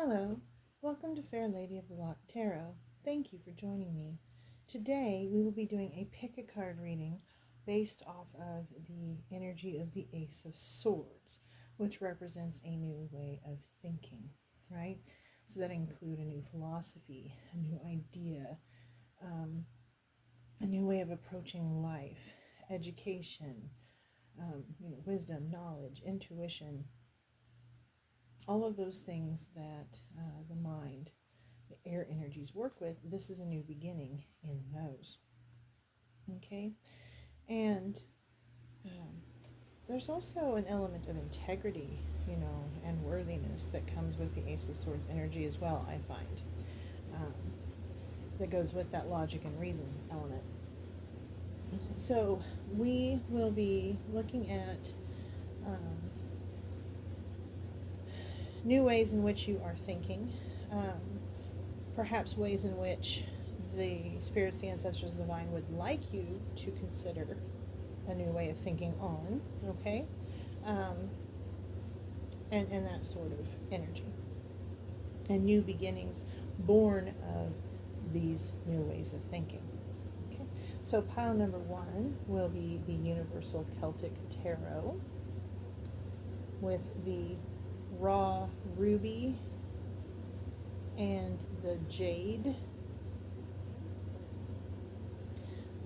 Hello, welcome to Fair Lady of the Loch Tarot. Thank you for joining me. Today we will be doing a pick a card reading based off of the energy of the Ace of Swords, which represents a new way of thinking, right? So that include a new philosophy, a new idea, a new way of approaching life, education, wisdom, knowledge, intuition, all of those things that the mind, the air energies work with. This is a new beginning in those. Okay? And there's also an element of integrity, and worthiness that comes with the Ace of Swords energy as well, I find. That goes with that logic and reason element. So we will be looking at new ways in which you are thinking, perhaps ways in which the spirits, the ancestors, the divine would like you to consider a new way of thinking on, okay? And that sort of energy. And new beginnings born of these new ways of thinking. Okay? So pile number 1 will be the Universal Celtic Tarot with the raw ruby and the jade.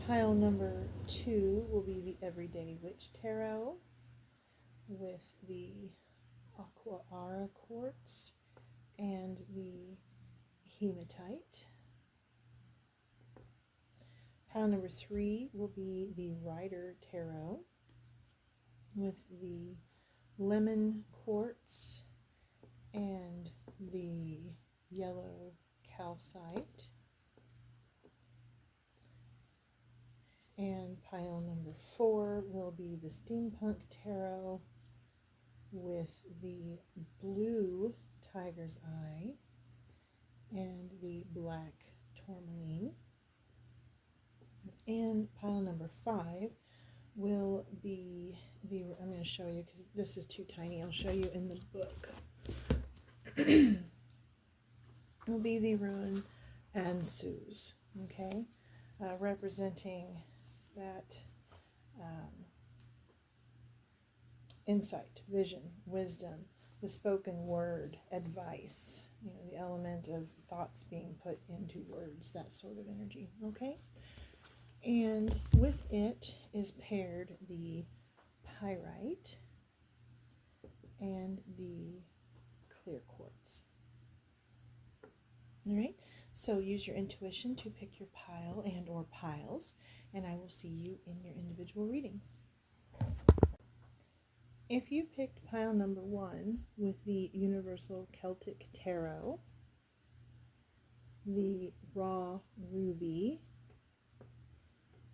Pile number 2 will be the Everyday Witch Tarot with the aqua quartz and the hematite. Pile number 3 will be the Rider Tarot with the lemon quartz and the yellow calcite. And pile number 4 will be the Steampunk Tarot with the blue tiger's eye and the black tourmaline. And pile number 5 will be the, I'm going to show you because this is too tiny, I'll show you in the book. Will be the rune and Suze, okay, representing that insight, vision, wisdom, the spoken word, advice, the element of thoughts being put into words, that sort of energy, okay? And with it is paired the pyrite and the clear quartz. All right, so use your intuition to pick your pile and or piles, and I will see you in your individual readings. If you picked pile number 1 with the Universal Celtic Tarot, the raw ruby,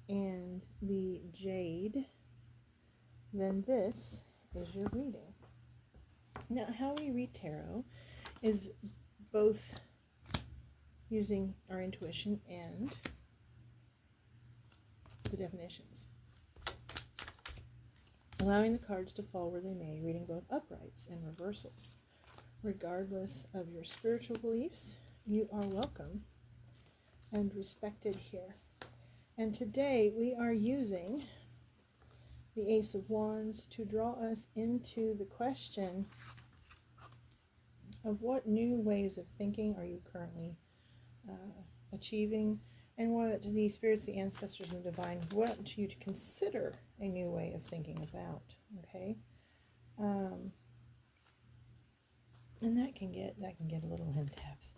and the jade, then this is your reading. Now, how we read tarot is both using our intuition and the definitions. Allowing the cards to fall where they may, reading both uprights and reversals. Regardless of your spiritual beliefs, you are welcome and respected here. And today we are using the Ace of Wands to draw us into the question of what new ways of thinking are you currently achieving, and what the spirits, the ancestors, and the divine want you to consider a new way of thinking about, okay? And that can get a little in-depth.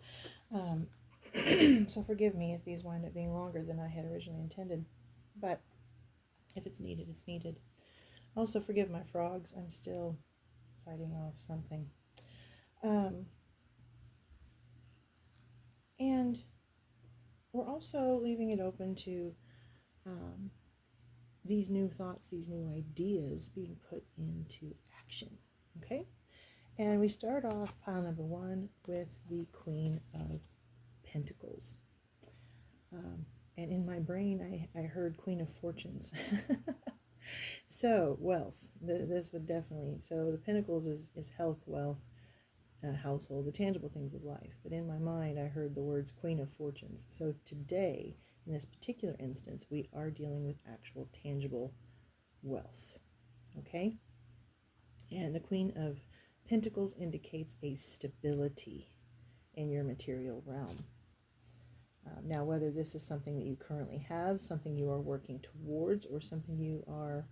So forgive me if these wind up being longer than I had originally intended, but if it's needed, it's needed. Also forgive my frogs, I'm still fighting off something. And we're also leaving it open to these new thoughts, these new ideas being put into action, okay? And we start off pile number 1 with the Queen of Pentacles. And in my brain, I heard Queen of Fortunes. So, wealth. This would definitely, so the Pentacles is health, wealth, household, the tangible things of life. But in my mind, I heard the words Queen of Fortunes. So today, in this particular instance, we are dealing with actual tangible wealth. Okay? And the Queen of Pentacles indicates a stability in your material realm. Now, whether this is something that you currently have, something you are working towards, or something you are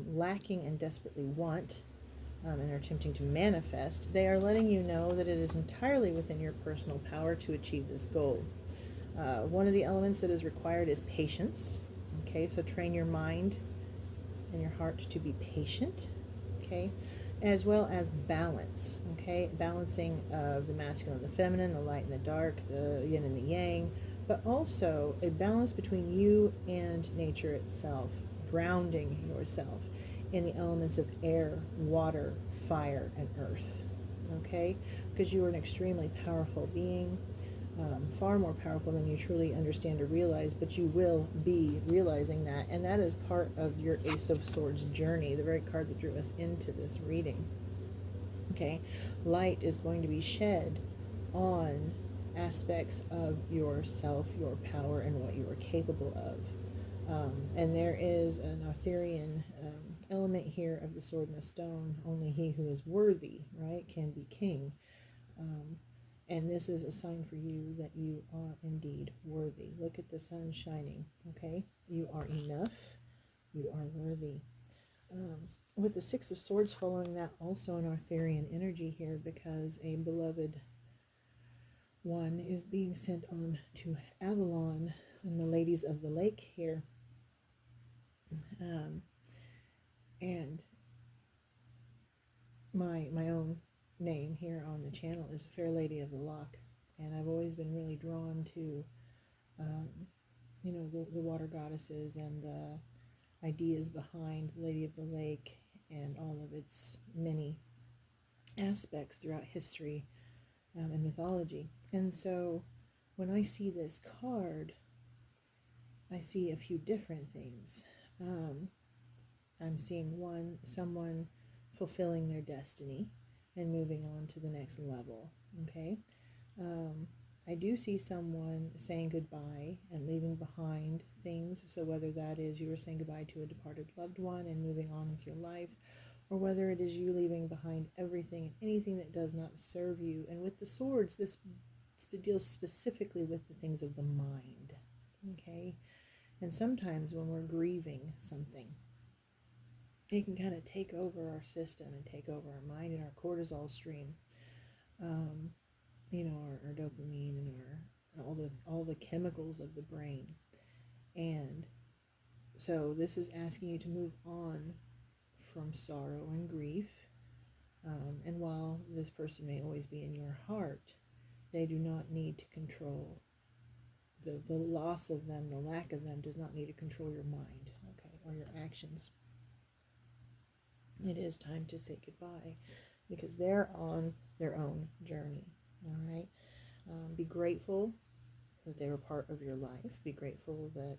lacking and desperately want, and are attempting to manifest, they are letting you know that it is entirely within your personal power to achieve this goal. One of the elements that is required is patience. Okay, so train your mind and your heart to be patient. Okay, as well as balance. Okay, balancing of the masculine and the feminine, the light and the dark, the yin and the yang, but also a balance between you and nature itself, grounding yourself in the elements of air, water, fire, and earth. Okay, because you are an extremely powerful being, far more powerful than you truly understand or realize, but you will be realizing that, and that is part of your Ace of Swords journey, the very card that drew us into this reading. Okay, light is going to be shed on aspects of yourself, your power, and what you are capable of. And there is an Arthurian element here of the sword and the stone. Only he who is worthy, right, can be king. And this is a sign for you that you are indeed worthy. Look at the sun shining, okay? You are enough. You are worthy. With the Six of Swords following that, also an Arthurian energy here, because a beloved one is being sent on to Avalon and the ladies of the lake here. And my own name here on the channel is Fair Lady of the Loch, and I've always been really drawn to you know, the water goddesses and the ideas behind Lady of the Lake and all of its many aspects throughout history and mythology. And so when I see this card, I see a few different things. I'm seeing someone fulfilling their destiny and moving on to the next level. Okay, I do see someone saying goodbye and leaving behind things. So whether that is you are saying goodbye to a departed loved one and moving on with your life, or whether it is you leaving behind everything and anything that does not serve you. And with the swords, this deals specifically with the things of the mind. Okay, and sometimes when we're grieving something, it can kind of take over our system and take over our mind and our cortisol stream. You know, our dopamine and all the chemicals of the brain. And so this is asking you to move on from sorrow and grief. And while this person may always be in your heart, they do not need to control the loss of them, the lack of them does not need to control your mind, okay, or your actions. It is time to say goodbye because they're on their own journey. All right. Be grateful that they were part of your life. Be grateful that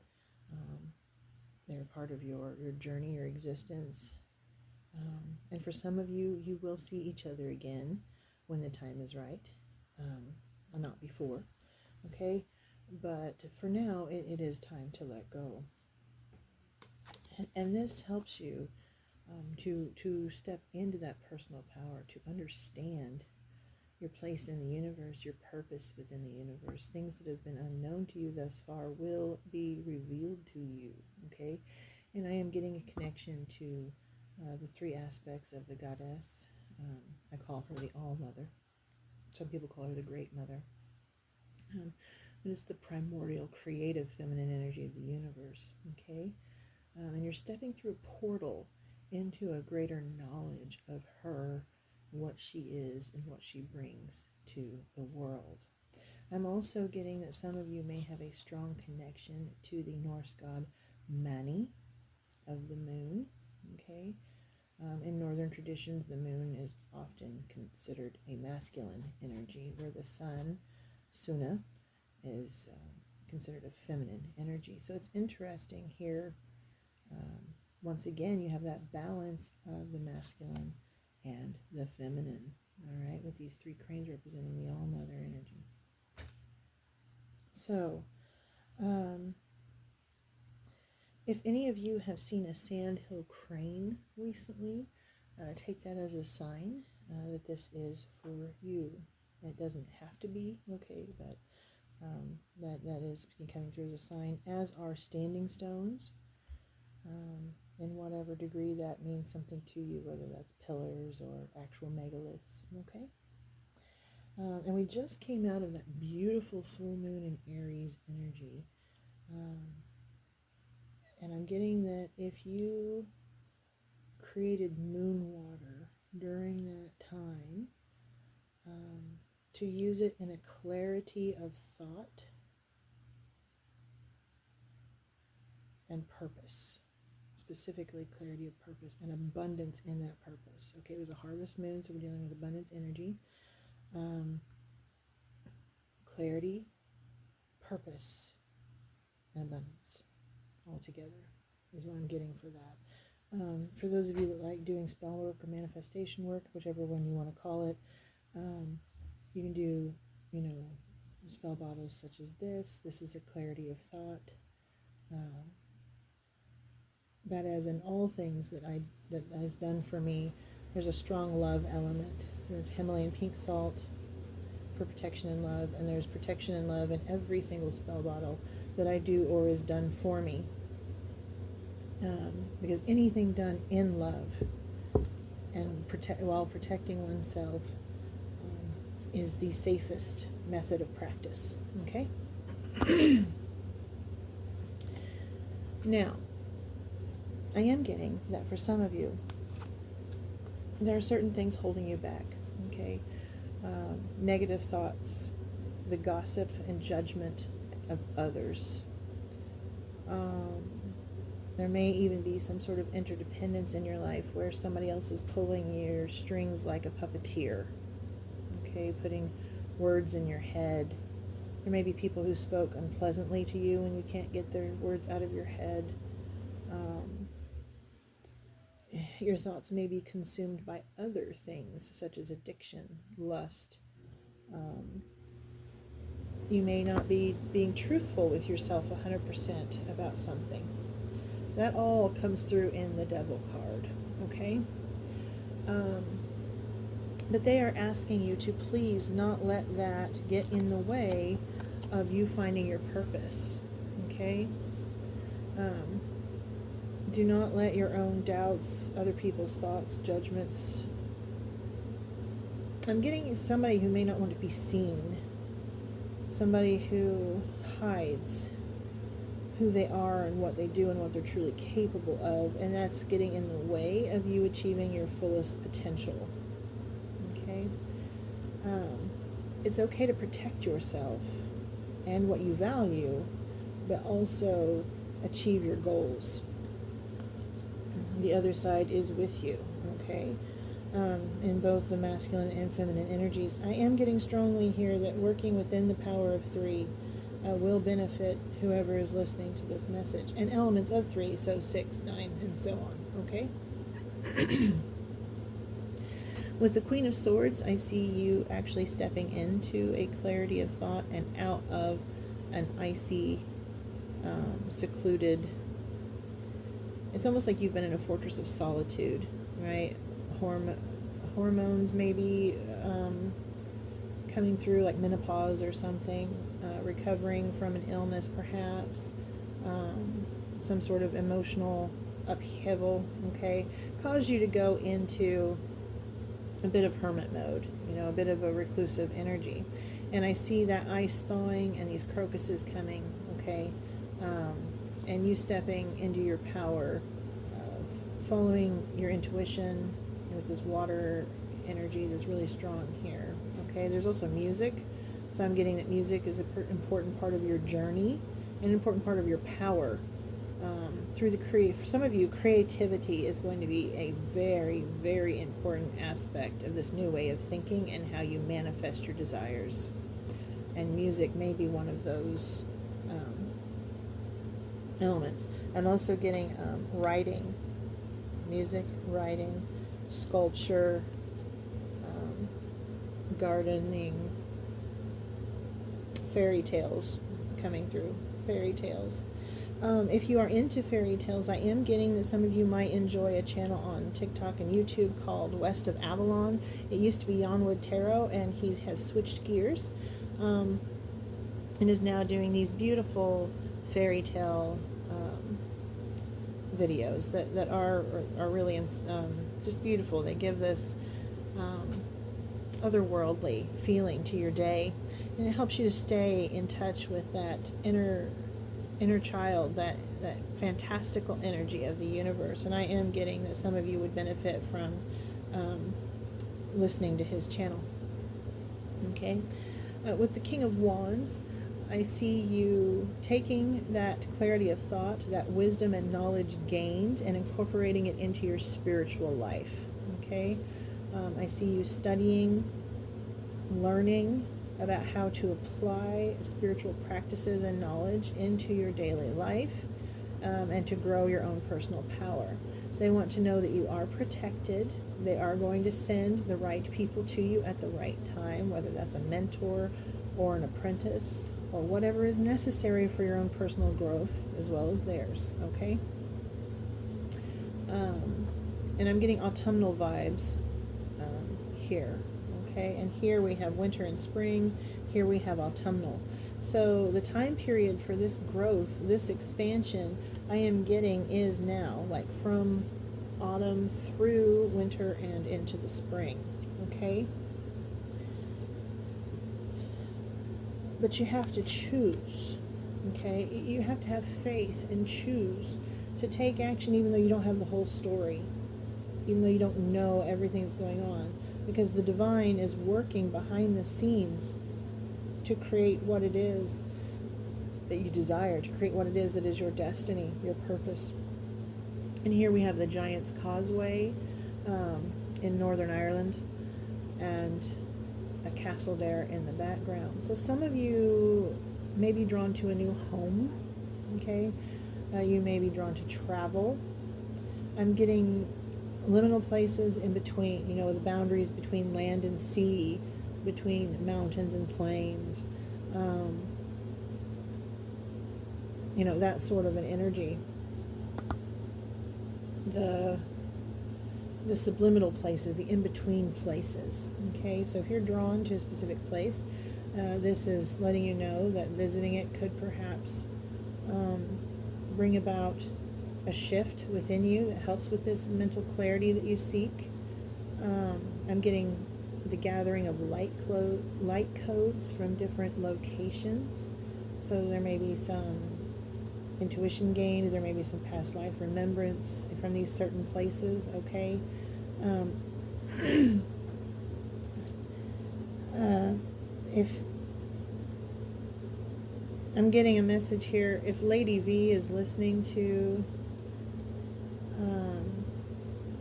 they're part of your journey, your existence. And for some of you, you will see each other again when the time is right, not before. Okay. But for now, it is time to let go. And this helps you to step into that personal power, to understand your place in the universe, your purpose within the universe. Things that have been unknown to you thus far will be revealed to you, okay? And I am getting a connection to the three aspects of the goddess. I call her the All-Mother. Some people call her the Great Mother. But it's the primordial, creative, feminine energy of the universe, okay? And you're stepping through a portal into a greater knowledge of her, what she is, and what she brings to the world. I'm also getting that some of you may have a strong connection to the Norse god Mani of the moon, okay? In northern traditions, the moon is often considered a masculine energy, where the sun, Suna, is considered a feminine energy. So it's interesting here. Once again, you have that balance of the masculine and the feminine. All right, with these 3 cranes representing the All-Mother energy. So, if any of you have seen a sandhill crane recently, take that as a sign that this is for you. It doesn't have to be, okay, but that is coming through as a sign, as are standing stones. In whatever degree that means something to you, whether that's pillars or actual megaliths, okay? And we just came out of that beautiful full moon in Aries energy. And I'm getting that if you created moon water during that time, to use it in a clarity of thought and purpose. Specifically clarity of purpose and abundance in that purpose. Okay, it was a harvest moon, so we're dealing with abundance energy. Clarity, purpose, and abundance all together is what I'm getting for that. For those of you that like doing spell work or manifestation work, whichever one you want to call it, you can do, spell bottles such as this. This is a clarity of thought. That as in all things that has done for me, there's a strong love element. So there's Himalayan pink salt for protection and love, and there's protection and love in every single spell bottle that I do or is done for me. Because anything done in love and while protecting oneself is the safest method of practice. Okay? Now, I am getting that for some of you, there are certain things holding you back, okay? Negative thoughts, the gossip and judgment of others. There may even be some sort of interdependence in your life where somebody else is pulling your strings like a puppeteer, okay? Putting words in your head. There may be people who spoke unpleasantly to you and you can't get their words out of your head. Your thoughts may be consumed by other things, such as addiction, lust. You may not be being truthful with yourself 100% about something. That all comes through in the Devil card, okay? But they are asking you to please not let that get in the way of you finding your purpose, okay? Do not let your own doubts, other people's thoughts, judgments. I'm getting somebody who may not want to be seen. Somebody who hides who they are and what they do and what they're truly capable of. And that's getting in the way of you achieving your fullest potential. Okay? It's okay to protect yourself and what you value, but also achieve your goals. The other side is with you, okay? In both the masculine and feminine energies. I am getting strongly here that working within the power of 3 will benefit whoever is listening to this message. And elements of 3, so 6, 9, and so on, okay? With the Queen of Swords, I see you actually stepping into a clarity of thought and out of an icy, secluded. It's almost like you've been in a fortress of solitude, right? Hormones maybe coming through, like menopause or something, recovering from an illness perhaps, some sort of emotional upheaval, okay, caused you to go into a bit of hermit mode, a bit of a reclusive energy. And I see that ice thawing and these crocuses coming, okay, and you stepping into your power, following your intuition with this water energy that's really strong here. Okay, there's also music, so I'm getting that music is an important part of your journey, an important part of your power. Through the for some of you, creativity is going to be a very, very important aspect of this new way of thinking and how you manifest your desires. And music may be one of those elements. I'm also getting writing, music, writing, sculpture, gardening, fairy tales coming through, fairy tales. If you are into fairy tales, I am getting that some of you might enjoy a channel on TikTok and YouTube called West of Avalon. It used to be Universal Tarot, and he has switched gears and is now doing these beautiful fairy tale videos that are really just beautiful. They give this otherworldly feeling to your day, and it helps you to stay in touch with that inner child, that fantastical energy of the universe. And I am getting that some of you would benefit from listening to his channel. Okay, with the King of Wands, I see you taking that clarity of thought, that wisdom and knowledge gained, and incorporating it into your spiritual life. Okay, I see you studying, learning about how to apply spiritual practices and knowledge into your daily life, and to grow your own personal power. They want to know that you are protected. They are going to send the right people to you at the right time, whether that's a mentor or an apprentice or whatever is necessary for your own personal growth as well as theirs. Okay? And I'm getting autumnal vibes here. Okay, and here we have winter and spring, here we have autumnal. So the time period for this growth, this expansion, I am getting is now, like from autumn through winter and into the spring. Okay? But you have to choose. Okay? You have to have faith and choose to take action even though you don't have the whole story, even though you don't know everything that's going on. Because the divine is working behind the scenes to create what it is that you desire, to create what it is that is your destiny, your purpose. And here we have the Giant's Causeway in Northern Ireland, and a castle there in the background. So some of you may be drawn to a new home. Okay, you may be drawn to travel. I'm getting liminal places in between, the boundaries between land and sea, between mountains and plains, that sort of an energy. The subliminal places, the in-between places. Okay, so if you're drawn to a specific place, this is letting you know that visiting it could perhaps bring about a shift within you that helps with this mental clarity that you seek. I'm getting the gathering of light codes from different locations. So there may be some intuition gained, there may be some past life remembrance from these certain places. Okay. If I'm getting a message here, if Lady V is listening to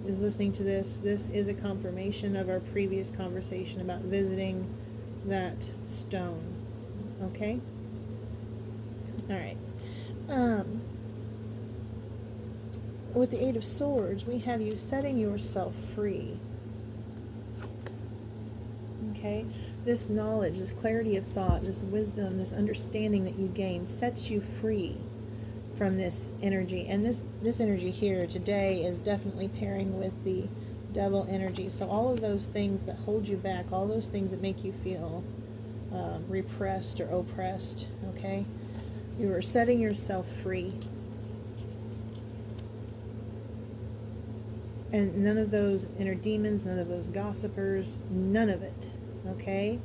this is a confirmation of our previous conversation about visiting that stone. Okay? All right. With the Eight of Swords, we have you setting yourself free. Okay? This knowledge, this clarity of thought, this wisdom, this understanding that you gain sets you free from this energy. And this energy here today is definitely pairing with the Devil energy. So all of those things that hold you back, all those things that make you feel repressed or oppressed, okay? You are setting yourself free. And none of those inner demons, none of those gossipers, none of it, okay?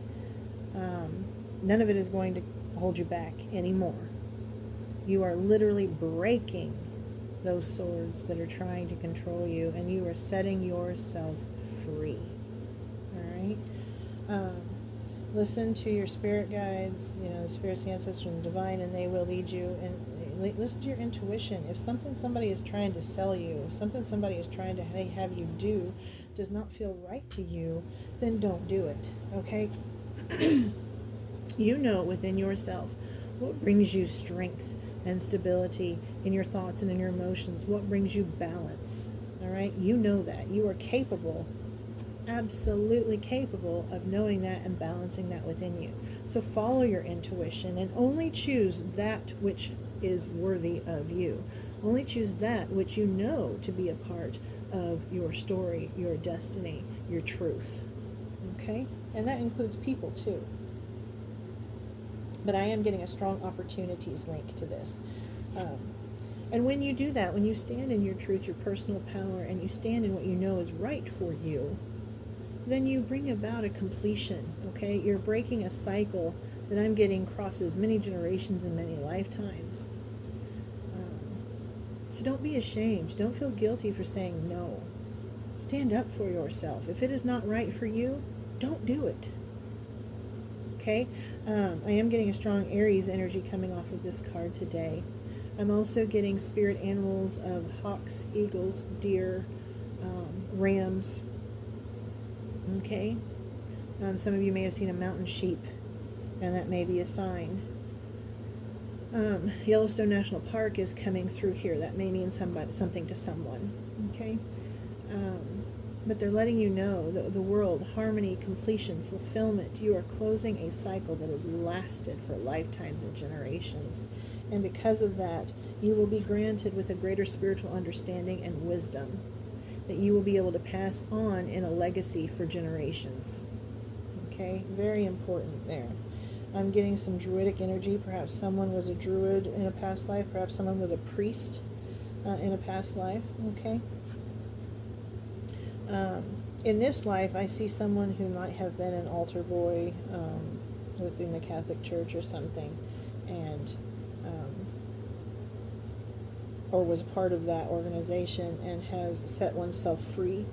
None of it is going to hold you back anymore. You are literally breaking those swords that are trying to control you, and you are setting yourself free. All right? Listen to your spirit guides, the spirits, the ancestors, and the divine, and they will lead you. And listen to your intuition. If something somebody is trying to sell you, if something somebody is trying to have you do does not feel right to you, then don't do it. Okay? You know within yourself what brings you strength and stability in your thoughts and in your emotions, what brings you balance. All right? You know that. You are capable, absolutely capable of knowing that and balancing that within you. So follow your intuition and only choose that which is worthy of you. Only choose that which you know to be a part of your story, your destiny, your truth. Okay? And that includes people too. But I am getting a strong opportunities link to this. And when you do that, when you stand in your truth, your personal power, and you stand in what you know is right for you, then you bring about a completion, okay? You're breaking a cycle that I'm getting crosses many generations and many lifetimes. So don't be ashamed. Don't feel guilty for saying no. Stand up for yourself. If it is not right for you, don't do it. Okay? I am getting a strong Aries energy coming off of this card today. I'm also getting spirit animals of hawks, eagles, deer, rams. Okay? Some of you may have seen a mountain sheep, and that may be a sign. Yellowstone National Park is coming through here. That may mean something to someone. Okay? But they're letting you know that the world, harmony, completion, fulfillment, you are closing a cycle that has lasted for lifetimes and generations. And because of that, you will be granted with a greater spiritual understanding and wisdom that you will be able to pass on in a legacy for generations. Okay? Very important there. I'm getting some druidic energy. Perhaps someone was a druid in a past life. Perhaps someone was a priest in a past life. Okay? In this life, I see someone who might have been an altar boy within the Catholic Church or something, and or was part of that organization and has set oneself free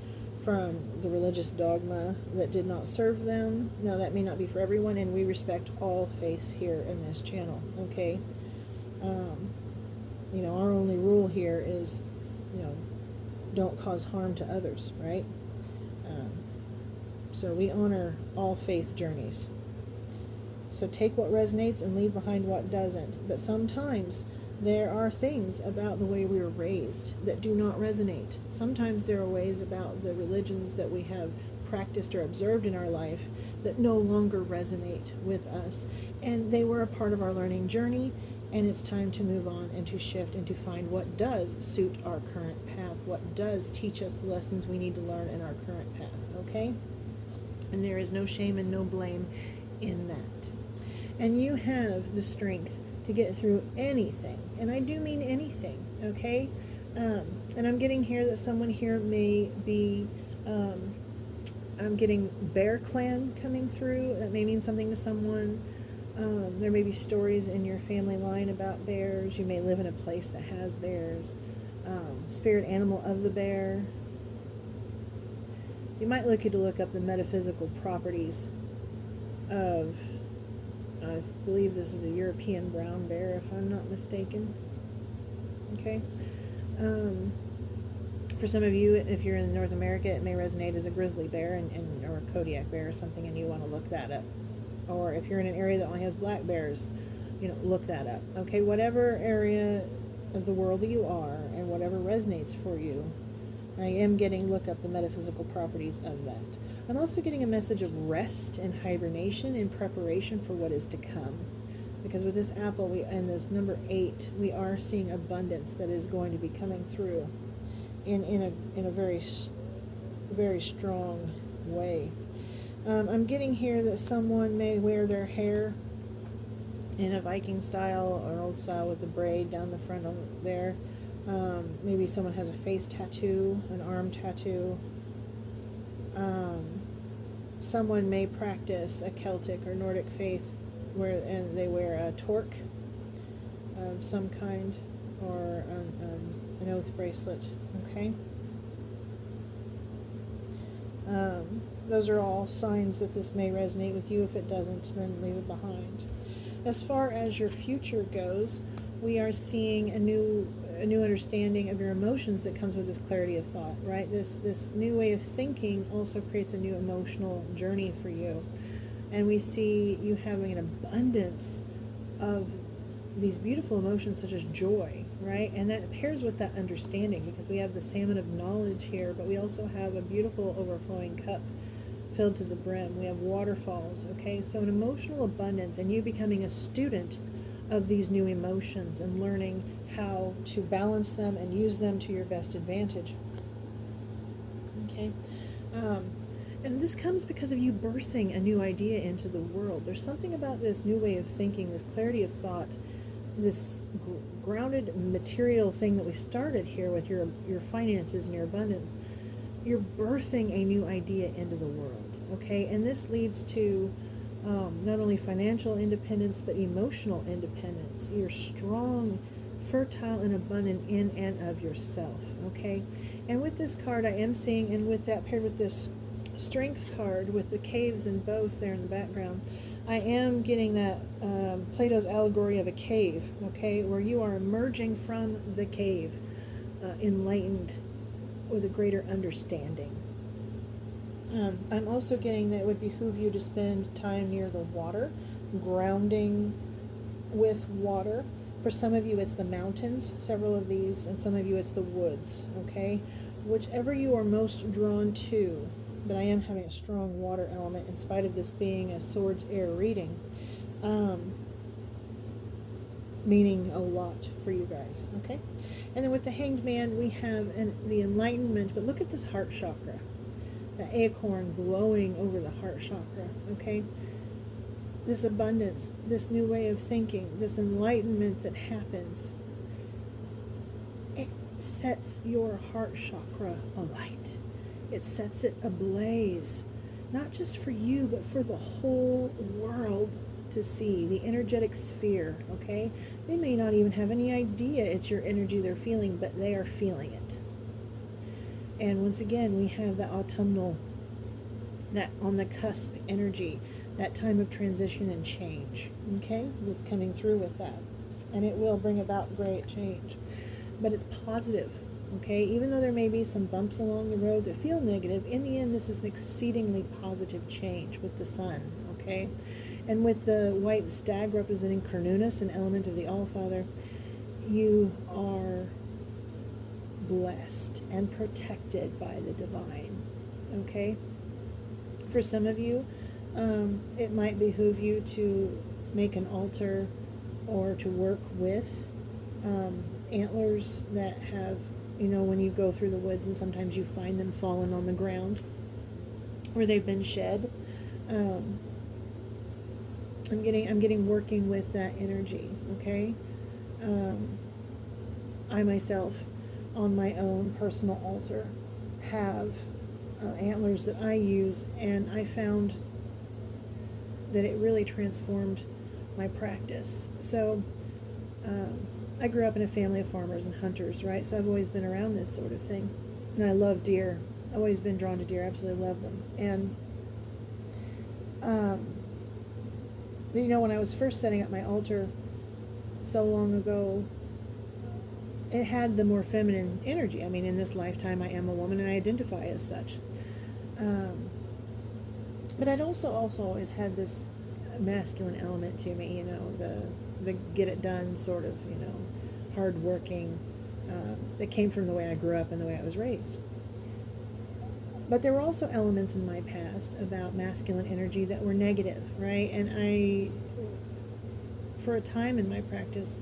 from the religious dogma that did not serve them. Now, that may not be for everyone, and we respect all faiths here in this channel, okay? Our only rule here is, don't cause harm to others, right? So we honor all faith journeys. So take what resonates and leave behind what doesn't. But sometimes there are things about the way we were raised that do not resonate. Sometimes there are ways about the religions that we have practiced or observed in our life that no longer resonate with us. And they were a part of our learning journey, and it's time to move on and to shift and to find what does suit our current path, what does teach us the lessons we need to learn in our current path, okay? And there is no shame and no blame in that. And you have the strength to get through anything, and I do mean anything, okay? And I'm getting here that someone here may be, I'm getting bear clan coming through. That may mean something to someone. There may be stories in your family line about bears. You may live in a place that has bears. Spirit animal of the bear. You might look up the metaphysical properties of, I believe this is a European brown bear, if I'm not mistaken. Okay. For some of you, if you're in North America, it may resonate as a grizzly bear or a Kodiak bear or something, and you want to look that up. Or if you're in an area that only has black bears, look that up. Okay, whatever area of the world that you are and whatever resonates for you, I am getting look up the metaphysical properties of that. I'm also getting a message of rest and hibernation in preparation for what is to come. Because with this apple and this number 8, we are seeing abundance that is going to be coming through in a very, very strong way. I'm getting here that someone may wear their hair in a Viking style or old style with the braid down the front on there. Maybe someone has a face tattoo, an arm tattoo. Someone may practice a Celtic or Nordic faith and they wear a torque of some kind or an oath bracelet. Okay. Those are all signs that this may resonate with you. If it doesn't, then leave it behind. As far as your future goes, we are seeing a new understanding of your emotions that comes with this clarity of thought, right? This new way of thinking also creates a new emotional journey for you. And we see you having an abundance of these beautiful emotions such as joy, right? And that pairs with that understanding because we have the salmon of knowledge here, but we also have a beautiful overflowing cup filled to the brim. We have waterfalls, okay? So an emotional abundance and you becoming a student of these new emotions and learning how to balance them and use them to your best advantage. Okay? And this comes because of you birthing a new idea into the world. There's something about this new way of thinking, this clarity of thought, this grounded material thing that we started here with your finances and your abundance. You're birthing a new idea into the world, okay? And this leads to not only financial independence, but emotional independence. You're strong, fertile, and abundant in and of yourself, okay? And with this card, I am seeing, and with that paired with this strength card with the caves and both there in the background, I am getting that Plato's allegory of a cave, okay, where you are emerging from the cave, enlightened with a greater understanding. I'm also getting that it would behoove you to spend time near the water, grounding with water. For some of you, it's the mountains, several of these, and some of you, it's the woods, okay? Whichever you are most drawn to, but I am having a strong water element in spite of this being a Swords Air reading, meaning a lot for you guys, okay? And then with the Hanged Man, we have the enlightenment, but look at this heart chakra, the acorn glowing over the heart chakra, okay? This abundance, this new way of thinking, this enlightenment that happens, it sets your heart chakra alight. It sets it ablaze, not just for you, but for the whole world to see, the energetic sphere, okay? They may not even have any idea it's your energy they're feeling, but they are feeling it. And once again, we have the autumnal, that on the cusp energy, that time of transition and change, okay? With coming through with that. And it will bring about great change. But it's positive, okay? Even though there may be some bumps along the road that feel negative, in the end, this is an exceedingly positive change with the sun, okay? And with the white stag representing Cernunnos, an element of the Allfather, you are blessed and protected by the divine, okay? For some of you, it might behoove you to make an altar or to work with antlers that have, you know, when you go through the woods and sometimes you find them fallen on the ground where they've been shed. I'm getting working with that energy, okay? I myself, on my own personal altar, have antlers that I use, and I found that it really transformed my practice. So I grew up in a family of farmers and hunters, right? So I've always been around this sort of thing. And I love deer. I've always been drawn to deer. I absolutely love them. And, you know, when I was first setting up my altar so long ago, it had the more feminine energy. I mean, in this lifetime, I am a woman and I identify as such. But I'd also always had this masculine element to me, you know, the get it done sort of, you know, hard working, that came from the way I grew up and the way I was raised. But there were also elements in my past about masculine energy that were negative, right? And I, for a time in my practice,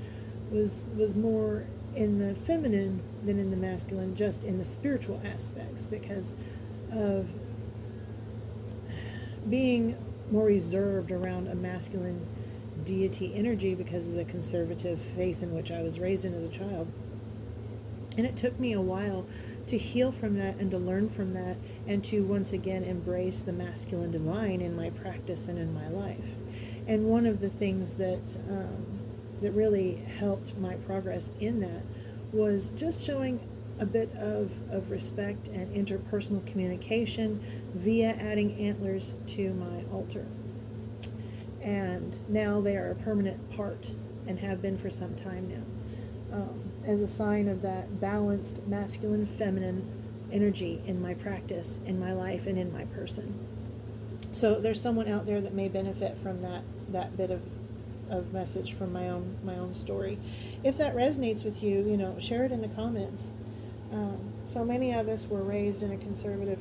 was more in the feminine than in the masculine, just in the spiritual aspects, because of being more reserved around a masculine deity energy because of the conservative faith in which I was raised in as a child. And it took me a while to heal from that and to learn from that and to once again embrace the masculine divine in my practice and in my life. And one of the things that that really helped my progress in that was just showing a bit of respect and interpersonal communication via adding antlers to my altar. And now they are a permanent part and have been for some time now, as a sign of that balanced masculine feminine energy in my practice, in my life, and in my person. So there's someone out there that may benefit from that bit of message from my own story. If that resonates with you, you know, share it in the comments. So many of us were raised in a conservative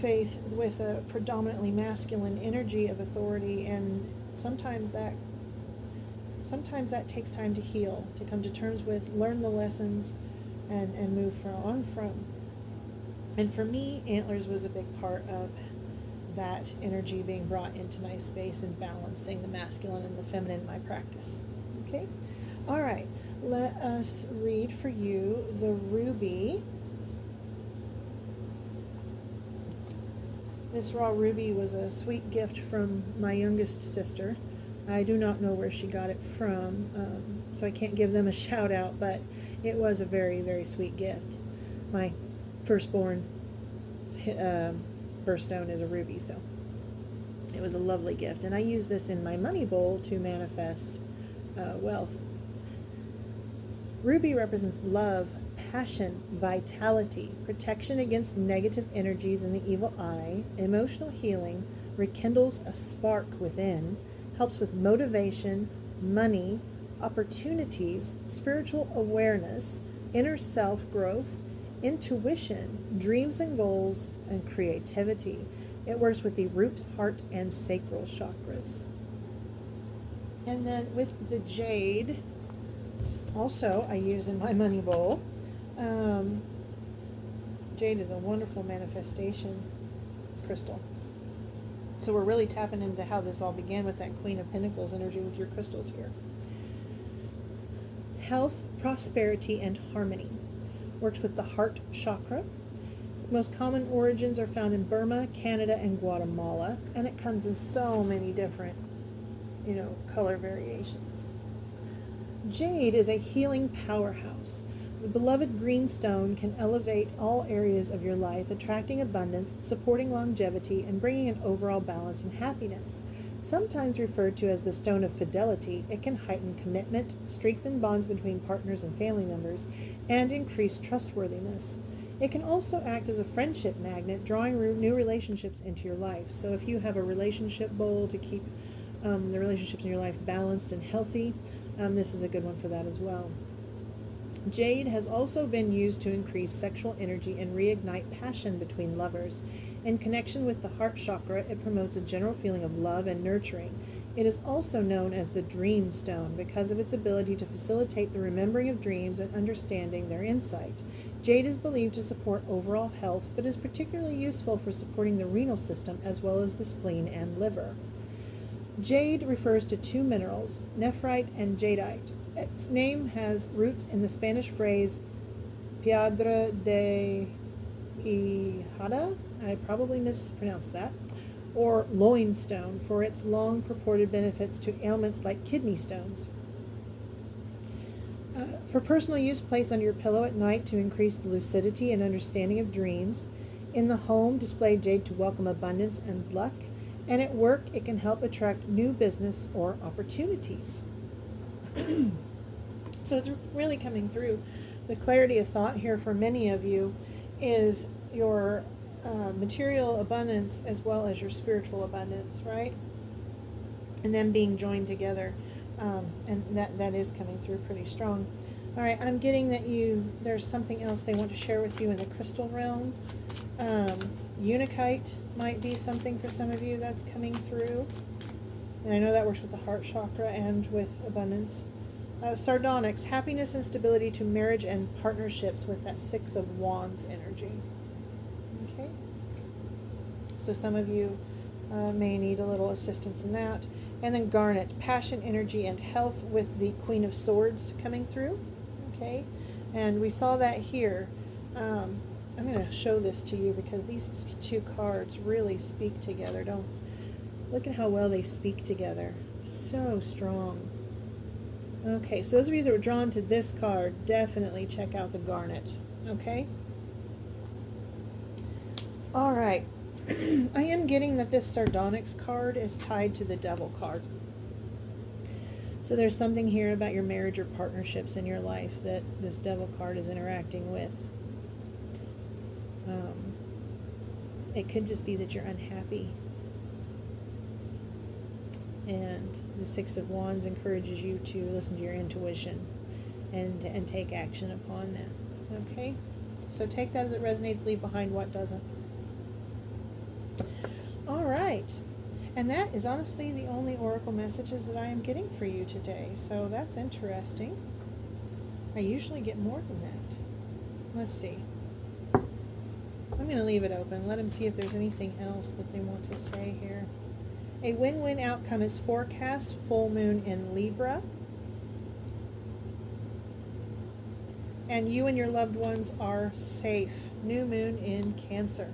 faith with a predominantly masculine energy of authority, and sometimes that takes time to heal, to come to terms with, learn the lessons, and move on from. And for me, antlers was a big part of that energy being brought into my space and balancing the masculine and the feminine in my practice. Okay? All right. Let us read for you the ruby. This raw ruby was a sweet gift from my youngest sister. I do not know where she got it from, so I can't give them a shout out, but it was a very, very sweet gift. My firstborn birthstone is a ruby, so it was a lovely gift. And I use this in my money bowl to manifest wealth. Ruby represents love, passion, vitality, protection against negative energies in the evil eye, emotional healing, rekindles a spark within, helps with motivation, money, opportunities, spiritual awareness, inner self-growth, intuition, dreams and goals, and creativity. It works with the root, heart, and sacral chakras. And then with the jade, also I use in my money bowl. Jade is a wonderful manifestation crystal. So we're really tapping into how this all began with that Queen of Pentacles energy with your crystals here. Health, prosperity, and harmony. Works with the heart chakra. Most common origins are found in Burma, Canada, and Guatemala, and it comes in so many different, color variations. Jade is a healing powerhouse. The beloved green stone can elevate all areas of your life, attracting abundance, supporting longevity, and bringing an overall balance and happiness. Sometimes referred to as the stone of fidelity, it can heighten commitment, strengthen bonds between partners and family members, and increase trustworthiness. It can also act as a friendship magnet, drawing new relationships into your life. So if you have a relationship bowl to keep the relationships in your life balanced and healthy, this is a good one for that as well. Jade has also been used to increase sexual energy and reignite passion between lovers. In connection with the heart chakra, it promotes a general feeling of love and nurturing. It is also known as the dream stone because of its ability to facilitate the remembering of dreams and understanding their insight. Jade is believed to support overall health, but is particularly useful for supporting the renal system as well as the spleen and liver. Jade refers to two minerals, nephrite and jadeite. Its name has roots in the Spanish phrase piedra de hijada, I probably mispronounced that, or loinstone, for its long purported benefits to ailments like kidney stones. For personal use, place under your pillow at night to increase the lucidity and understanding of dreams. In the home, display jade to welcome abundance and luck. And at work, it can help attract new business or opportunities. So it's really coming through. The clarity of thought here for many of you is your material abundance as well as your spiritual abundance, right? And then being joined together. And that is coming through pretty strong. All right, I'm getting that there's something else they want to share with you in the crystal realm. Unikite might be something for some of you that's coming through. And I know that works with the heart chakra and with abundance. Sardonyx, happiness and stability to marriage and partnerships with that Six of Wands energy. Okay? So some of you may need a little assistance in that. And then garnet, passion, energy, and health with the Queen of Swords coming through. Okay? And we saw that here. I'm going to show this to you because these two cards really speak together. Look at how well they speak together. So strong. Okay, so those of you that were drawn to this card, definitely check out the garnet. Okay? All right. I am getting that this Sardonyx card is tied to the Devil card. So there's something here about your marriage or partnerships in your life that this Devil card is interacting with. It could just be that you're unhappy. And the Six of Wands encourages you to listen to your intuition and take action upon that. Okay? So take that as it resonates, leave behind what doesn't. All right. And that is honestly the only oracle messages that I am getting for you today. So that's interesting. I usually get more than that. Let's see. I'm going to leave it open. Let them see if there's anything else that they want to say here. A win-win outcome is forecast. Full moon in Libra. And you and your loved ones are safe. New moon in Cancer.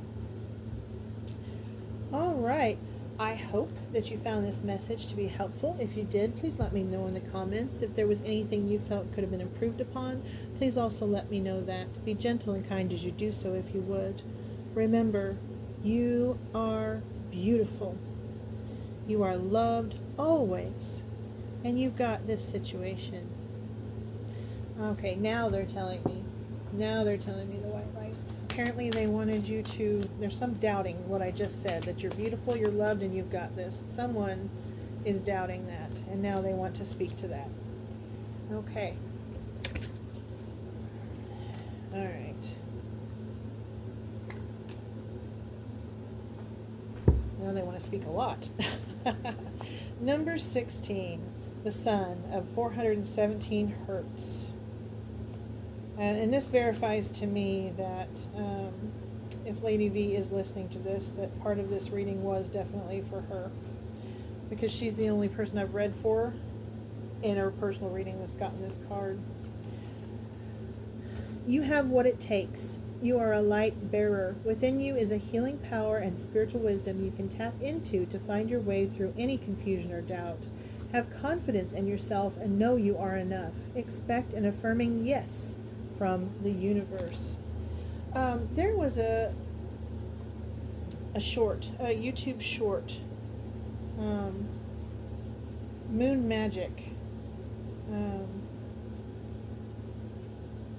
All right. I hope that you found this message to be helpful. If you did, please let me know in the comments. If there was anything you felt could have been improved upon, please also let me know that. Be gentle and kind as you do so if you would. Remember, you are beautiful. You are loved always. And you've got this situation. Okay, now they're telling me. Now they're telling me the white light. Apparently they wanted you to, there's some doubting what I just said, that you're beautiful, you're loved, and you've got this. Someone is doubting that, and now they want to speak to that. Okay. All right. Now they want to speak a lot. Number 16, the sun of 417 hertz. And this verifies to me that if Lady V is listening to this, that part of this reading was definitely for her. Because she's the only person I've read for in her personal reading that's gotten this card. You have what it takes. You are a light bearer. Within you is a healing power and spiritual wisdom you can tap into to find your way through any confusion or doubt. Have confidence in yourself and know you are enough. Expect an affirming yes from the universe. There was a YouTube short, Moon Magic,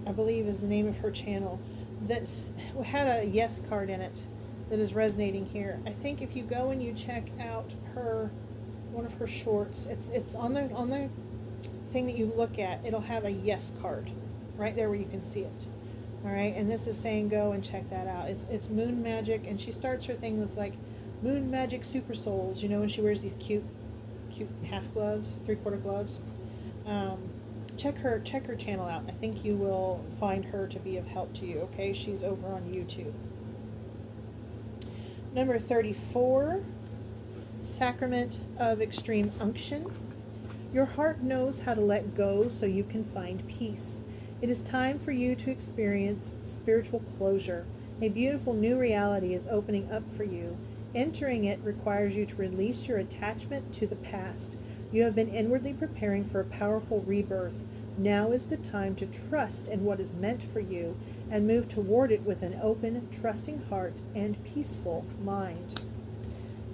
I believe is the name of her channel, that's had a yes card in it that is resonating here. I think if you go and you check out one of her shorts, it's on the thing that you look at, it'll have a yes card right there where you can see it. All right, and this is saying go and check that out. It's Moon Magic, and she starts her thing with like Moon Magic Super Souls, you know, when she wears these cute half gloves, 3/4 gloves. Check her channel out. I think you will find her to be of help to you. Okay, she's over on YouTube. Number 34, Sacrament of Extreme Unction. Your heart knows how to let go so you can find peace. It is time for you to experience spiritual closure. A beautiful new reality is opening up for you. Entering it requires you to release your attachment to the past. You have been inwardly preparing for a powerful rebirth. Now is the time to trust in what is meant for you and move toward it with an open, trusting heart and peaceful mind.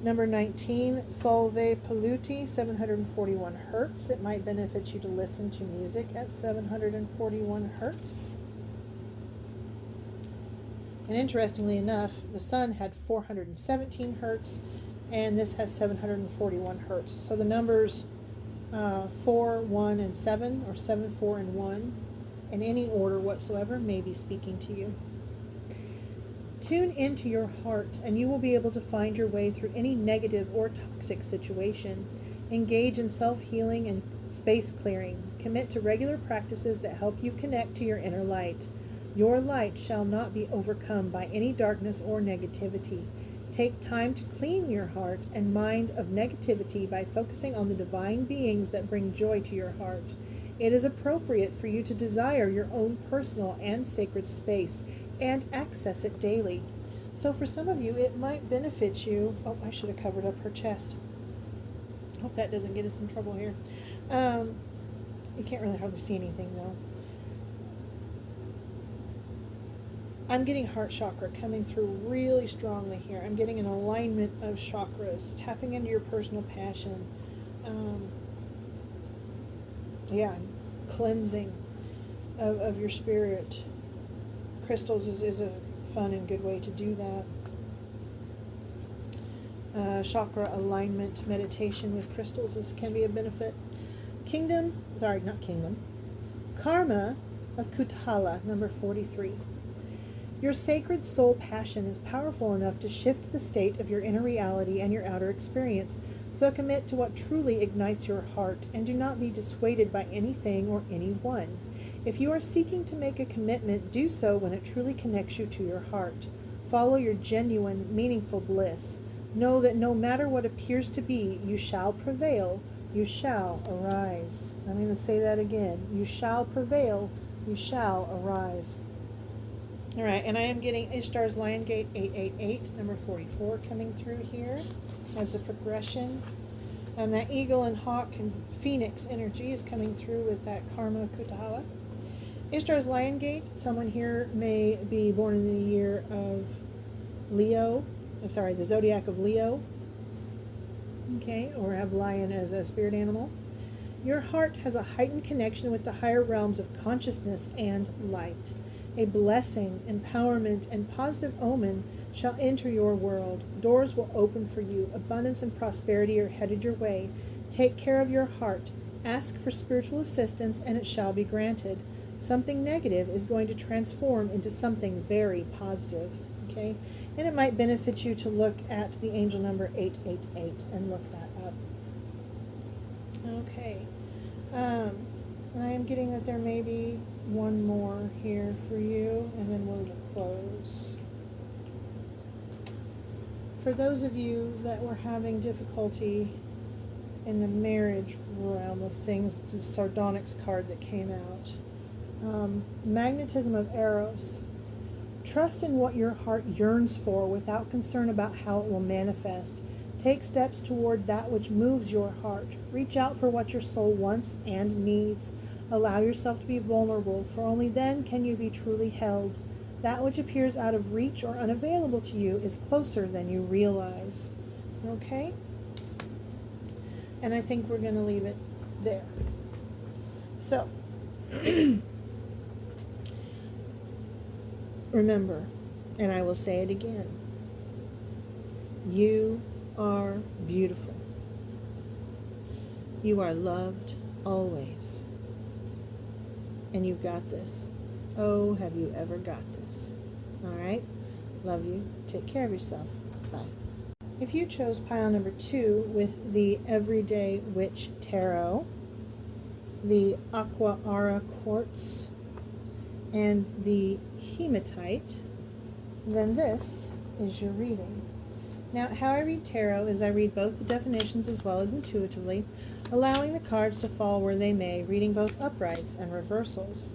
Number 19, Solve Polluti, 741 hertz. It might benefit you to listen to music at 741 hertz. And interestingly enough, the sun had 417 hertz, and this has 741 hertz. So the numbers 4, 1, and 7, or 7, 4, and 1, in any order whatsoever, may be speaking to you. Tune into your heart, and you will be able to find your way through any negative or toxic situation. Engage in self-healing and space clearing. Commit to regular practices that help you connect to your inner light. Your light shall not be overcome by any darkness or negativity. Take time to clean your heart and mind of negativity by focusing on the divine beings that bring joy to your heart. It is appropriate for you to desire your own personal and sacred space and access it daily. So for some of you, it might benefit you. Oh, I should have covered up her chest. Hope that doesn't get us in trouble here. You can't really hardly see anything though. I'm getting heart chakra coming through really strongly here. I'm getting an alignment of chakras, tapping into your personal passion. Cleansing of your spirit. Crystals is a fun and good way to do that. Chakra alignment meditation with crystals can be a benefit. Karma of Kuthala, number 43. Your sacred soul passion is powerful enough to shift the state of your inner reality and your outer experience, so commit to what truly ignites your heart and do not be dissuaded by anything or anyone. If you are seeking to make a commitment, do so when it truly connects you to your heart. Follow your genuine, meaningful bliss. Know that no matter what appears to be, you shall prevail, you shall arise. I'm going to say that again. You shall prevail, you shall arise. All right, and I am getting Ishtar's Lion Gate 888, number 44, coming through here as a progression. And that eagle and hawk and phoenix energy is coming through with that karma kutahala. Ishtar's Lion Gate, someone here may be born in the year of Leo, the zodiac of Leo, okay, or have lion as a spirit animal. Your heart has a heightened connection with the higher realms of consciousness and light. A blessing, empowerment, and positive omen shall enter your world. Doors will open for you. Abundance and prosperity are headed your way. Take care of your heart. Ask for spiritual assistance, and it shall be granted. Something negative is going to transform into something very positive. Okay? And it might benefit you to look at the angel number 888 and look that up. Okay. And I am getting that there may be one more here for you, and then we'll close. For those of you that were having difficulty in the marriage realm of things, the sardonyx card that came out, magnetism of Eros. Trust in what your heart yearns for without concern about how it will manifest. Take steps toward that which moves your heart. Reach out for what your soul wants and needs. Allow yourself to be vulnerable, for only then can you be truly held. That which appears out of reach or unavailable to you is closer than you realize. Okay? And I think we're going to leave it there. So, remember, and I will say it again, you are beautiful. You are loved always. And you've got this. Oh, have you ever got this? All right? Love you. Take care of yourself. Bye. If you chose pile number 2 with the Everyday Witch Tarot, the aqua quartz, and the hematite, then this is your reading. Now, how I read tarot is I read both the definitions as well as intuitively, allowing the cards to fall where they may, reading both uprights and reversals.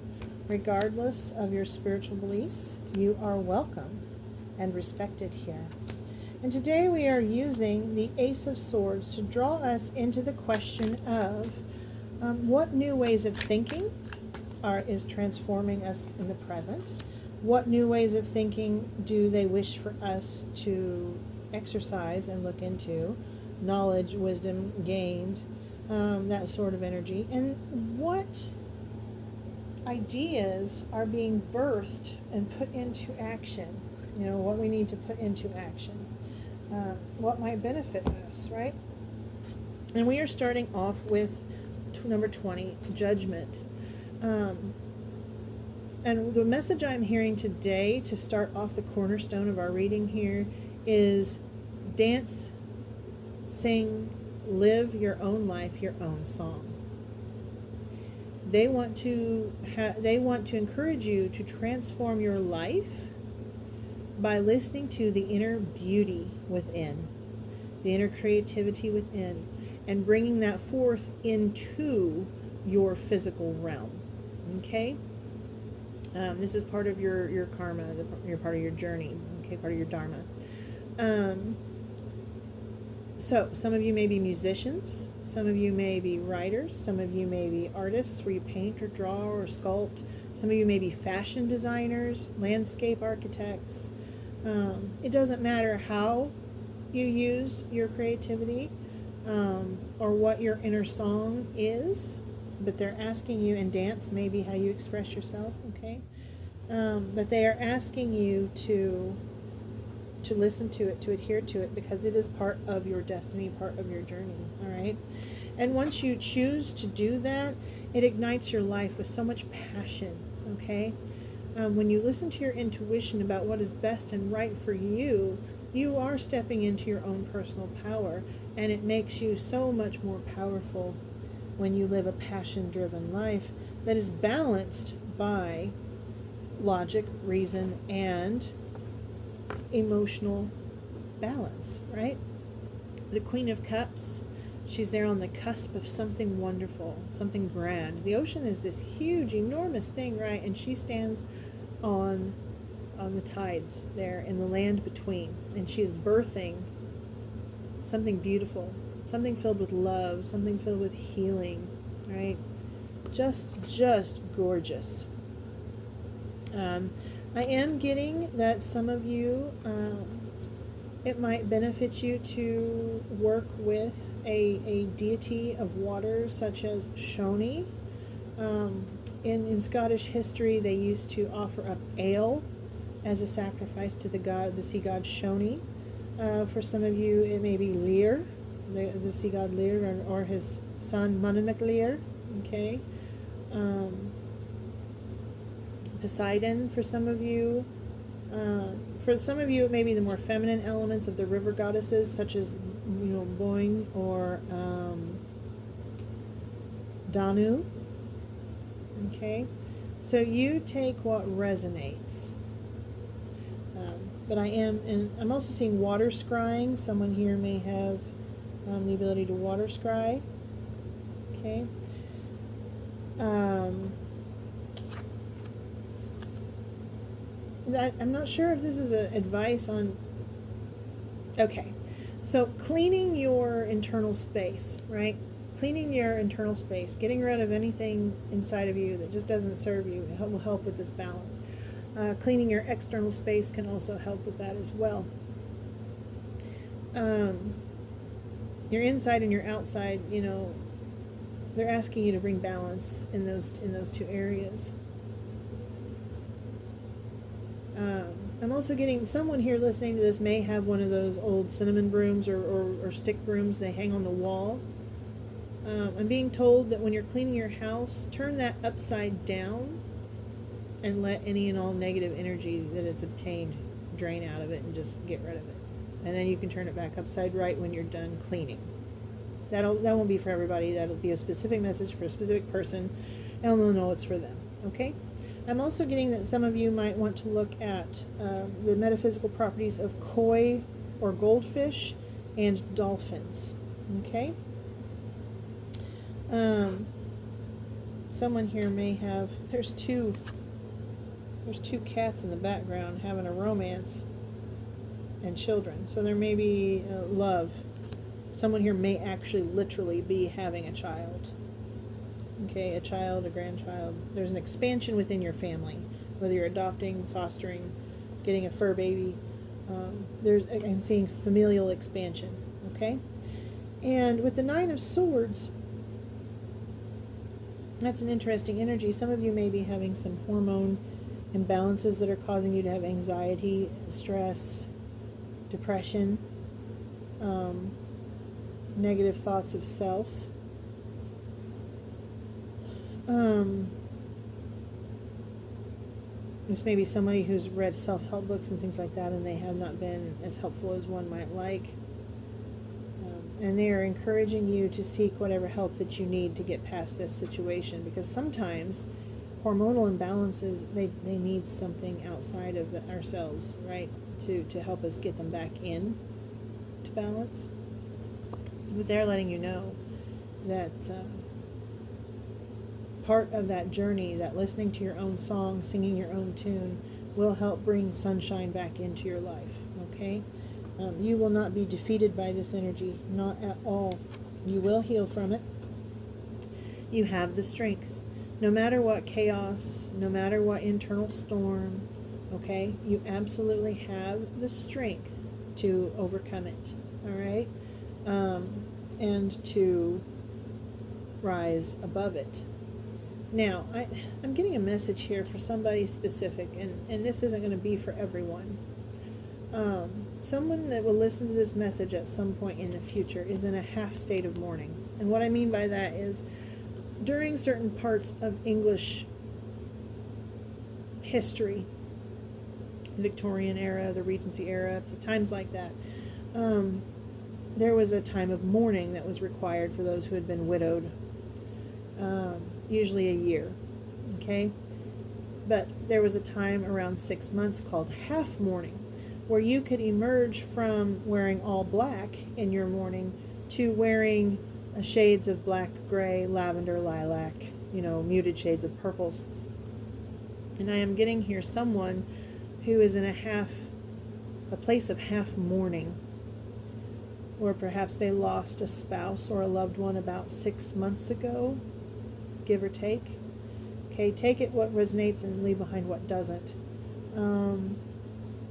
Regardless of your spiritual beliefs, you are welcome and respected here. And today we are using the Ace of Swords to draw us into the question of what new ways of thinking is transforming us in the present. What new ways of thinking do they wish for us to exercise and look into? Knowledge, wisdom gained, that sort of energy. And what ideas are being birthed and put into action? You know, what we need to put into action. What might benefit us, right? And we are starting off with number 20, Judgment. And the message I'm hearing today to start off the cornerstone of our reading here is dance, sing, live your own life, your own song. They want to encourage you to transform your life by listening to the inner beauty within, the inner creativity within, and bringing that forth into your physical realm. Okay? This is part of your karma, your part of your journey, okay, part of your dharma. So some of you may be musicians, some of you may be writers, some of you may be artists where you paint or draw or sculpt, some of you may be fashion designers, landscape architects. It doesn't matter how you use your creativity or what your inner song is, but they're asking you, and dance may be how you express yourself, okay? But they are asking you to listen to it, to adhere to it, because it is part of your destiny, part of your journey, all right? And once you choose to do that, it ignites your life with so much passion, okay? when you listen to your intuition about what is best and right for you, you are stepping into your own personal power, and it makes you so much more powerful when you live a passion-driven life that is balanced by logic, reason, and emotional balance, right? The Queen of Cups, she's there on the cusp of something wonderful, something grand. The ocean is this huge, enormous thing, right? And she stands on the tides there in the land between, and she's birthing something beautiful, something filled with love, something filled with healing, right? Just gorgeous. I am getting that some of you, it might benefit you to work with a deity of water such as Shoni. In Scottish history, they used to offer up ale as a sacrifice to the sea god Shoni. For some of you, it may be Lear, the sea god Lear, or his son Munnimach Lear. Okay. Poseidon for some of you. For some of you, it may be the more feminine elements of the river goddesses, such as Boyne or Danu. Okay, so you take what resonates. But I'm also seeing water scrying. Someone here may have the ability to water scry. Okay. I'm not sure if this is advice on... Okay, so cleaning your internal space, right? Cleaning your internal space, getting rid of anything inside of you that just doesn't serve you will help with this balance. Cleaning your external space can also help with that as well. Your inside and your outside, they're asking you to bring balance in those two areas. I'm also getting someone here listening to this may have one of those old cinnamon brooms or stick brooms they hang on the wall. I'm being told that when you're cleaning your house, turn that upside down and let any and all negative energy that it's obtained drain out of it and just get rid of it. And then you can turn it back upside right when you're done cleaning. That won't be for everybody. That'll be a specific message for a specific person, and they'll know it's for them. Okay? I'm also getting that some of you might want to look at the metaphysical properties of koi or goldfish and dolphins. Okay? Someone here may have... There's two cats in the background having a romance and children. So there may be love. Someone here may actually literally be having a child. Okay, a child, a grandchild. There's an expansion within your family, whether you're adopting, fostering, getting a fur baby. I'm seeing familial expansion. Okay, and with the Nine of Swords, that's an interesting energy. Some of you may be having some hormone imbalances that are causing you to have anxiety, stress, depression, negative thoughts of self. This may be somebody who's read self-help books and things like that, and they have not been as helpful as one might like. And they are encouraging you to seek whatever help that you need to get past this situation, because sometimes hormonal imbalances, they need something outside of ourselves, right, to help us get them back in to balance. But they're letting you know that part of that journey, that listening to your own song, singing your own tune, will help bring sunshine back into your life, okay? You will not be defeated by this energy, not at all. You will heal from it. You have the strength. No matter what chaos, no matter what internal storm, okay, you absolutely have the strength to overcome it, all right? And to rise above it. Now, I'm getting a message here for somebody specific, and this isn't going to be for everyone. Someone that will listen to this message at some point in the future is in a half state of mourning. And what I mean by that is, during certain parts of English history, the Victorian era, the Regency era, times like that, there was a time of mourning that was required for those who had been widowed, usually a year, okay? But there was a time around 6 months called half mourning, where you could emerge from wearing all black in your mourning to wearing shades of black, gray, lavender, lilac, muted shades of purples. And I am getting here someone who is in a place of half mourning, or perhaps they lost a spouse or a loved one about 6 months ago, give or take. Okay, take it what resonates and leave behind what doesn't.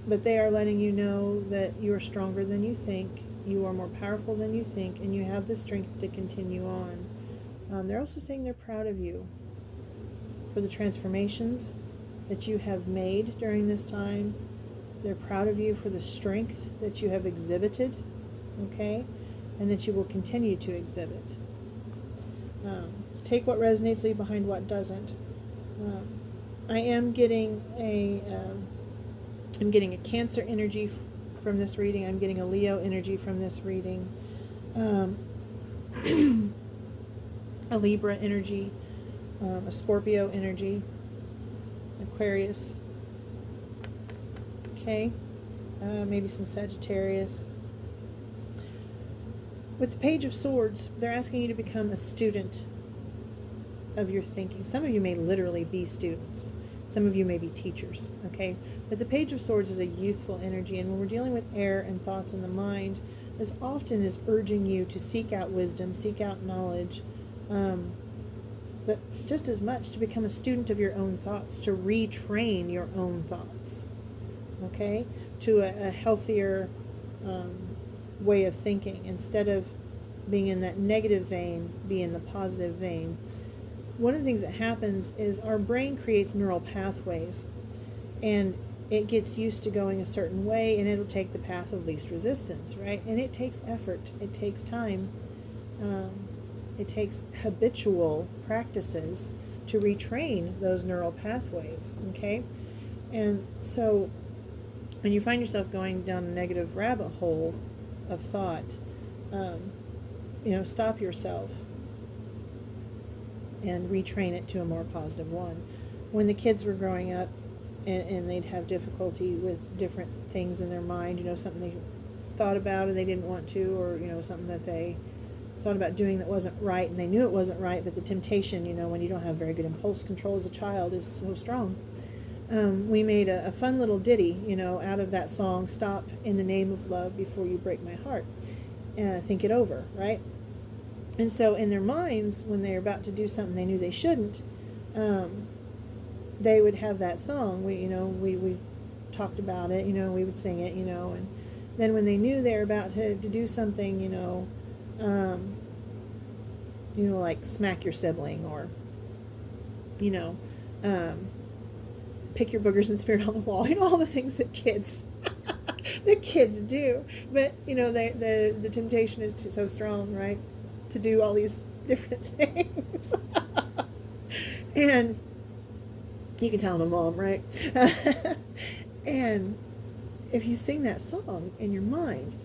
But they are letting you know that you are stronger than you think, you are more powerful than you think, and you have the strength to continue on. They're also saying they're proud of you for the transformations that you have made during this time. They're proud of you for the strength that you have exhibited, okay, and that you will continue to exhibit. Take what resonates, leave behind what doesn't. I am getting I'm getting a Cancer energy from this reading. I'm getting a Leo energy from this reading. A Libra energy, a Scorpio energy, Aquarius. Okay, maybe some Sagittarius. With the Page of Swords, they're asking you to become a student of your thinking. Some of you may literally be students. Some of you may be teachers, okay? But the Page of Swords is a youthful energy, and when we're dealing with air and thoughts in the mind, this often is urging you to seek out wisdom, seek out knowledge, but just as much to become a student of your own thoughts, to retrain your own thoughts, okay? To a healthier way of thinking. Instead of being in that negative vein, be in the positive vein. One of the things that happens is our brain creates neural pathways, and it gets used to going a certain way, and it'll take the path of least resistance, right? And it takes effort, it takes time, it takes habitual practices to retrain those neural pathways, okay? And so when you find yourself going down a negative rabbit hole of thought, stop yourself and retrain it to a more positive one. When the kids were growing up and they'd have difficulty with different things in their mind, something they thought about and they didn't want to, or, something that they thought about doing that wasn't right, and they knew it wasn't right, but the temptation, when you don't have very good impulse control as a child, is so strong. We made a fun little ditty, out of that song, Stop in the Name of Love Before You Break My Heart. Think it over, right? And so in their minds, when they're about to do something they knew they shouldn't, they would have that song. We talked about it, we would sing it, and then when they knew they were about to do something, like smack your sibling, or, pick your boogers and spirit on the wall, all the things that kids do. But, the temptation is so strong, right? To do all these different things. And you can tell I'm a mom, right? And if you sing that song in your mind,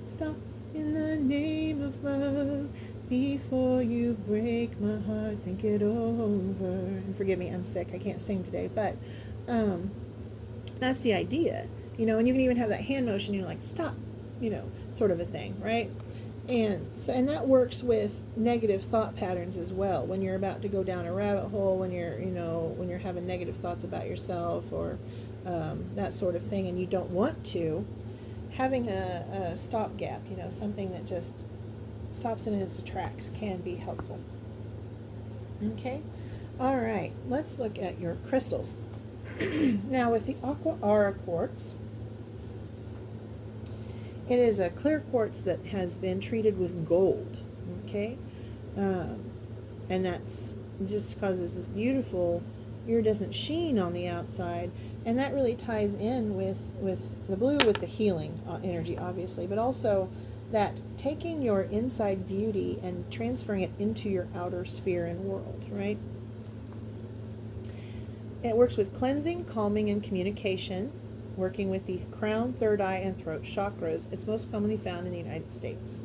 stop in the name of love before you break my heart, think it over. And forgive me, I'm sick, I can't sing today, but that's the idea, and you can even have that hand motion, like stop, sort of a thing, right? And that works with negative thought patterns as well. When you're about to go down a rabbit hole, when you're having negative thoughts about yourself, or that sort of thing, and you don't want to, having a stopgap, something that just stops in its tracks, can be helpful. Okay, all right. Let's look at your crystals. Now, with the aqua aura quartz, it is a clear quartz that has been treated with gold, okay? And that's just causes this beautiful iridescent sheen on the outside, and that really ties in with the blue, with the healing energy, obviously, but also that taking your inside beauty and transferring it into your outer sphere and world, right? It works with cleansing, calming, and communication, working with the crown, third eye, and throat chakras. It's most commonly found in the United States.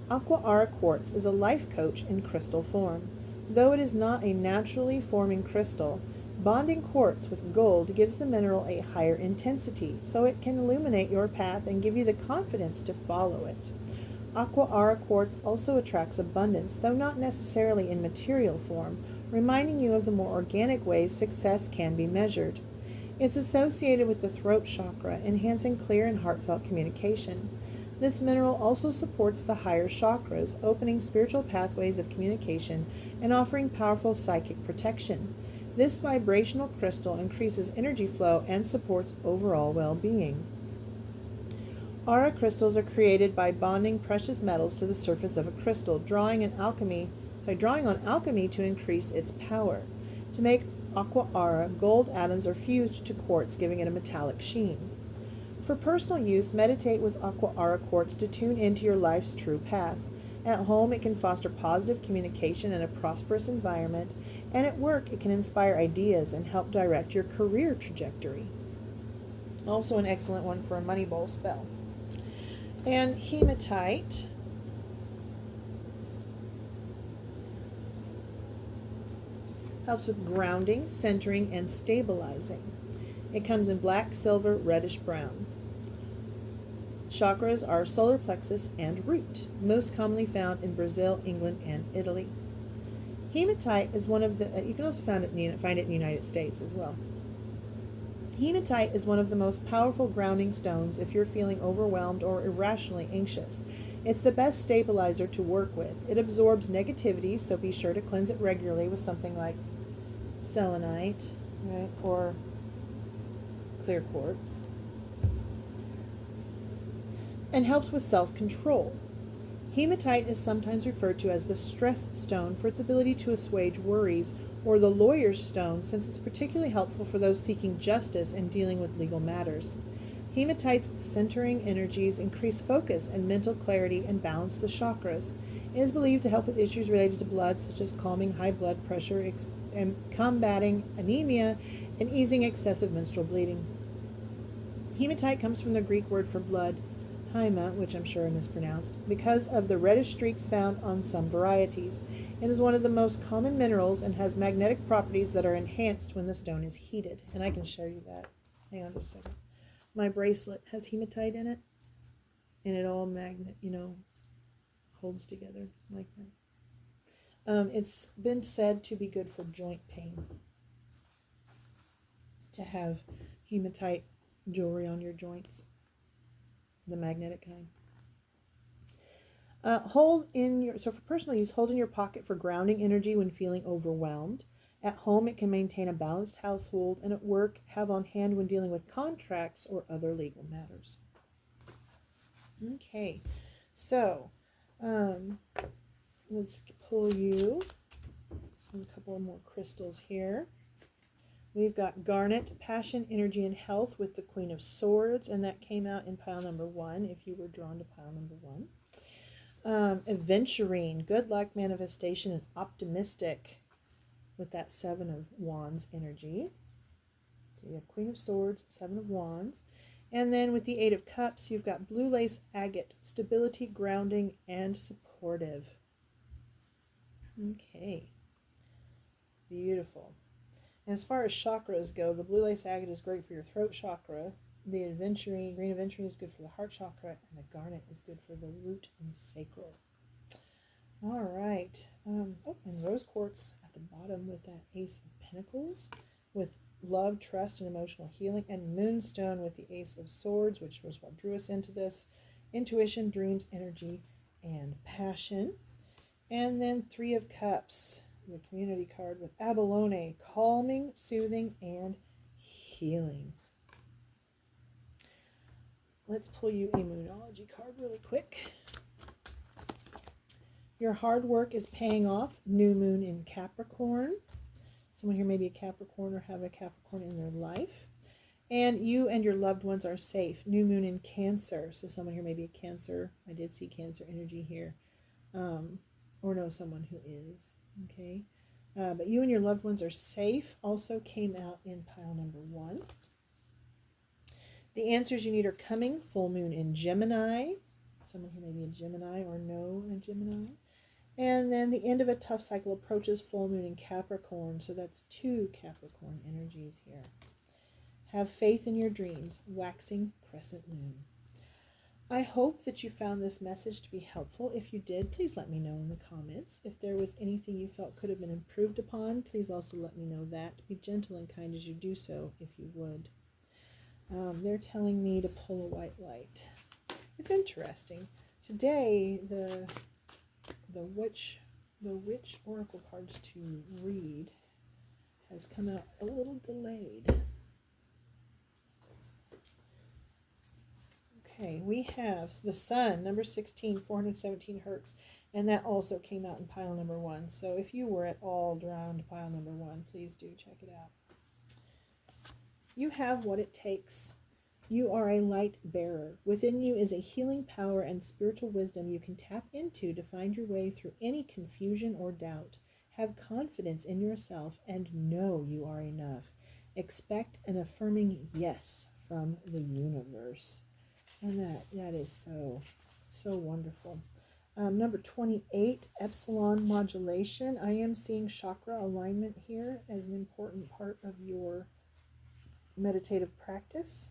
Aqua quartz is a life coach in crystal form. Though it is not a naturally forming crystal, bonding quartz with gold gives the mineral a higher intensity, so it can illuminate your path and give you the confidence to follow it. Aqua quartz also attracts abundance, though not necessarily in material form, reminding you of the more organic ways success can be measured. It's associated with the throat chakra, enhancing clear and heartfelt communication. This mineral also supports the higher chakras, opening spiritual pathways of communication and offering powerful psychic protection. This vibrational crystal increases energy flow and supports overall well-being. Aura crystals are created by bonding precious metals to the surface of a crystal, drawing on alchemy to increase its power. To make aqua aura, gold atoms are fused to quartz, giving it a metallic sheen. For personal use, meditate with aqua aura quartz to tune into your life's true path. At home, it can foster positive communication and a prosperous environment, and at work, it can inspire ideas and help direct your career trajectory. Also an excellent one for a money bowl spell. And hematite helps with grounding, centering, and stabilizing. It comes in black, silver, reddish brown. Chakras are solar plexus and root, most commonly found in Brazil, England, and Italy. Hematite is one of the, you can also find it in the United States as well. Hematite is one of the most powerful grounding stones if you're feeling overwhelmed or irrationally anxious. It's the best stabilizer to work with. It absorbs negativity, so be sure to cleanse it regularly with something like selenite, right, or clear quartz, and helps with self-control. Hematite is sometimes referred to as the stress stone for its ability to assuage worries, or the lawyer's stone since it's particularly helpful for those seeking justice and dealing with legal matters. Hematite's centering energies increase focus and mental clarity and balance the chakras. It is believed to help with issues related to blood, such as calming high blood pressure and combating anemia and easing excessive menstrual bleeding. Hematite comes from the Greek word for blood, haima, which I'm sure I mispronounced, because of the reddish streaks found on some varieties. It is one of the most common minerals and has magnetic properties that are enhanced when the stone is heated. And I can show you that. Hang on just a second. My bracelet has hematite in it, and it all holds together like that. It's been said to be good for joint pain, to have hematite jewelry on your joints, the magnetic kind. So for personal use, hold in your pocket for grounding energy when feeling overwhelmed. At home, it can maintain a balanced household, and at work, have on hand when dealing with contracts or other legal matters. Okay, so let's pull you a couple of more crystals here. We've got garnet, passion, energy, and health with the Queen of Swords, and that came out in pile number 1 if you were drawn to pile number 1. Adventurine, good luck, manifestation, and optimistic with that 7 of Wands energy. So you have Queen of Swords, 7 of Wands. And then with the 8 of Cups, you've got blue lace agate, stability, grounding, and supportive. Okay. Beautiful. And as far as chakras go, the blue lace agate is great for your throat chakra. The green aventurine is good for the heart chakra, and the garnet is good for the root and sacral. All right. And rose quartz at the bottom with that Ace of Pentacles, with love, trust, and emotional healing, and moonstone with the Ace of Swords, which was what drew us into this. Intuition, dreams, energy, and passion. And then 3 of Cups, the community card with abalone, calming, soothing, and healing. Let's pull you a Moonology card really quick. Your hard work is paying off. New moon in Capricorn. Someone here may be a Capricorn or have a Capricorn in their life. And you and your loved ones are safe. New moon in Cancer. So someone here may be a Cancer. I did see Cancer energy here. Or know someone who is. Okay. But you and your loved ones are safe also came out in pile number 1. The answers you need are coming. Full moon in Gemini. Someone who may be a Gemini or know a Gemini. And then the end of a tough cycle approaches. Full moon in Capricorn. So that's 2 Capricorn energies here. Have faith in your dreams. Waxing crescent moon. I hope that you found this message to be helpful. If you did, please let me know in the comments. If there was anything you felt could have been improved upon, please also let me know that. Be gentle and kind as you do so, if you would. They're telling me to pull a white light. It's interesting. Today, the witch oracle cards to read has come out a little delayed. Okay, we have the Sun, number 16, 417 hertz, and that also came out in pile number 1. So if you were at all drawn to pile number 1, please do check it out. You have what it takes. You are a light bearer. Within you is a healing power and spiritual wisdom you can tap into to find your way through any confusion or doubt. Have confidence in yourself and know you are enough. Expect an affirming yes from the universe. And that is so wonderful. Number 28, Epsilon modulation. I am seeing chakra alignment here as an important part of your meditative practice.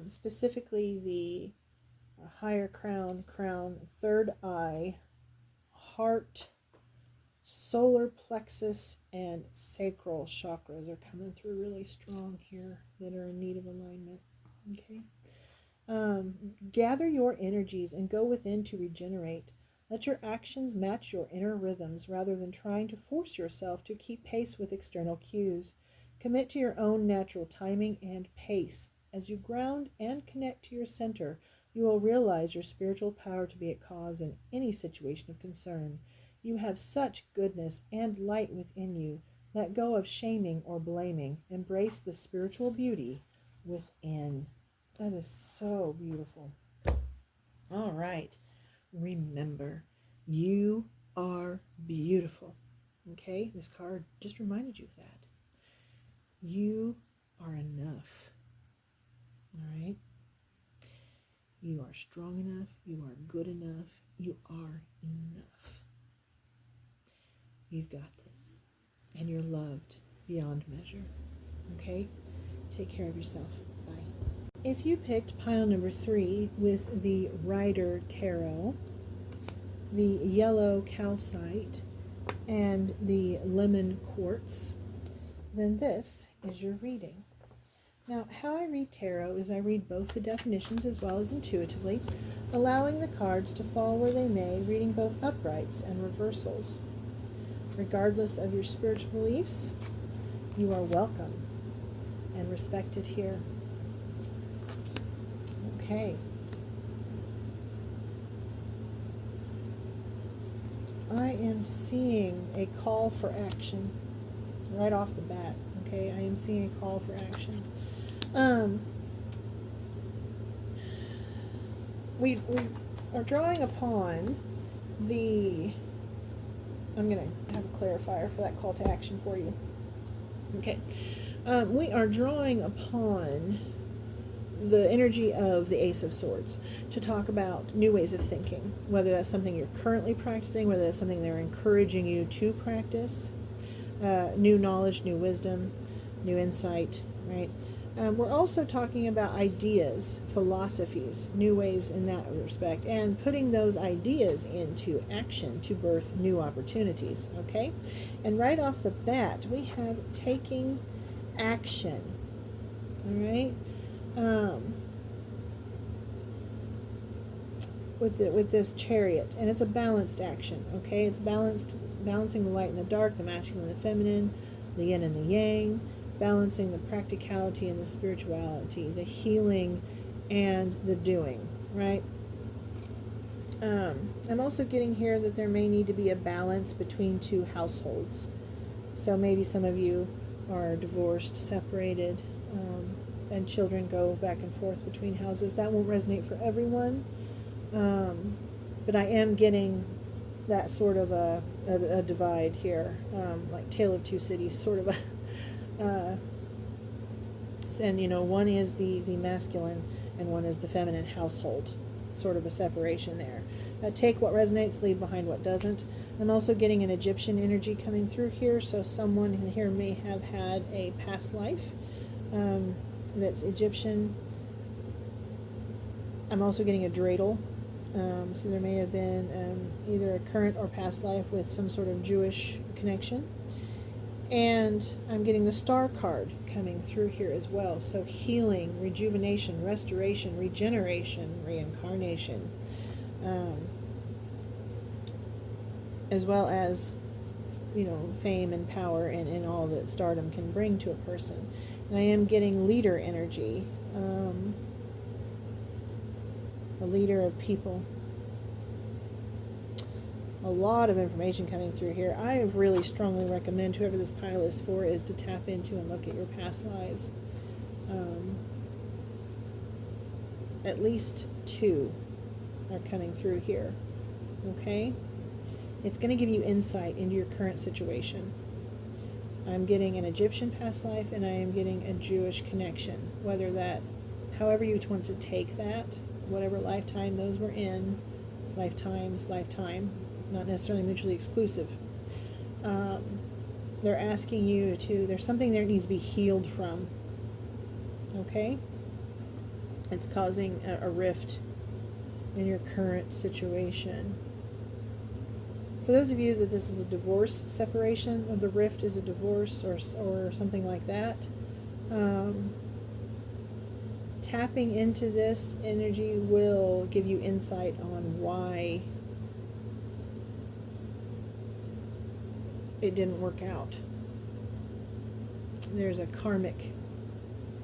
Specifically the higher crown, third eye, heart, solar plexus, and sacral chakras are coming through really strong here that are in need of alignment. Okay. Gather your energies and go within to regenerate. Let your actions match your inner rhythms rather than trying to force yourself to keep pace with external cues. Commit to your own natural timing and pace. As you ground and connect to your center, you will realize your spiritual power to be at cause in any situation of concern. You have such goodness and light within you. Let go of shaming or blaming. Embrace the spiritual beauty within. That is so beautiful. All right. Remember, you are beautiful. Okay? This card just reminded you of that. You are enough. All right? You are strong enough. You are good enough. You are enough. You've got this. And you're loved beyond measure. Okay? Take care of yourself. Bye. If you picked pile number 3 with the Rider Tarot, the yellow calcite, and the lemon quartz, then this is your reading. Now, how I read tarot is I read both the definitions as well as intuitively, allowing the cards to fall where they may, reading both uprights and reversals. Regardless of your spiritual beliefs, you are welcome and respected here. Okay. I am seeing a call for action right off the bat. Okay, I am seeing a call for action. We are drawing upon the... I'm going to have a clarifier for that call to action for you. Okay. We are drawing upon the energy of the Ace of Swords to talk about new ways of thinking, whether that's something you're currently practicing, whether that's something they're encouraging you to practice, new knowledge, new wisdom, new insight, right? We're also talking about ideas, philosophies, new ways in that respect, and putting those ideas into action to birth new opportunities, okay? And right off the bat, we have taking action, all right? With this Chariot, and it's a balanced action, okay? It's balancing the light and the dark, the masculine and the feminine, the yin and the yang, balancing the practicality and the spirituality, the healing and the doing, right? I'm also getting here that there may need to be a balance between two households. So maybe some of you are divorced, separated, and children go back and forth between houses. That won't resonate for everyone, but I am getting that sort of a divide here, like Tale of Two Cities, sort of a, and you know, one is the masculine and one is the feminine household, sort of a separation there. Take what resonates, leave behind what doesn't. I'm also getting an Egyptian energy coming through here, so someone here may have had a past life that's Egyptian. I'm also getting a dreidel. So there may have been either a current or past life with some sort of Jewish connection. And I'm getting the Star card coming through here as well. So healing, rejuvenation, restoration, regeneration, reincarnation, as well as, you know, fame and power and all that stardom can bring to a person. And I am getting leader energy. A leader of people. A lot of information coming through here. I really strongly recommend whoever this pile is for is to tap into and look at your past lives. At least 2 are coming through here. Okay? It's going to give you insight into your current situation. I'm getting an Egyptian past life and I am getting a Jewish connection. Whether that, however you want to take that, whatever lifetime those were in, lifetime, not necessarily mutually exclusive. They're asking you to, there's something there that needs to be healed from. Okay? It's causing a rift in your current situation. For those of you that this is a divorce separation, or the rift is a divorce or something like that, tapping into this energy will give you insight on why it didn't work out. There's a karmic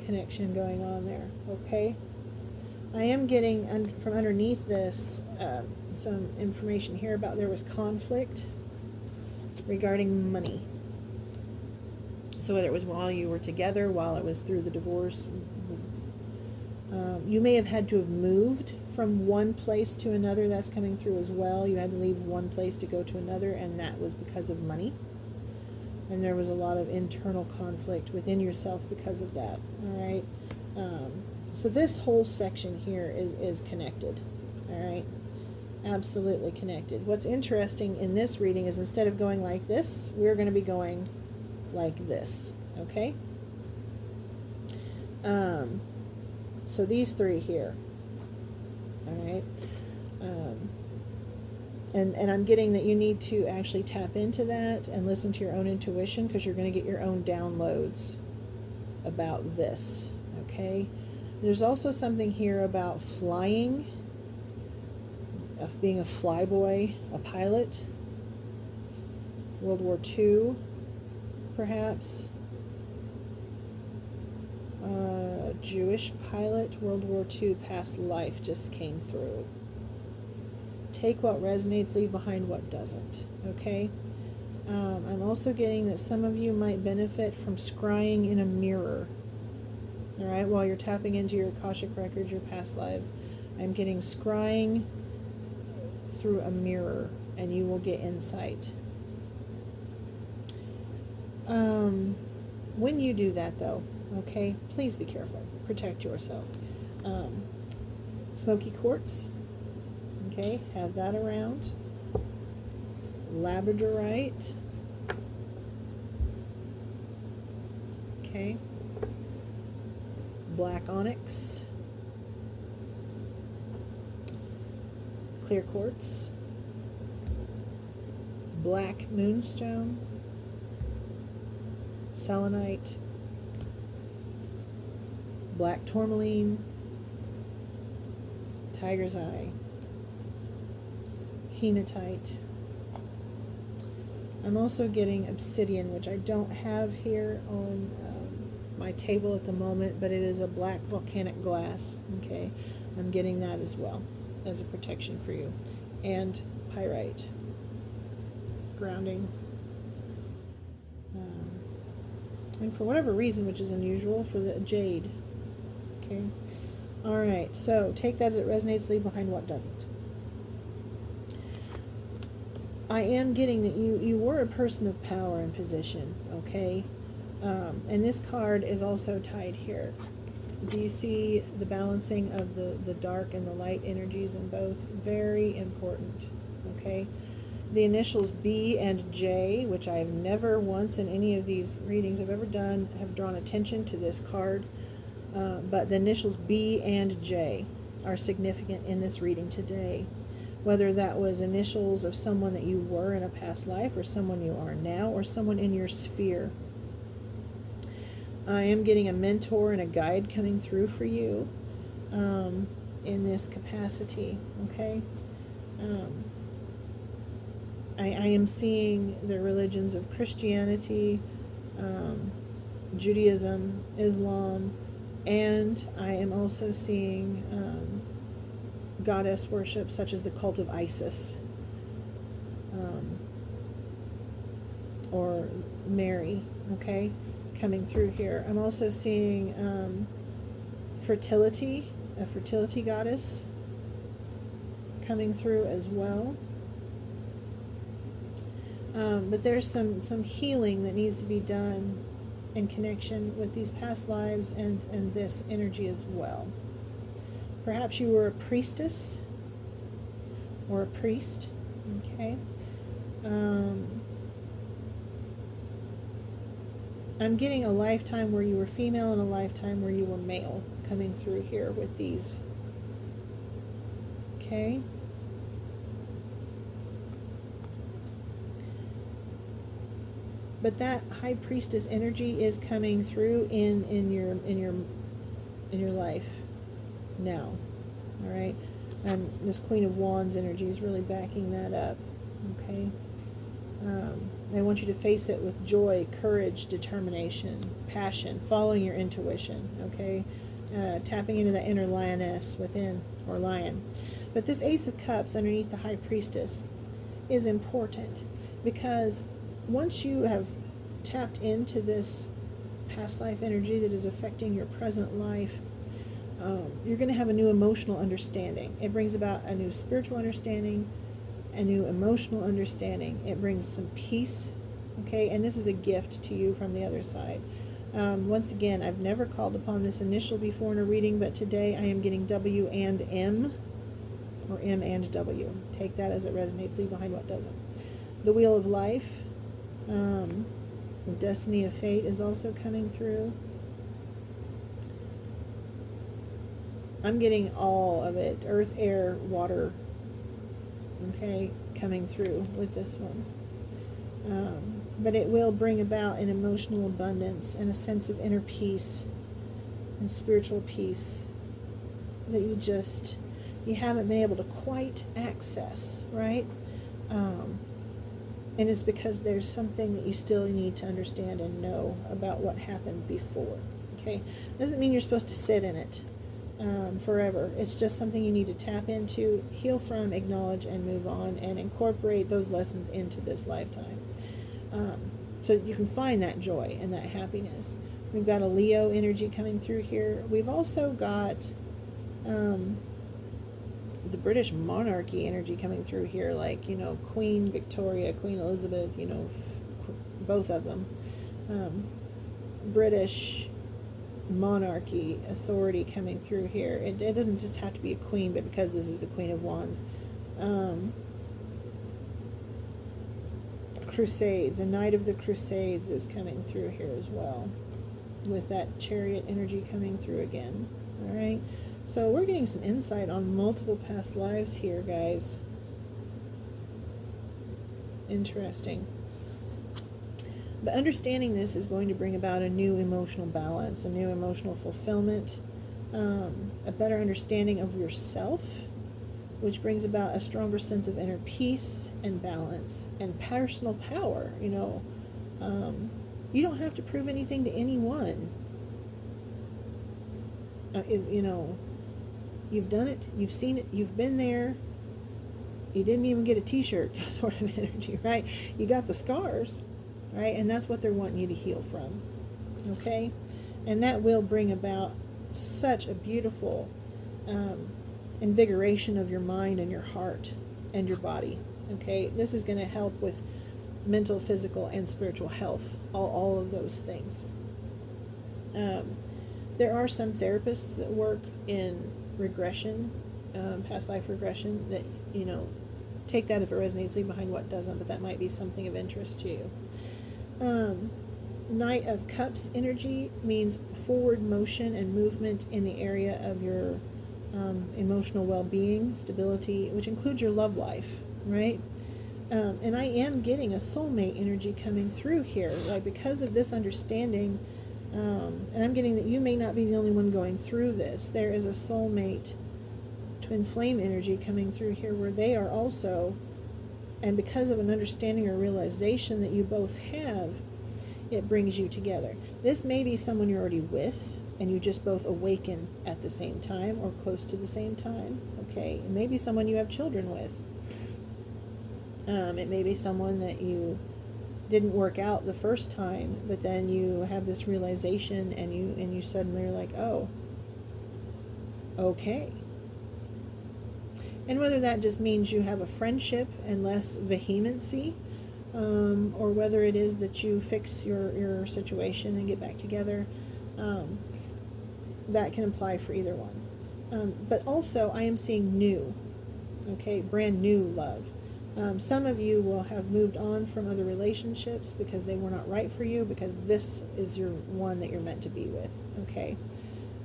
connection going on there, okay? I am getting from underneath this some information here about there was conflict regarding money. So whether it was while you were together, while it was through the divorce, you may have had to have moved from one place to another. That's coming through as well. You had to leave one place to go to another, and that was because of money. And there was a lot of internal conflict within yourself because of that. All right. So this whole section here is connected. All right. Absolutely connected. What's interesting in this reading is instead of going like this, we're going to be going like this. Okay. So these 3 here. All right. And I'm getting that you need to actually tap into that and listen to your own intuition, because you're going to get your own downloads about this. Okay. There's also something here about flying, of being a flyboy, a pilot, World War II, perhaps. Jewish pilot, World War II, past life just came through. Take what resonates, leave behind what doesn't. Okay? I'm also getting that some of you might benefit from scrying in a mirror. Alright, while you're tapping into your Akashic records, your past lives, I'm getting scrying through a mirror, and you will get insight. When you do that, though, okay, please be careful. Protect yourself. Smoky quartz, okay, have that around. Labradorite, okay. Black onyx, clear quartz, black moonstone, selenite, black tourmaline, tiger's eye, hematite. I'm also getting obsidian, which I don't have here on my table at the moment, but it is a black volcanic glass. Okay, I'm getting that as well as a protection for you. And pyrite, grounding. And for whatever reason, which is unusual, for the jade. Okay. Alright, so take that as it resonates, leave behind what doesn't. I am getting that you were a person of power and position, okay? And this card is also tied here. Do you see the balancing of the dark and the light energies in both? Very important, okay? The initials B and J, which I have never once in any of these readings I've ever done have drawn attention to this card, but the initials B and J are significant in this reading today. Whether that was initials of someone that you were in a past life, or someone you are now, or someone in your sphere. I am getting a mentor and a guide coming through for you in this capacity, okay? I am seeing the religions of Christianity, Judaism, Islam, and I am also seeing goddess worship such as the cult of Isis or Mary, okay, coming through here. I'm also seeing fertility, a fertility goddess coming through as well. But there's some healing that needs to be done in connection with these past lives and this energy as well. Perhaps you were a priestess or a priest, okay? I'm getting a lifetime where you were female and a lifetime where you were male coming through here with these, okay? But that high priestess energy is coming through in your life now. All right, and this Queen of Wands energy is really backing that up. Okay, I want you to face it with joy, courage, determination, passion, following your intuition. Okay, tapping into that inner lioness within, or lion. But this Ace of Cups underneath the High Priestess is important, because once you have tapped into this past life energy that is affecting your present life, you're going to have a new emotional understanding. It brings about a new spiritual understanding, a new emotional understanding. It brings some peace, okay? And this is a gift to you from the other side. Once again, I've never called upon this initial before in a reading, but today I am getting W and M, or M and W. Take that as it resonates. Leave behind what doesn't. The Wheel of Life, the Destiny of Fate is also coming through. I'm getting all of it. Earth, air, water, okay, coming through with this one. But it will bring about an emotional abundance and a sense of inner peace and spiritual peace that you haven't been able to quite access, right? And it's because there's something that you still need to understand and know about what happened before, okay? Doesn't mean you're supposed to sit in it forever. It's just something you need to tap into, heal from, acknowledge, and move on, and incorporate those lessons into this lifetime. So you can find that joy and that happiness. We've got a Leo energy coming through here. We've also got the British monarchy energy coming through here, like, you know, Queen Victoria, Queen Elizabeth, you know, both of them. British monarchy authority coming through here. It doesn't just have to be a queen, but because this is the Queen of Wands. Crusades, a Knight of the Crusades is coming through here as well, with that Chariot energy coming through again. All right, so we're getting some insight on multiple past lives here, guys. Interesting. But understanding this is going to bring about a new emotional balance, a new emotional fulfillment, a better understanding of yourself, which brings about a stronger sense of inner peace and balance and personal power. You know, you don't have to prove anything to anyone. You know, you've done it, you've seen it, you've been there. You didn't even get a t-shirt sort of energy, right? You got the scars, right? And that's what they're wanting you to heal from, okay? And that will bring about such a beautiful invigoration of your mind and your heart and your body Okay, this is going to help with mental, physical, and spiritual health, all of those things. There are some therapists that work in regression, past life regression, that, you know, take that if it resonates, leave behind what doesn't, but that might be something of interest to you. Knight of Cups energy means forward motion and movement in the area of your emotional well-being, stability, which includes your love life, right? And I am getting a soulmate energy coming through here, like, because of this understanding, and I'm getting that you may not be the only one going through this. There is a soulmate twin flame energy coming through here where they are also, and because of an understanding or realization that you both have, it brings you together. This may be someone you're already with, and you just both awaken at the same time or close to the same time. Okay, it may be someone you have children with. It may be someone that you didn't work out the first time, but then you have this realization, and you suddenly are like, oh, okay. And whether that just means you have a friendship and less vehemency, or whether it is that you fix your situation and get back together, that can apply for either one. But also, I am seeing new, okay, brand new love. Some of you will have moved on from other relationships because they were not right for you, because this is your one that you're meant to be with, okay?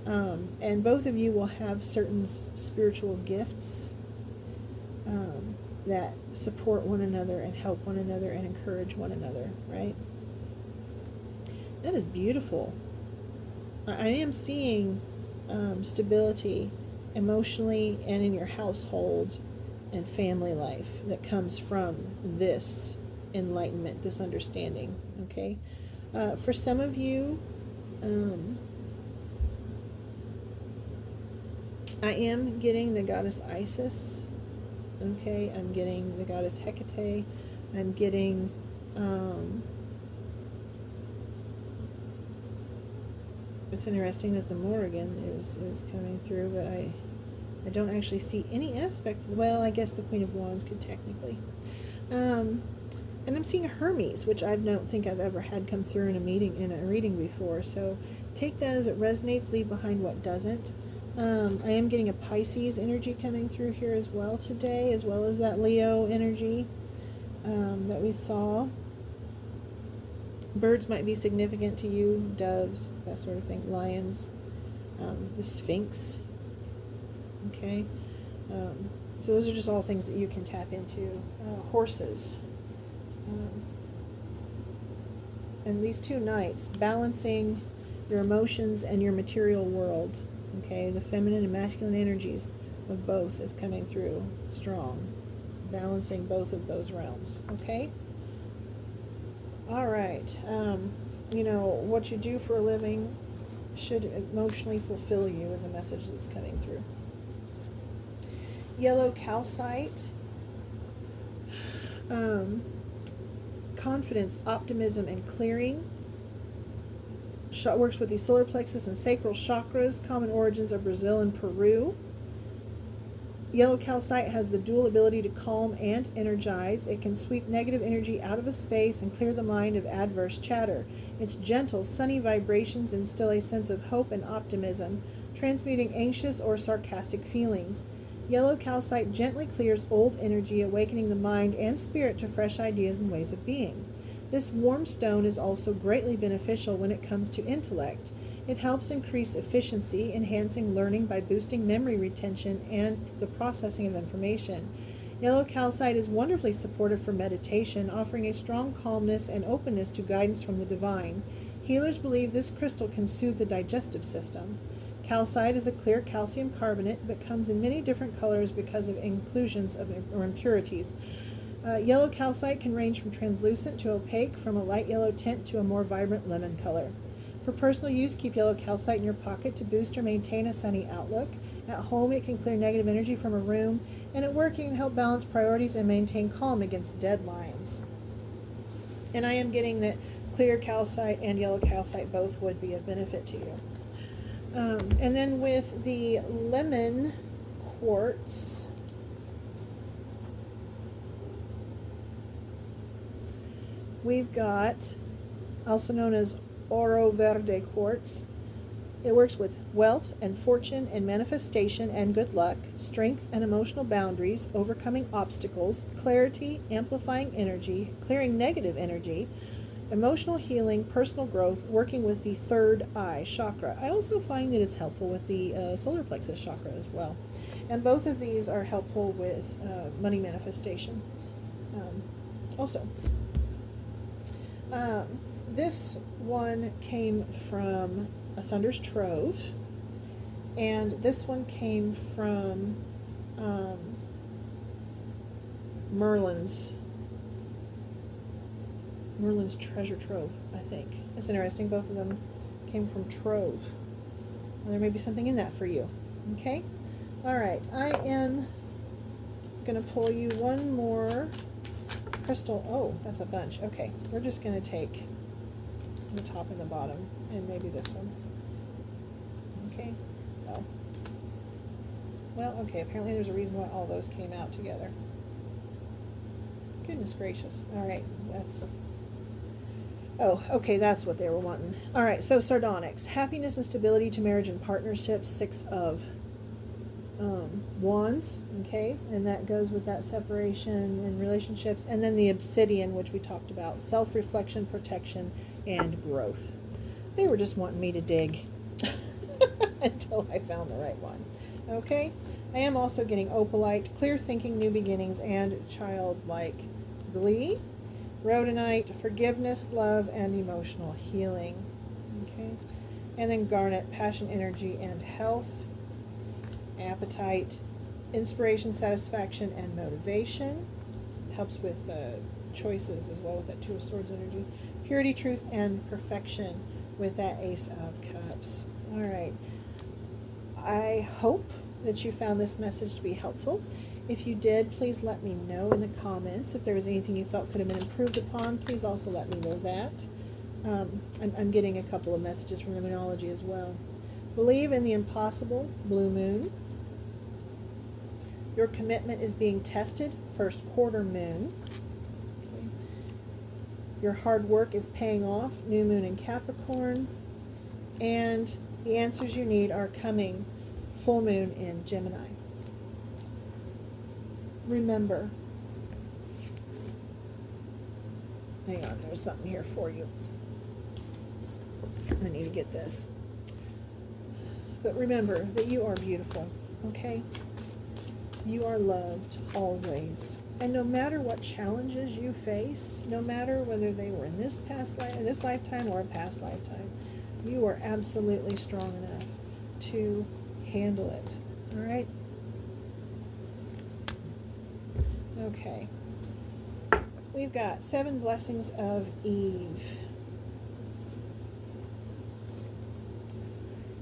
And both of you will have certain spiritual gifts that support one another and help one another and encourage one another, right? That is beautiful. I am seeing stability emotionally and in your household and family life that comes from this enlightenment, this understanding, okay? For some of you, I am getting the goddess Isis, okay? I'm getting the goddess Hecate. I'm getting it's interesting that the Morrigan is coming through, but I don't actually see any aspect. Well, I guess the Queen of Wands could technically. And I'm seeing Hermes, which I don't think I've ever had come through in a reading before. So take that as it resonates, leave behind what doesn't. I am getting a Pisces energy coming through here as well today, as well as that Leo energy that we saw. Birds might be significant to you, doves, that sort of thing, lions, the Sphinx. Okay, so those are just all things that you can tap into. Horses. And these two knights, balancing your emotions and your material world. Okay, the feminine and masculine energies of both is coming through strong, balancing both of those realms. Okay? All right. You know, what you do for a living should emotionally fulfill you is a message that's coming through. Yellow calcite, confidence, optimism, and clearing. Works with the solar plexus and sacral chakras. Common origins are Brazil and Peru. Yellow calcite has the dual ability to calm and energize. It can sweep negative energy out of a space and clear the mind of adverse chatter. Its gentle, sunny vibrations instill a sense of hope and optimism, transmuting anxious or sarcastic feelings. Yellow calcite gently clears old energy, awakening the mind and spirit to fresh ideas and ways of being. This warm stone is also greatly beneficial when it comes to intellect. It helps increase efficiency, enhancing learning by boosting memory retention and the processing of information. Yellow calcite is wonderfully supportive for meditation, offering a strong calmness and openness to guidance from the divine. Healers believe this crystal can soothe the digestive system. Calcite is a clear calcium carbonate, but comes in many different colors because of inclusions or impurities. Yellow calcite can range from translucent to opaque, from a light yellow tint to a more vibrant lemon color. For personal use, keep yellow calcite in your pocket to boost or maintain a sunny outlook. At home, it can clear negative energy from a room, and at work, it can help balance priorities and maintain calm against deadlines. And I am getting that clear calcite and yellow calcite both would be of benefit to you. And then with the lemon quartz, we've got, also known as oro verde quartz. It works with wealth and fortune and manifestation and good luck, strength and emotional boundaries, overcoming obstacles, clarity, amplifying energy, clearing negative energy, emotional healing, personal growth, working with the third eye chakra. I also find that it's helpful with the solar plexus chakra as well. And both of these are helpful with money manifestation. Also, this one came from a Thunder's Trove, and this one came from Merlin's treasure trove, I think. That's interesting. Both of them came from Trove. Well, there may be something in that for you. Okay? All right. I am going to pull you one more crystal. Oh, that's a bunch. Okay. We're just going to take the top and the bottom, and maybe this one. Okay. Oh. Well, okay. Apparently there's a reason why all those came out together. Goodness gracious. All right. That's... Oh, okay, that's what they were wanting. All right, so sardonyx. Happiness and stability to marriage and partnerships. 6 of wands, okay? And that goes with that separation and relationships. And then the obsidian, which we talked about. Self-reflection, protection, and growth. They were just wanting me to dig until I found the right one. Okay? I am also getting opalite, clear thinking, new beginnings, and childlike glee. Rhodonite, forgiveness, love, and emotional healing. Okay. And then garnet, passion, energy, and health. Apatite, inspiration, satisfaction, and motivation. Helps with choices as well with that 2 of Swords energy. Purity, truth, and perfection with that Ace of Cups. All right. I hope that you found this message to be helpful. If you did, please let me know in the comments. If there was anything you felt could have been improved upon, please also let me know that. I'm getting a couple of messages from the Moonology as well. Believe in the impossible, blue moon. Your commitment is being tested, first quarter moon. Okay. Your hard work is paying off, new moon in Capricorn. And the answers you need are coming, full moon in Gemini. Remember, hang on, there's something here for you. I need to get this. But remember that you are beautiful, okay? You are loved always. And no matter what challenges you face, no matter whether they were in this lifetime or a past lifetime, you are absolutely strong enough to handle it, all right? Okay, we've got 7 blessings of Eve.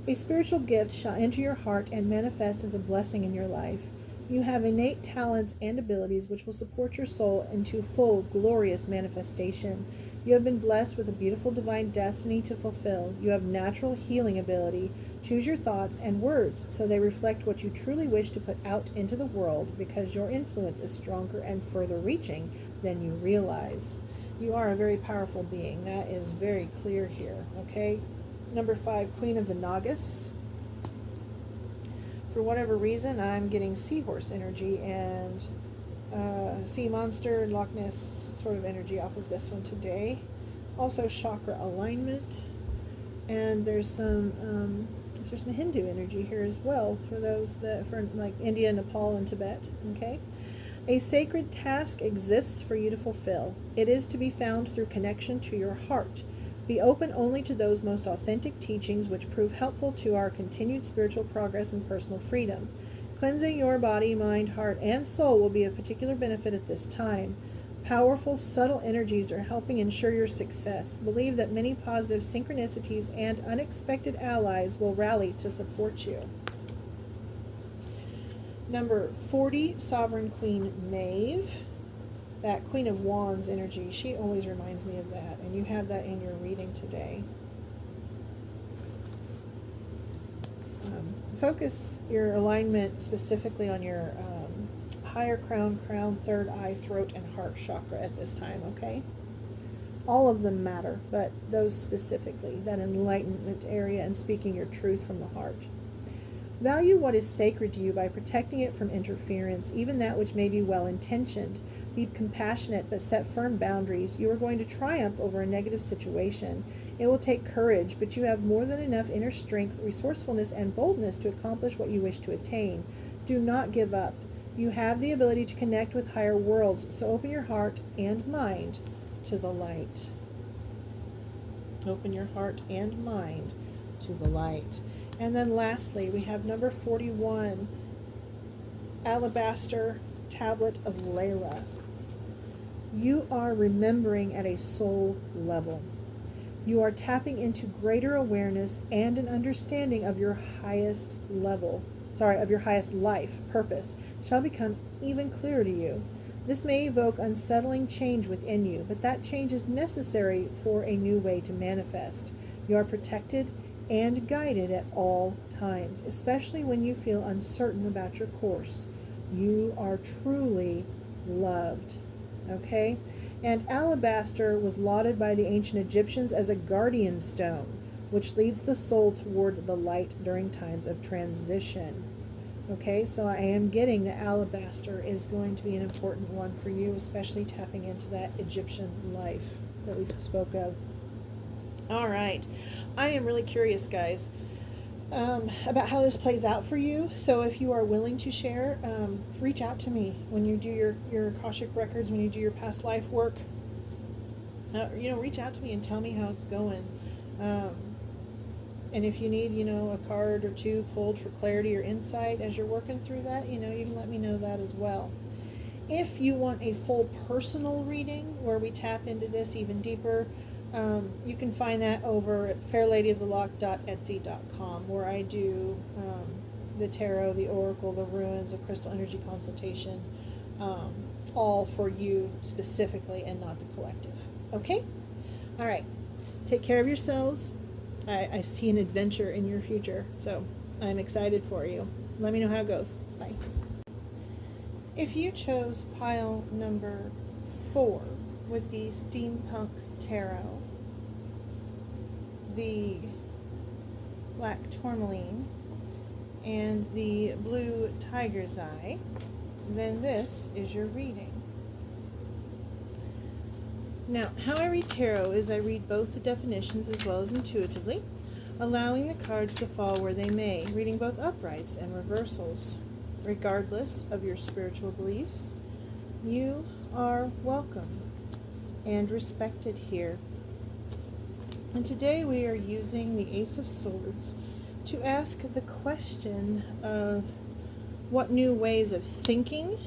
A spiritual gift shall enter your heart and manifest as a blessing in your life. You have innate talents and abilities which will support your soul into full, glorious manifestation. You have been blessed with a beautiful divine destiny to fulfill. You have natural healing ability. Choose your thoughts and words so they reflect what you truly wish to put out into the world, because your influence is stronger and further reaching than you realize. You are a very powerful being. That is very clear here, okay? Number 5, Queen of the Nagas. For whatever reason, I'm getting seahorse energy and sea monster, Loch Ness sort of energy off of this one today. Also chakra alignment. And there's some Hindu energy here as well for those that, for like India, Nepal, and Tibet. Okay. A sacred task exists for you to fulfill. It is to be found through connection to your heart. Be open only to those most authentic teachings which prove helpful to our continued spiritual progress and personal freedom. Cleansing your body, mind, heart, and soul will be of particular benefit at this time. Powerful, subtle energies are helping ensure your success. Believe that many positive synchronicities and unexpected allies will rally to support you. Number 40, Sovereign Queen Maeve. That Queen of Wands energy, she always reminds me of that, and you have that in your reading today. Focus your alignment specifically on your higher crown, third eye, throat, and heart chakra at this time, okay? All of them matter, but those specifically, that enlightenment area and speaking your truth from the heart. Value what is sacred to you by protecting it from interference, even that which may be well-intentioned. Be compassionate, but set firm boundaries. You are going to triumph over a negative situation. It will take courage, but you have more than enough inner strength, resourcefulness, and boldness to accomplish what you wish to attain. Do not give up. You have the ability to connect with higher worlds, so open your heart and mind to the light. Open your heart and mind to the light. And then lastly, we have number 41, Alabaster Tablet of Layla. You are remembering at a soul level. You are tapping into greater awareness and an understanding of your highest life purpose shall become even clearer to you. This may evoke unsettling change within you, but that change is necessary for a new way to manifest. You are protected and guided at all times, especially when you feel uncertain about your course. You are truly loved. Okay? And alabaster was lauded by the ancient Egyptians as a guardian stone, which leads the soul toward the light during times of transition. Okay, so I am getting that alabaster is going to be an important one for you, especially tapping into that Egyptian life that we spoke of. All right, I am really curious, guys, about how this plays out for you. So if you are willing to share, reach out to me when you do your Akashic records, when you do your past life work. Reach out to me and tell me how it's going. And if you need, a card or two pulled for clarity or insight as you're working through that, you can let me know that as well. If you want a full personal reading where we tap into this even deeper, you can find that over at fairladyoftheloch.etsy.com, where I do the tarot, the oracle, the runes, a crystal energy consultation, all for you specifically and not the collective. Okay? All right. Take care of yourselves. I see an adventure in your future, so I'm excited for you. Let me know how it goes. Bye. If you chose pile number 4 with the Steampunk Tarot, the black tourmaline, and the blue tiger's eye, then this is your reading. Now, how I read tarot is I read both the definitions as well as intuitively, allowing the cards to fall where they may, reading both uprights and reversals. Regardless of your spiritual beliefs, you are welcome and respected here. And today we are using the Ace of Swords to ask the question of what new ways of thinking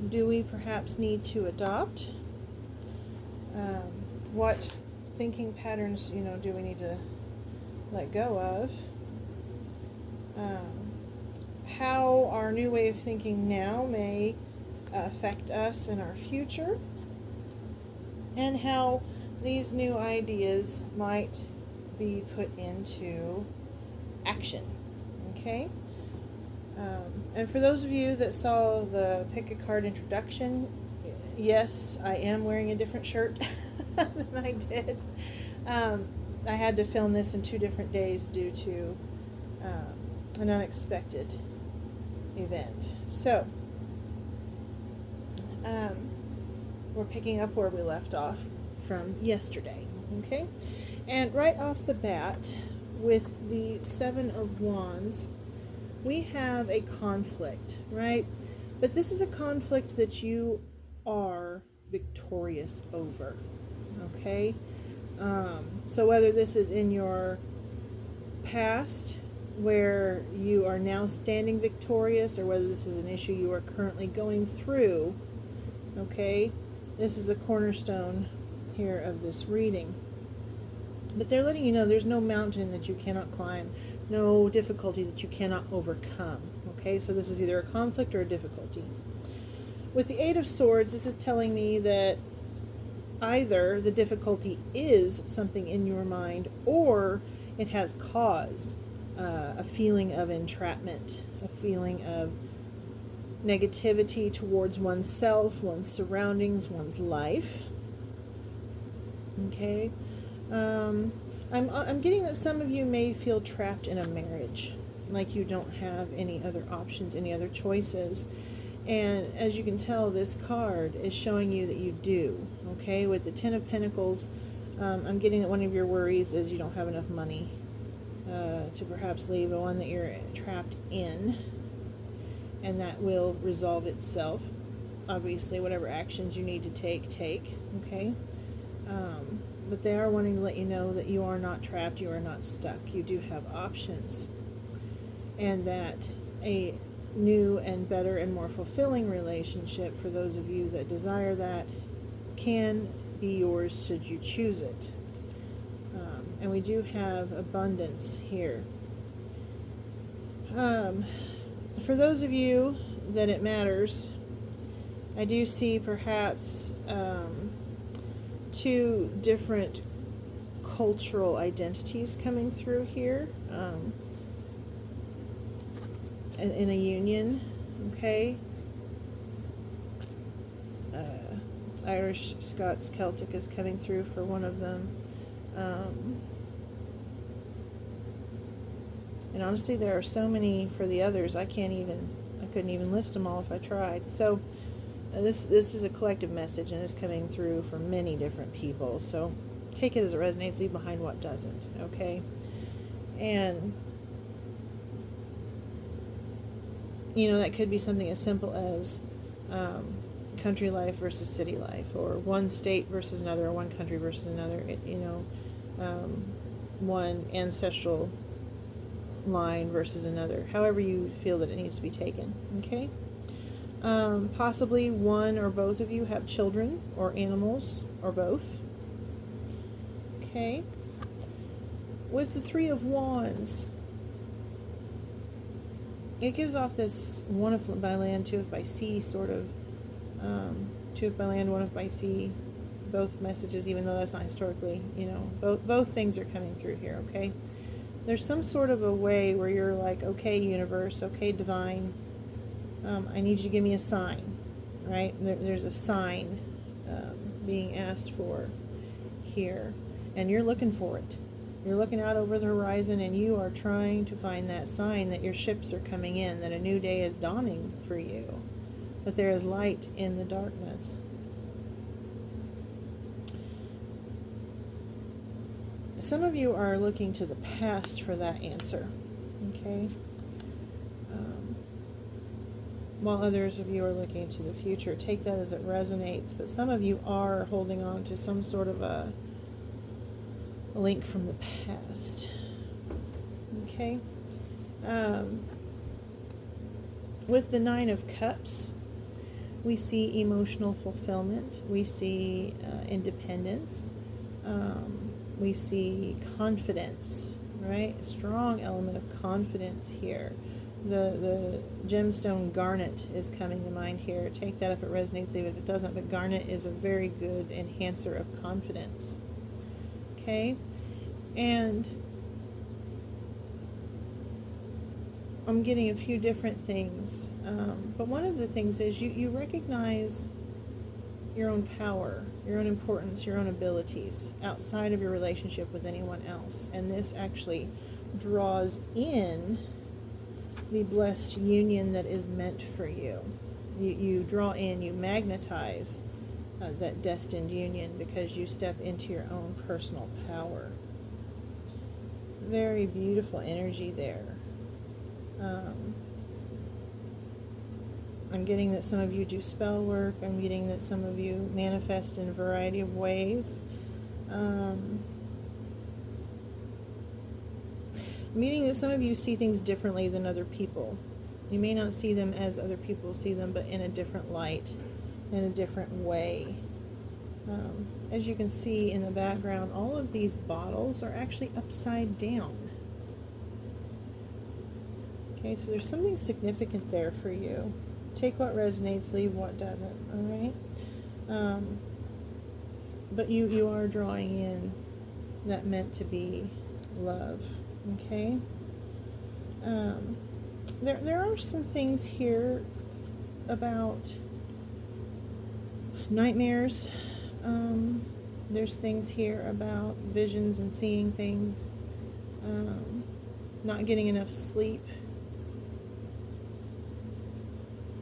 do we perhaps need to adopt? What thinking patterns, do we need to let go of? How our new way of thinking now may affect us in our future, and how these new ideas might be put into action. Okay? And for those of you that saw the pick a card introduction, yes, I am wearing a different shirt than I did. I had to film this in 2 different days due to an unexpected event. So, we're picking up where we left off from yesterday. Okay? And right off the bat, with the 7 of Wands, we have a conflict, right? But this is a conflict that you are victorious over. Okay? So whether this is in your past where you are now standing victorious, or whether this is an issue you are currently going through, okay, this is the cornerstone here of this reading. But they're letting you know there's no mountain that you cannot climb, no difficulty that you cannot overcome. Okay, so this is either a conflict or a difficulty. With the 8 of Swords, this is telling me that either the difficulty is something in your mind, or it has caused a feeling of entrapment, a feeling of negativity towards oneself, one's surroundings, one's life. Okay. I'm getting that some of you may feel trapped in a marriage, like you don't have any other options, any other choices. And as you can tell, this card is showing you that you do. Okay, with the Ten of Pentacles, I'm getting that one of your worries is you don't have enough money to perhaps leave, the one that you're trapped in, and that will resolve itself. Obviously, whatever actions you need to take, okay? But they are wanting to let you know that you are not trapped, you are not stuck, you do have options. And that a new and better and more fulfilling relationship, for those of you that desire that, can be yours should you choose it. And we do have abundance here. For those of you that it matters, I do see perhaps two different cultural identities coming through here in a union, okay? Irish, Scots, Celtic is coming through for one of them. And honestly, there are so many for the others, I couldn't even list them all if I tried. So this is a collective message, and it's coming through for many different people. So take it as it resonates, leave behind what doesn't, okay? And you know, that could be something as simple as country life versus city life, or one state versus another, or one country versus another, one ancestral line versus another, however you feel that it needs to be taken, okay? Possibly one or both of you have children or animals, or both, okay? With the Three of Wands, it gives off this one if by land, two if by sea sort of, two if by land, one if by sea, both messages, even though that's not historically, both things are coming through here, okay? There's some sort of a way where you're like, okay, universe, okay, divine, I need you to give me a sign, right? There's a sign being asked for here, and you're looking for it. You're looking out over the horizon, and you are trying to find that sign that your ships are coming in, that a new day is dawning for you, that there is light in the darkness. Some of you are looking to the past for that answer, okay? While others of you are looking to the future. Take that as it resonates, but some of you are holding on to some sort of a link from the past, okay? With the Nine of Cups, we see emotional fulfillment, we see independence, we see confidence, right? A strong element of confidence here. The gemstone garnet is coming to mind here. Take that if it resonates, leave it if it doesn't, but garnet is a very good enhancer of confidence, okay? And I'm getting a few different things, but one of the things is you recognize your own power, your own importance, your own abilities outside of your relationship with anyone else, and this actually draws in the blessed union that is meant for you. You draw in, you magnetize that destined union because you step into your own personal power. Very beautiful energy there. I'm getting that some of you do spell work. I'm getting that some of you manifest in a variety of ways. I'm meaning that some of you see things differently than other people. You may not see them as other people see them, but in a different light, in a different way. As you can see in the background, all of these bottles are actually upside down. Okay, so there's something significant there for you. Take what resonates, leave what doesn't, all right? But you are drawing in that meant to be love, okay? There are some things here about nightmares, There's things here about visions and seeing things, not getting enough sleep.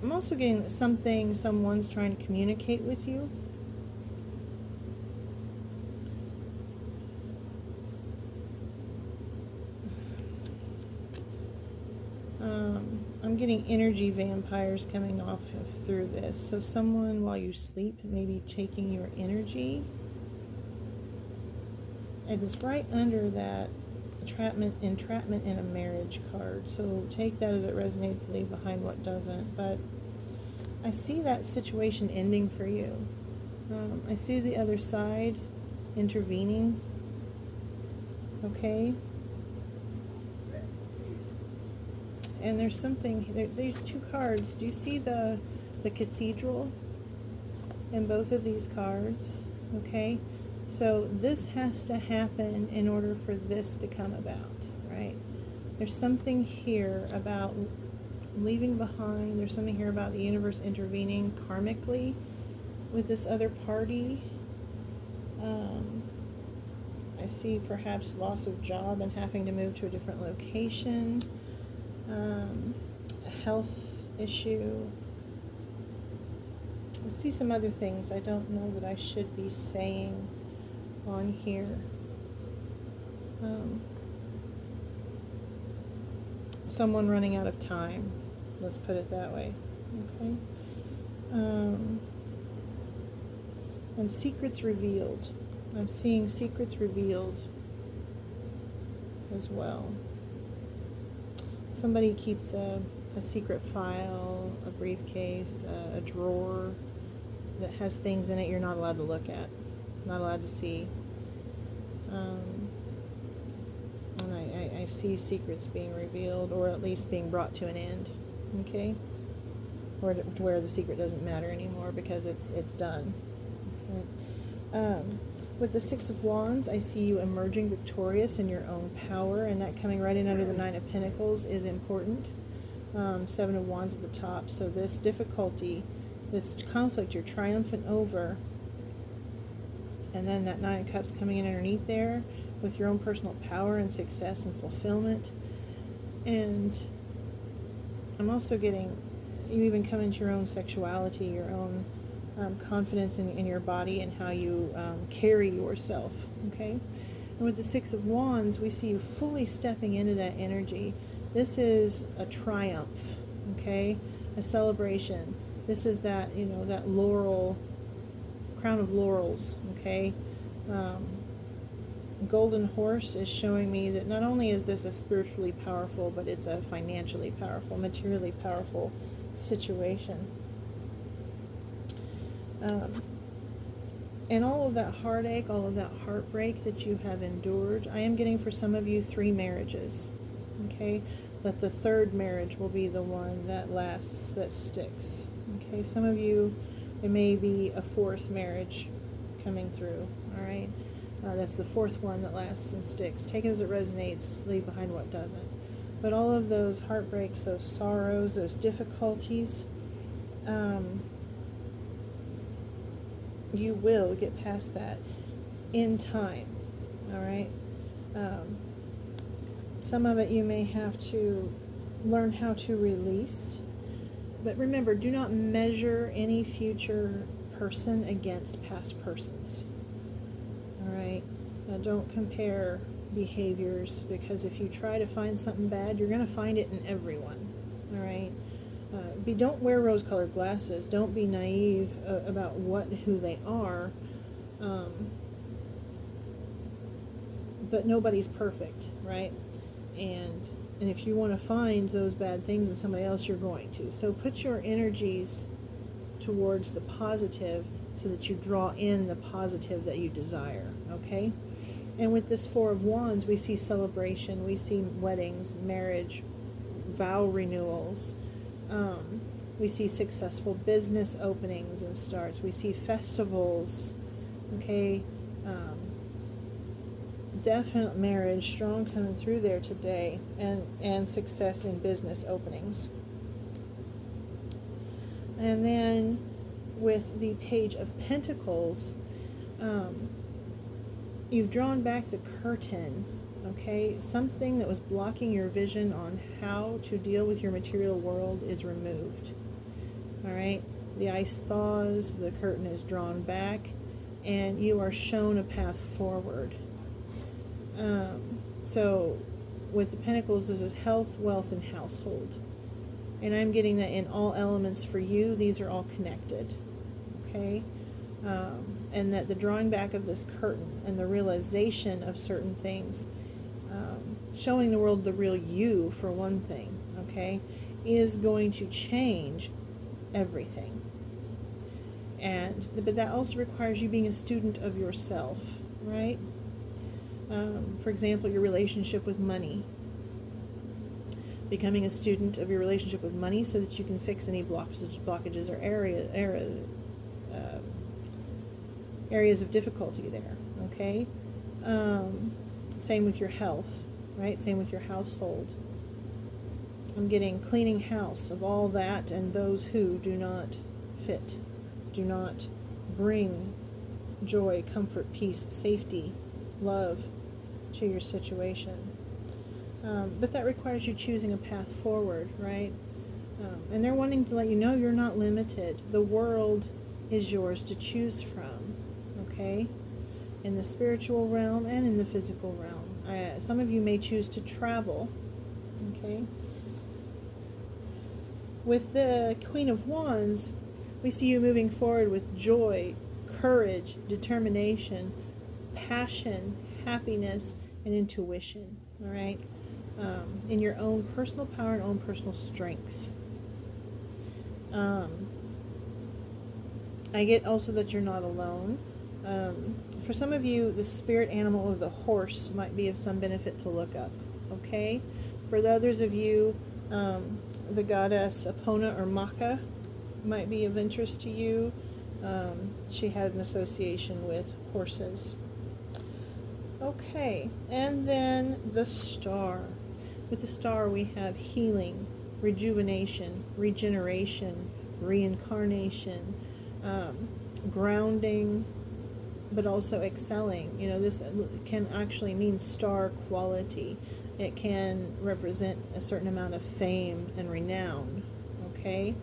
I'm also getting that someone's trying to communicate with you. I'm getting energy vampires coming off through this. So someone, while you sleep, may be taking your energy. And it's right under that entrapment in a marriage card. So take that as it resonates, leave behind what doesn't. But I see that situation ending for you. I see the other side intervening. Okay? And there's something, there's two cards. Do you see the cathedral in both of these cards? Okay? So this has to happen in order for this to come about, right? There's something here about leaving behind. There's something here about the universe intervening karmically with this other party. I see perhaps loss of job and having to move to a different location. A health issue. I see some other things I don't know that I should be saying on here. Someone running out of time, let's put it that way. Okay. And secrets revealed. I'm seeing secrets revealed as well. Somebody keeps a secret file, a briefcase, a drawer that has things in it you're not allowed to look at, not allowed to see. And I see secrets being revealed, or at least being brought to an end, okay? Or to where the secret doesn't matter anymore because it's done. Okay. With the Six of Wands, I see you emerging victorious in your own power, and that coming right in under the Nine of Pentacles is important. Seven of Wands at the top. So this difficulty, this conflict you're triumphant over, and then that Nine of Cups coming in underneath there with your own personal power and success and fulfillment. And I'm also getting you even come into your own sexuality, your own confidence in your body and how you carry yourself, okay? And with the Six of Wands, we see you fully stepping into that energy. This is a triumph, okay? A celebration. This is that, that laurel, crown of laurels, okay? Golden Horse is showing me that not only is this a spiritually powerful, but it's a financially powerful, materially powerful situation. And all of that heartache, all of that heartbreak that you have endured, I am getting for some of you 3 marriages, okay? But the third marriage will be the one that lasts, that sticks, okay? Some of you, it may be a 4th marriage coming through, all right? That's the 4th one that lasts and sticks. Take it as it resonates, leave behind what doesn't. But all of those heartbreaks, those sorrows, those difficulties, you will get past that in time, all right? Some of it you may have to learn how to release. But remember, do not measure any future person against past persons, all right? Don't compare behaviors, because if you try to find something bad, you're going to find it in everyone, all right? Don't wear rose-colored glasses. Don't be naive about who they are. But nobody's perfect, right? And if you want to find those bad things in somebody else, you're going to. So put your energies towards the positive so that you draw in the positive that you desire, okay? And with this Four of Wands, we see celebration, we see weddings, marriage, vow renewals. We see successful business openings and starts. We see festivals, okay? Definite marriage, strong coming through there today, and success in business openings. And then with the Page of Pentacles, you've drawn back the curtain, okay? Something that was blocking your vision on how to deal with your material world is removed, all right? The ice thaws, the curtain is drawn back, and you are shown a path forward. So with the Pentacles, this is health, wealth, and household. And I'm getting that in all elements for you, these are all connected, okay? And that the drawing back of this curtain and the realization of certain things, showing the world the real you, for one thing, okay, is going to change everything. But that also requires you being a student of yourself, right? For example, your relationship with money. Becoming a student of your relationship with money so that you can fix any blockages or areas of difficulty there, okay? Same with your health, right? Same with your household. I'm getting cleaning house of all that and those who do not fit, do not bring joy, comfort, peace, safety, love to your situation. But that requires you choosing a path forward, right? And they're wanting to let you know you're not limited. The world is yours to choose from, okay? In the spiritual realm and in the physical realm. Some of you may choose to travel, okay? With the Queen of Wands, we see you moving forward with joy, courage, determination, passion, happiness, and intuition, all right? In your own personal power and own personal strength. I get also that you're not alone. For some of you, the spirit animal of the horse might be of some benefit to look up, okay? For the others of you, the goddess Epona or Maka might be of interest to you. She had an association with horses. Okay, and then the star. With the star we have healing, rejuvenation, regeneration, reincarnation, grounding, but also excelling. You know, this can actually mean star quality. It can represent a certain amount of fame and renown, okay?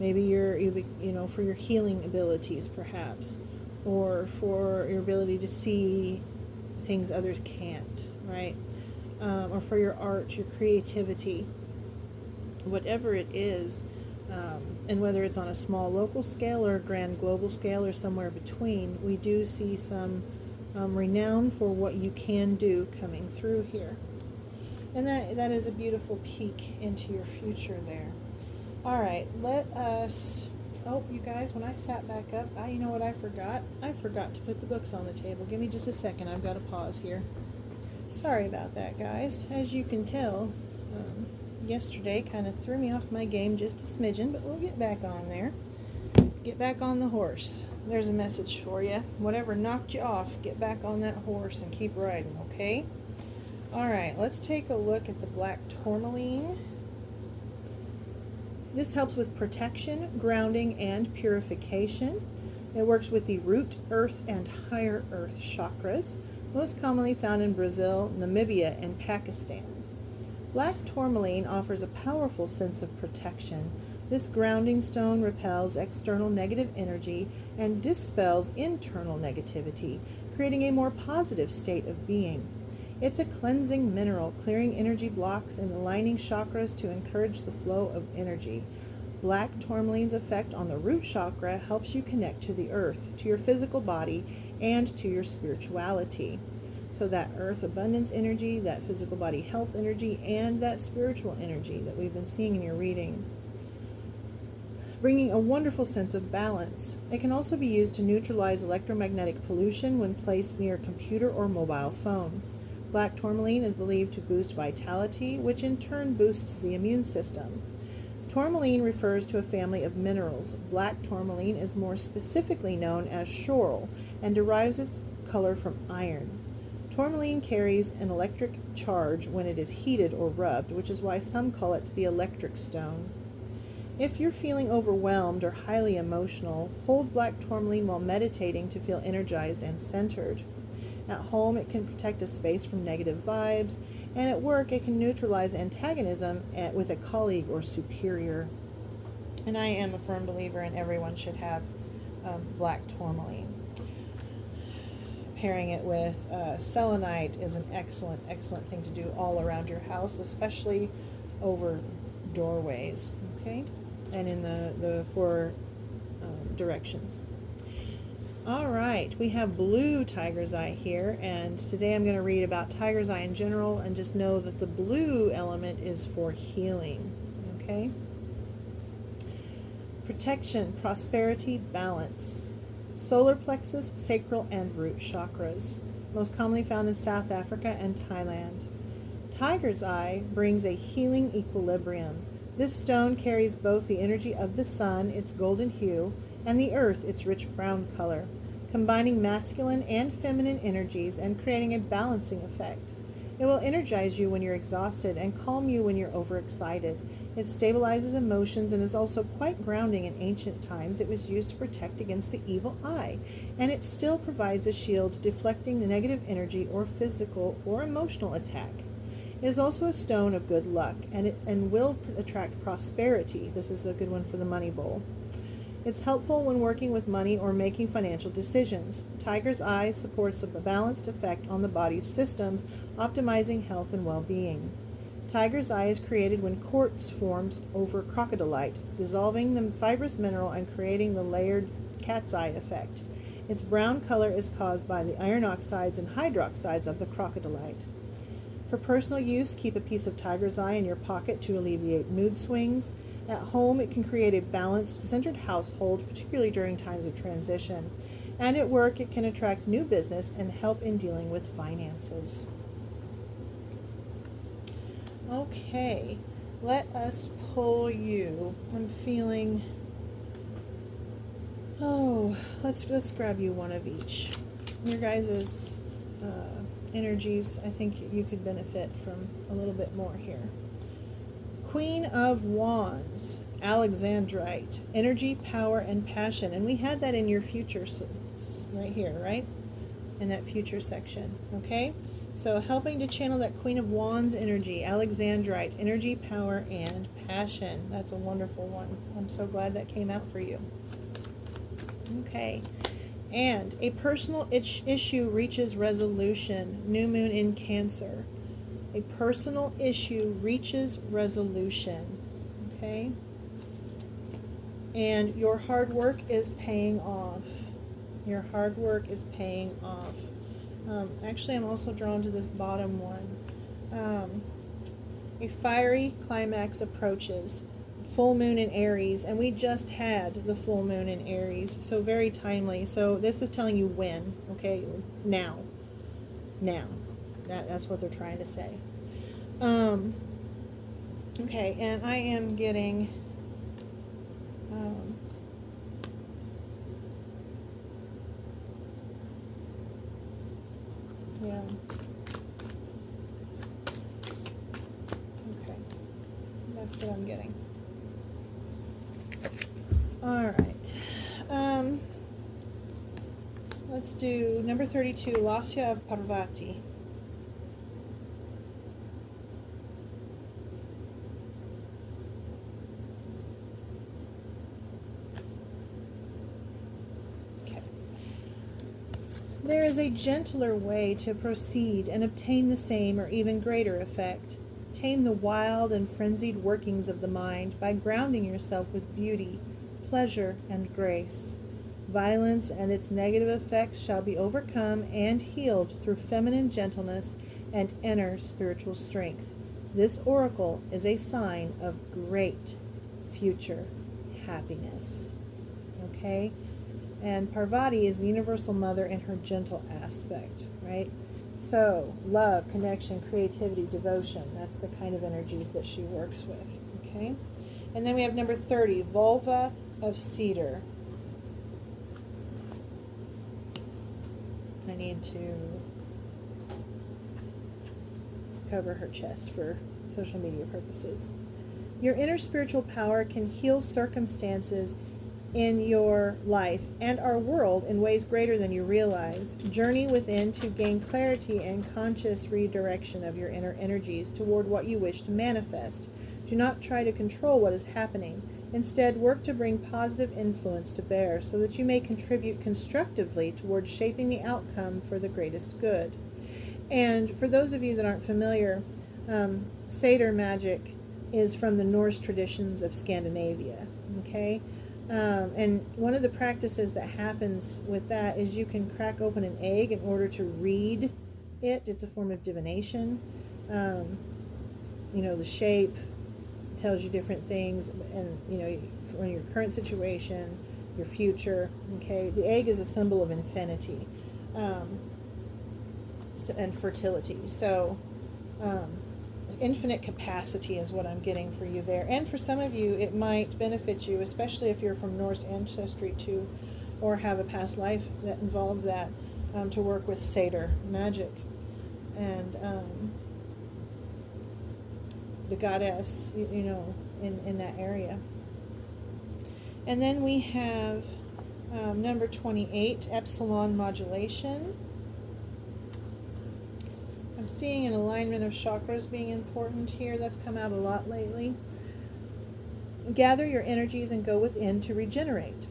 Maybe for your healing abilities perhaps, or for your ability to see things others can't, right? Or for your art, your creativity, whatever it is, and whether it's on a small local scale or a grand global scale or somewhere between, we do see some renown for what you can do coming through here. And that is a beautiful peek into your future there. All right, let us... Oh, you guys, when I sat back up, you know what I forgot? I forgot to put the books on the table. Give me just a second. I've got to pause here. Sorry about that, guys. As you can tell, yesterday kind of threw me off my game just a smidgen, but we'll get back on there. Get back on the horse. There's a message for you. Whatever knocked you off, get back on that horse and keep riding, okay? All right, let's take a look at the black tourmaline. This helps with protection, grounding, and purification. It works with the root, earth, and higher earth chakras, most commonly found in Brazil, Namibia, and Pakistan. Black tourmaline offers a powerful sense of protection. This grounding stone repels external negative energy and dispels internal negativity, creating a more positive state of being. It's a cleansing mineral, clearing energy blocks and aligning chakras to encourage the flow of energy. Black tourmaline's effect on the root chakra helps you connect to the earth, to your physical body, and to your spirituality. So that earth abundance energy, that physical body health energy, and that spiritual energy that we've been seeing in your reading. Bringing a wonderful sense of balance. It can also be used to neutralize electromagnetic pollution when placed near a computer or mobile phone. Black tourmaline is believed to boost vitality, which in turn boosts the immune system. Tourmaline refers to a family of minerals. Black tourmaline is more specifically known as schorl and derives its color from iron. Tourmaline carries an electric charge when it is heated or rubbed, which is why some call it the electric stone. If you're feeling overwhelmed or highly emotional, hold black tourmaline while meditating to feel energized and centered. At home, it can protect a space from negative vibes, and at work, it can neutralize antagonism with a colleague or superior. And I am a firm believer in everyone should have black tourmaline. Pairing it with selenite is an excellent, excellent thing to do all around your house, especially over doorways, okay, and in the four directions. All right, we have blue tiger's eye here, and today I'm going to read about tiger's eye in general, and just know that the blue element is for healing, okay? Protection, prosperity, balance. Solar plexus, sacral, and root chakras. Most commonly found in South Africa and Thailand. Tiger's eye brings a healing equilibrium. This stone carries both the energy of the sun, its golden hue, and the earth, its rich brown color, combining masculine and feminine energies and creating a balancing effect. It will energize you when you're exhausted and calm you when you're overexcited. It stabilizes emotions and is also quite grounding in ancient times. It was used to protect against the evil eye, and it still provides a shield deflecting the negative energy or physical or emotional attack. It is also a stone of good luck, and will attract prosperity. This is a good one for the money bowl. It's helpful when working with money or making financial decisions. Tiger's eye supports a balanced effect on the body's systems, optimizing health and well-being. Tiger's eye is created when quartz forms over crocodilite, dissolving the fibrous mineral and creating the layered cat's eye effect. Its brown color is caused by the iron oxides and hydroxides of the crocodilite. For personal use, keep a piece of tiger's eye in your pocket to alleviate mood swings. At home, it can create a balanced, centered household, particularly during times of transition. And at work, it can attract new business and help in dealing with finances. Okay, let us pull you. I'm feeling, let's grab you one of each. Your guys' energies, I think you could benefit from a little bit more here. Queen of Wands, Alexandrite, energy, power, and passion. And we had that in your future right here, right? In that future section, okay? So helping to channel that Queen of Wands energy, Alexandrite, energy, power, and passion. That's a wonderful one. I'm so glad that came out for you. Okay. And a personal issue reaches resolution. New moon in Cancer. A personal issue reaches resolution. Okay? And your hard work is paying off. Your hard work is paying off. Actually, I'm also drawn to this bottom one. A fiery climax approaches. Full moon in Aries, and we just had the full moon in Aries, so very timely. So this is telling you when, okay? Now. That's what they're trying to say. Okay, and I am getting yeah. Okay. That's what I'm getting. All right. Let's do number 32, Lasya of Parvati. Okay. There is a gentler way to proceed and obtain the same or even greater effect. Tame the wild and frenzied workings of the mind by grounding yourself with beauty, pleasure, and grace. Violence and its negative effects shall be overcome and healed through feminine gentleness and inner spiritual strength. This oracle is a sign of great future happiness. Okay? And Parvati is the universal mother in her gentle aspect, right? So, love, connection, creativity, devotion. That's the kind of energies that she works with. Okay? And then we have number 30, Vulva of Cedar. I need to cover her chest for social media purposes. Your inner spiritual power can heal circumstances in your life and our world in ways greater than you realize. Journey within to gain clarity and conscious redirection of your inner energies toward what you wish to manifest. Do not try to control what is happening. Instead, work to bring positive influence to bear so that you may contribute constructively towards shaping the outcome for the greatest good. And for those of you that aren't familiar, satyr magic is from the Norse traditions of Scandinavia, okay? And one of the practices that happens with that is you can crack open an egg in order to read it. It's a form of divination. The shape tells you different things, and from your current situation, your future. Okay, the egg is a symbol of infinity and fertility. So infinite capacity is what I'm getting for you there. And for some of you, it might benefit you, especially if you're from Norse ancestry too, or have a past life that involved that, to work with satyr magic and the goddess, in that area. And then we have number 28, epsilon modulation. I'm seeing an alignment of chakras being important here. That's come out a lot lately. Gather your energies and go within to regenerate.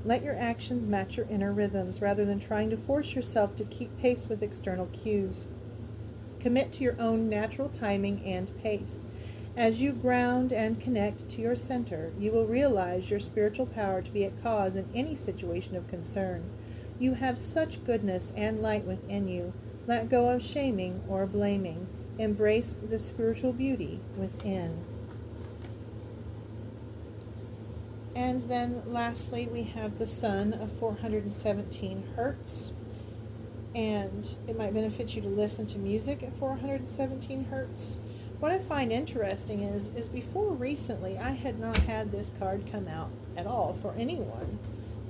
Let your actions match your inner rhythms rather than trying to force yourself to keep pace with external cues. Commit to your own natural timing and pace. As you ground and connect to your center, you will realize your spiritual power to be at cause in any situation of concern. You have such goodness and light within you. Let go of shaming or blaming. Embrace the spiritual beauty within. And then lastly, we have the sun of 417 hertz. And it might benefit you to listen to music at 417 hertz. What I find interesting is before recently, I had not had this card come out at all for anyone.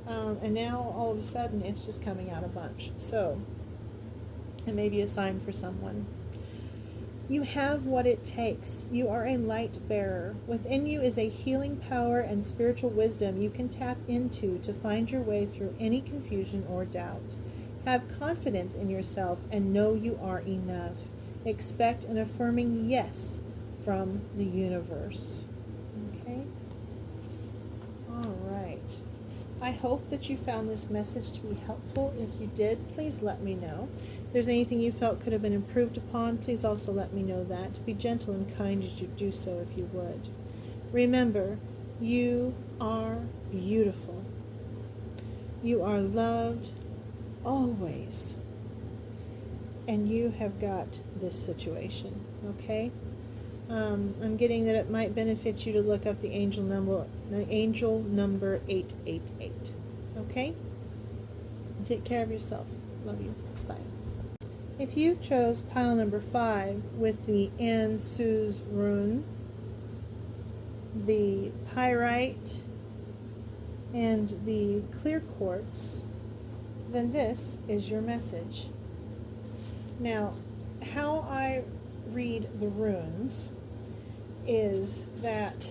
And now all of a sudden, it's just coming out a bunch. So it may be a sign for someone. You have what it takes. You are a light bearer. Within you is a healing power and spiritual wisdom you can tap into to find your way through any confusion or doubt. Have confidence in yourself and know you are enough. Expect an affirming yes from the universe. Okay? All right. I hope that you found this message to be helpful. If you did, please let me know. If there's anything you felt could have been improved upon, please also let me know that. Be gentle and kind as you do so if you would. Remember, you are beautiful. You are loved always. And you have got this situation, okay? I'm getting that it might benefit you to look up the angel number 888, okay? Take care of yourself. Love you. Bye. If you chose pile number 5 with the Norse rune, the pyrite, and the clear quartz, then this is your message. Now, how I read the runes is that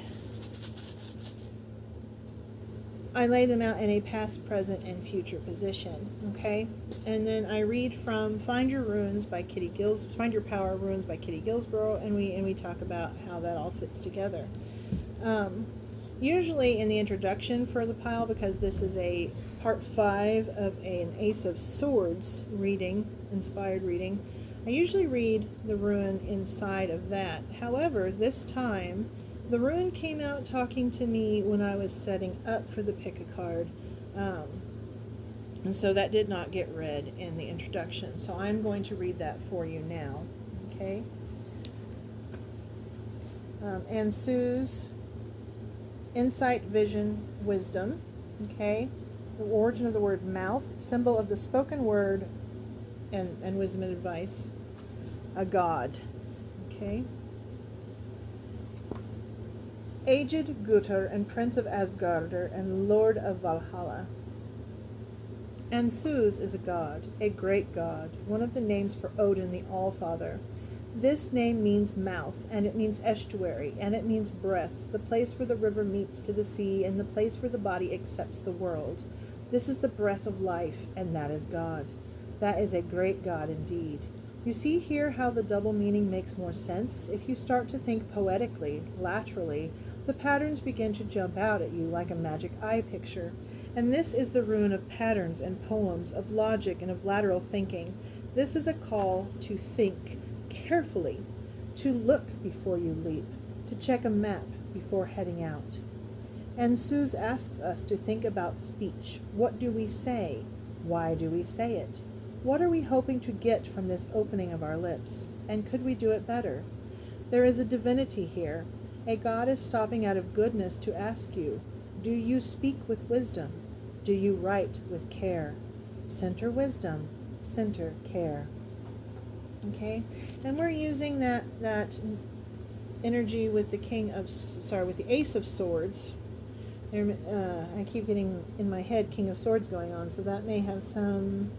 I lay them out in a past, present, and future position, okay? And then I read from Find Your Runes by Kitty Find Your Power Runes by Kitty Gilsborough, and we talk about how that all fits together. Usually in the introduction for the pile, because this is a part 5 of an Ace of Swords reading, inspired reading, I usually read the rune inside of that. However, this time, the rune came out talking to me when I was setting up for the pick a card. And so that did not get read in the introduction. So I'm going to read that for you now. Okay? And Sue's insight, vision, wisdom. Okay? The origin of the word mouth, symbol of the spoken word and wisdom and advice. A god. Okay? Aged Gutter and Prince of Asgardr and Lord of Valhalla. And Zeus is a god, a great god, one of the names for Odin the Allfather. This name means mouth, and it means estuary, and it means breath, the place where the river meets to the sea, and the place where the body accepts the world. This is the breath of life, and that is God. That is a great God indeed. You see here how the double meaning makes more sense? If you start to think poetically, laterally, the patterns begin to jump out at you like a magic eye picture. And this is the rune of patterns and poems, of logic and of lateral thinking. This is a call to think carefully, to look before you leap, to check a map before heading out. And Suze asks us to think about speech. What do we say? Why do we say it? What are we hoping to get from this opening of our lips? And could we do it better? There is a divinity here. A God is stopping out of goodness to ask you, do you speak with wisdom? Do you write with care? Center wisdom, center care. Okay, and we're using that energy with the with the Ace of Swords. I keep getting in my head King of Swords going on, so that may have some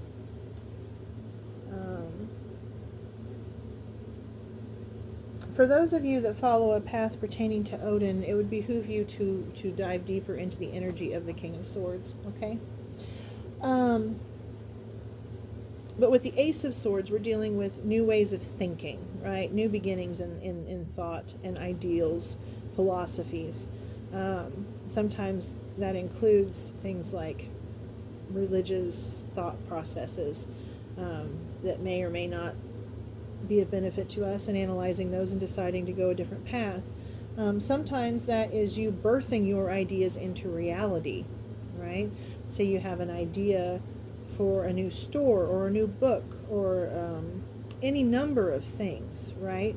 for those of you that follow a path pertaining to Odin, it would behoove you to dive deeper into the energy of the King of Swords, okay? But with the Ace of Swords, we're dealing with new ways of thinking, right? New beginnings in thought and ideals, philosophies. Sometimes that includes things like religious thought processes that may or may not be of benefit to us, and analyzing those and deciding to go a different path. Sometimes that is you birthing your ideas into reality, right? So you have an idea for a new store or a new book or any number of things, right?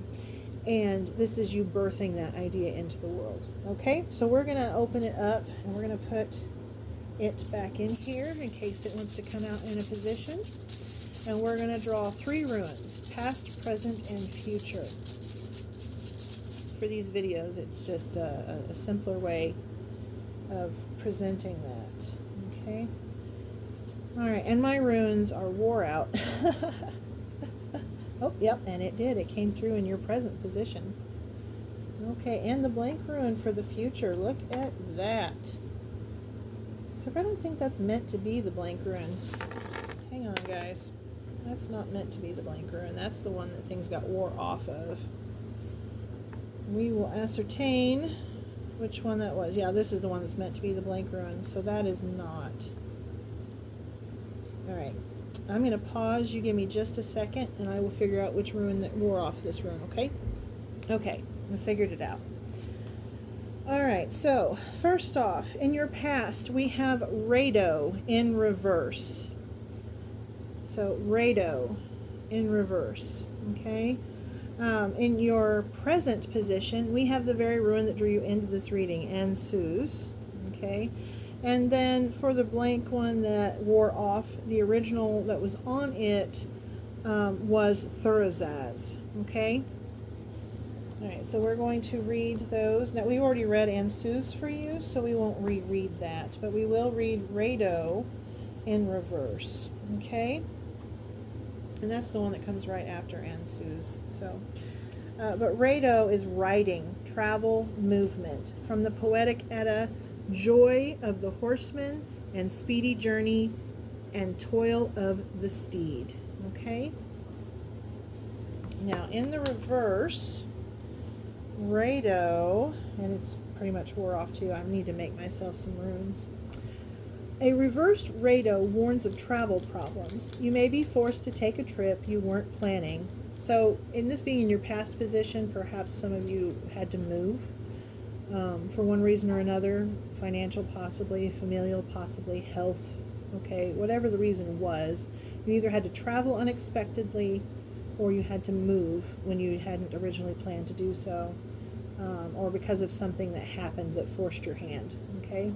And this is you birthing that idea into the world. Okay, so we're going to open it up and we're going to put it back in here in case it wants to come out in a position. And we're going to draw 3 runes, past, present, and future. For these videos, it's just a simpler way of presenting that. Okay. All right, and my runes are wore out. Oh, yep, and it did. It came through in your present position. Okay, and the blank rune for the future. Look at that. So if I don't think that's meant to be the blank rune. Hang on, guys. That's not meant to be the blank rune. That's the one that things got wore off of. We will ascertain which one that was. Yeah, this is the one that's meant to be the blank rune. So that is not. All right. I'm going to pause. You give me just a second, and I will figure out which rune that wore off this rune, okay? Okay, I figured it out. All right, so first off, in your past, we have Rado in reverse. So Rado in reverse, okay? In your present position, we have the very rune that drew you into this reading, Ansuz, okay? And then for the blank one that wore off, the original that was on it was Thurazaz, okay? All right, so we're going to read those. Now, we already read Ansuz for you, so we won't reread that, but we will read Rado in reverse, okay? And that's the one that comes right after Ansuz. So, but Rado is writing, travel, movement. From the Poetic Edda, joy of the horseman and speedy journey and toil of the steed. Okay? Now, in the reverse, Rado, and it's pretty much wore off too. I need to make myself some runes. A reversed Rado warns of travel problems. You may be forced to take a trip you weren't planning. So, in this being in your past position, perhaps some of you had to move for one reason or another, financial possibly, familial possibly, health, okay, whatever the reason was. You either had to travel unexpectedly or you had to move when you hadn't originally planned to do so, or because of something that happened that forced your hand, okay?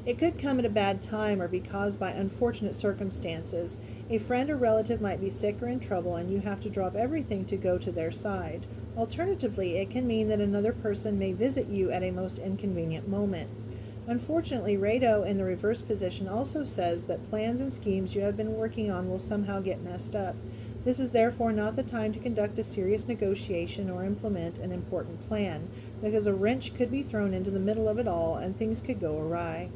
It could come at a bad time or be caused by unfortunate circumstances. A friend or relative might be sick or in trouble and you have to drop everything to go to their side. Alternatively, it can mean that another person may visit you at a most inconvenient moment. Unfortunately, Rado in the reverse position also says that plans and schemes you have been working on will somehow get messed up. This is therefore not the time to conduct a serious negotiation or implement an important plan, because a wrench could be thrown into the middle of it all and things could go awry.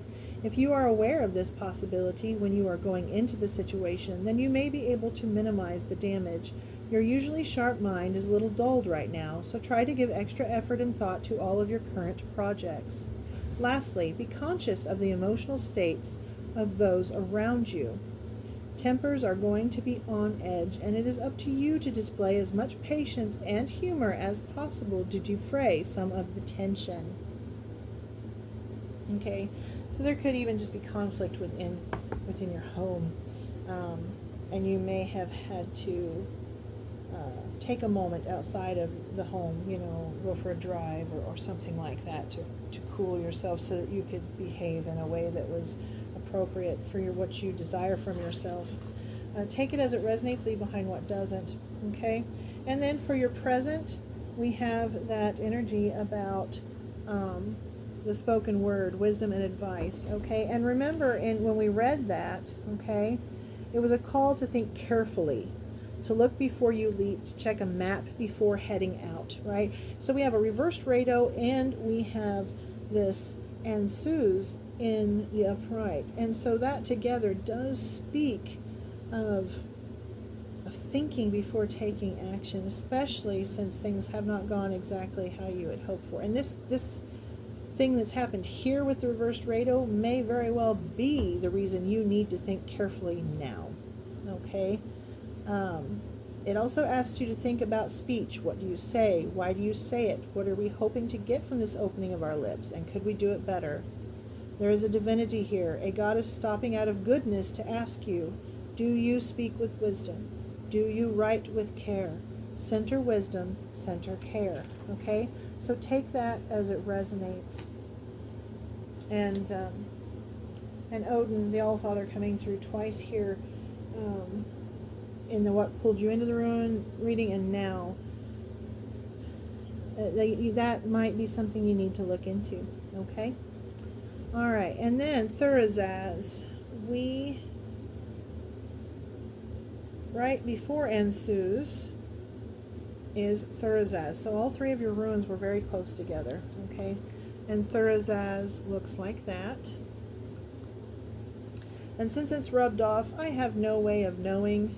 If you are aware of this possibility when you are going into the situation, then you may be able to minimize the damage. Your usually sharp mind is a little dulled right now, so try to give extra effort and thought to all of your current projects. Lastly, be conscious of the emotional states of those around you. Tempers are going to be on edge, and it is up to you to display as much patience and humor as possible to defray some of the tension. Okay, so there could even just be conflict within your home, and you may have had to take a moment outside of the home, go for a drive or something like that to cool yourself so that you could behave in a way that was appropriate for what you desire from yourself. Take it as it resonates, leave behind what doesn't, okay? And then for your present, we have that energy about the spoken word, wisdom and advice, okay? And remember, when we read that, okay, it was a call to think carefully, to look before you leap, to check a map before heading out, right? So we have a reversed rado and we have this and Sue's in the upright. And so that together does speak of thinking before taking action, especially since things have not gone exactly how you had hoped for. And this thing that's happened here with the reversed rado may very well be the reason you need to think carefully now, okay? It also asks you to think about speech. What do you say? Why do you say it? What are we hoping to get from this opening of our lips? And could we do it better? There is a divinity here, a goddess stopping out of goodness to ask you, do you speak with wisdom? Do you write with care? Center wisdom, center care. Okay? So take that as it resonates. And Odin, the Allfather, coming through twice here, in the what pulled you into the ruin reading, and now that might be something you need to look into. Okay, all right. And then Thurazaz, right before Ensu's is Thurazaz. So all three of your runes were very close together. Okay, and Thurazaz looks like that. And since it's rubbed off, I have no way of knowing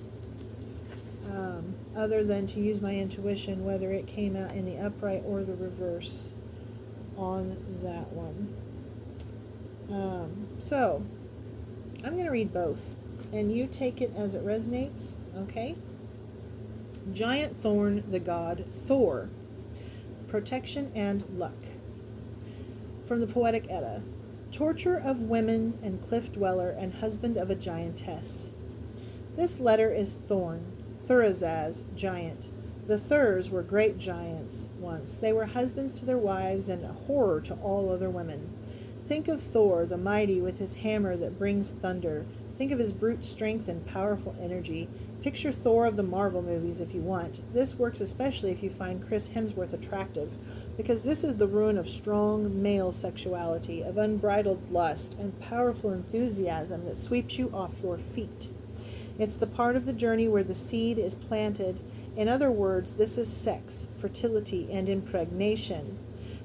other than to use my intuition whether it came out in the upright or the reverse on that one. So I'm going to read both, and you take it as it resonates, okay? Giant Thorn, the god Thor. Protection and luck. From the Poetic Edda. Torture of women and cliff dweller and husband of a giantess. This letter is Thorn, Thurazaz, giant. The Thurs were great giants once. They were husbands to their wives and a horror to all other women. Think of Thor, the mighty, with his hammer that brings thunder. Think of his brute strength and powerful energy. Picture Thor of the Marvel movies if you want. This works especially if you find Chris Hemsworth attractive, because this is the ruin of strong male sexuality, of unbridled lust, and powerful enthusiasm that sweeps you off your feet. It's the part of the journey where the seed is planted. In other words, this is sex, fertility, and impregnation.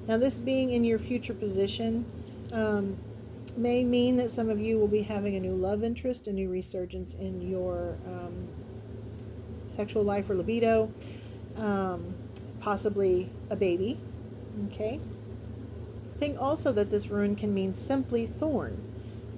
Now, this being in your future position may mean that some of you will be having a new love interest, a new resurgence in your sexual life or libido, possibly a baby. Okay. Think also that this rune can mean simply thorn.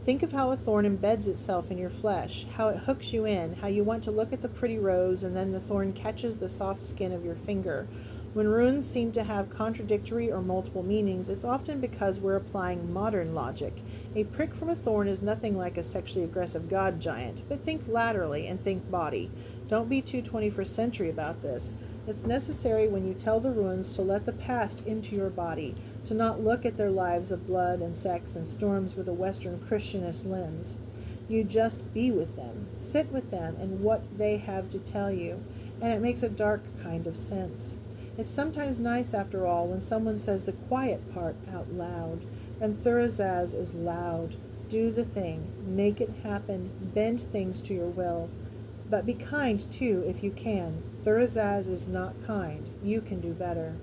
Think of how a thorn embeds itself in your flesh, how it hooks you in, how you want to look at the pretty rose and then the thorn catches the soft skin of your finger. When runes seem to have contradictory or multiple meanings, it's often because we're applying modern logic. A prick from a thorn is nothing like a sexually aggressive god giant, but think laterally and think body. Don't be too 21st century about this. It's necessary when you tell the runes to let the past into your body, to not look at their lives of blood and sex and storms with a Western Christianist lens. You just be with them, sit with them and what they have to tell you, and it makes a dark kind of sense. It's sometimes nice, after all, when someone says the quiet part out loud, and Thurazaz is loud. Do the thing, make it happen, bend things to your will. But be kind, too, if you can. Thurazaz is not kind. You can do better.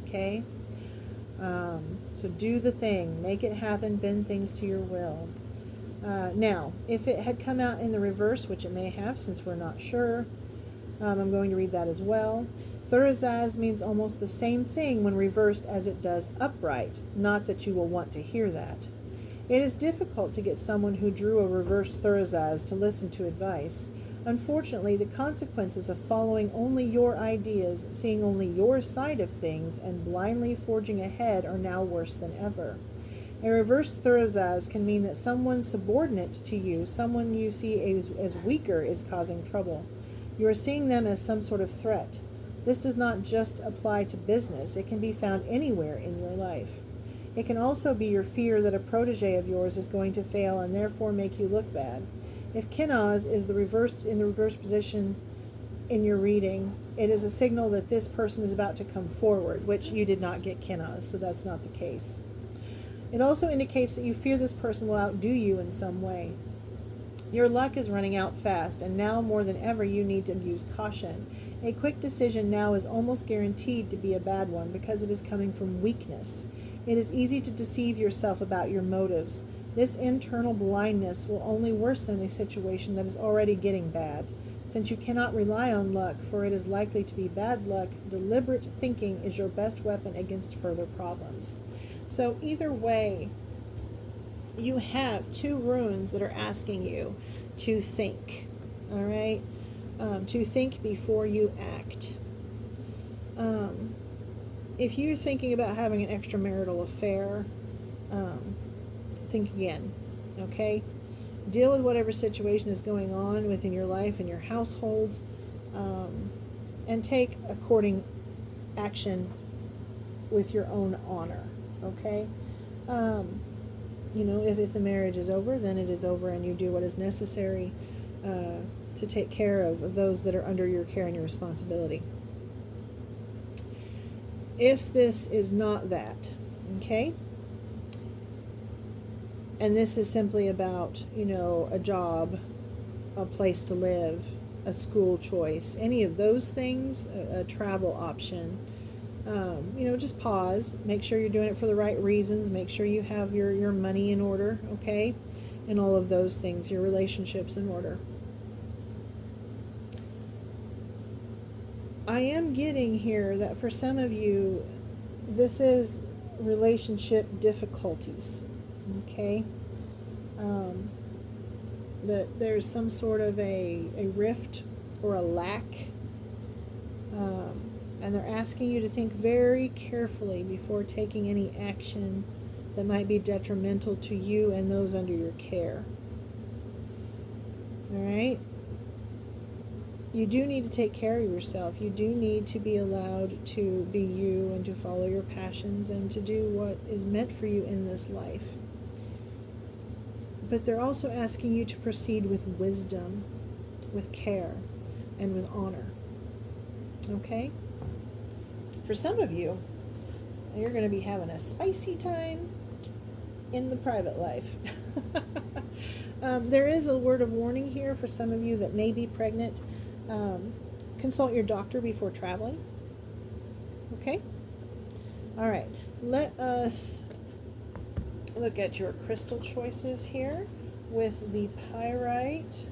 Okay? So do the thing. Make it happen. Bend things to your will. Now, if it had come out in the reverse, which it may have since we're not sure, I'm going to read that as well. Thurazaz means almost the same thing when reversed as it does upright. Not that you will want to hear that. It is difficult to get someone who drew a reversed Thurazaz to listen to advice. Unfortunately, the consequences of following only your ideas, seeing only your side of things, and blindly forging ahead are now worse than ever. A reversed Thurazaz can mean that someone subordinate to you, someone you see as weaker, is causing trouble. You are seeing them as some sort of threat. This does not just apply to business. It can be found anywhere in your life. It can also be your fear that a protege of yours is going to fail and therefore make you look bad. If Kinaz is in the reversed position in your reading, it is a signal that this person is about to come forward, which you did not get Kinaz, so that's not the case. It also indicates that you fear this person will outdo you in some way. Your luck is running out fast, and now more than ever you need to use caution. A quick decision now is almost guaranteed to be a bad one because it is coming from weakness. It is easy to deceive yourself about your motives. This internal blindness will only worsen a situation that is already getting bad. Since you cannot rely on luck, for it is likely to be bad luck, deliberate thinking is your best weapon against further problems. So either way, you have two runes that are asking you to think, all right? To think before you act. If you're thinking about having an extramarital affair, think again, okay? Deal with whatever situation is going on within your life and your household, and take according action with your own honor, okay? If the marriage is over, then it is over, and you do what is necessary to take care of those that are under your care and your responsibility. If this is not that, okay, and this is simply about, a job, a place to live, a school choice, any of those things, a travel option, just pause, make sure you're doing it for the right reasons, make sure you have your money in order, okay, and all of those things, your relationships in order. I am getting here that for some of you, this is relationship difficulties, okay? That there's some sort of a rift or a lack, and they're asking you to think very carefully before taking any action that might be detrimental to you and those under your care. All right? You do need to take care of yourself. You do need to be allowed to be you and to follow your passions and to do what is meant for you in this life. But they're also asking you to proceed with wisdom, with care, and with honor. Okay? For some of you, you're going to be having a spicy time in the private life. There is a word of warning here for some of you that may be pregnant. Consult your doctor before traveling. Okay? All right. Let us look at your crystal choices here with the pyrite.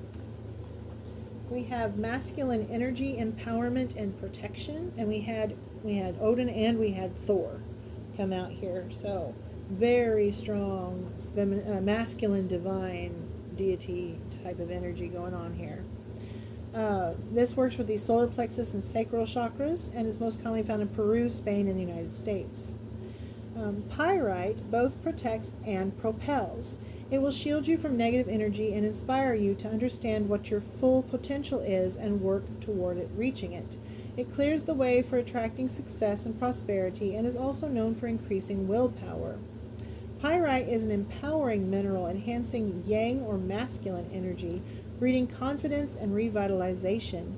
We have masculine energy, empowerment, and protection. And we had Odin and we had Thor come out here. So very strong masculine divine deity type of energy going on here. This works with the solar plexus and sacral chakras and is most commonly found in Peru, Spain, and the United States. Pyrite both protects and propels. It will shield you from negative energy and inspire you to understand what your full potential is and work toward reaching it. It clears the way for attracting success and prosperity and is also known for increasing willpower. Pyrite is an empowering mineral enhancing yang or masculine energy, breeding confidence and revitalization.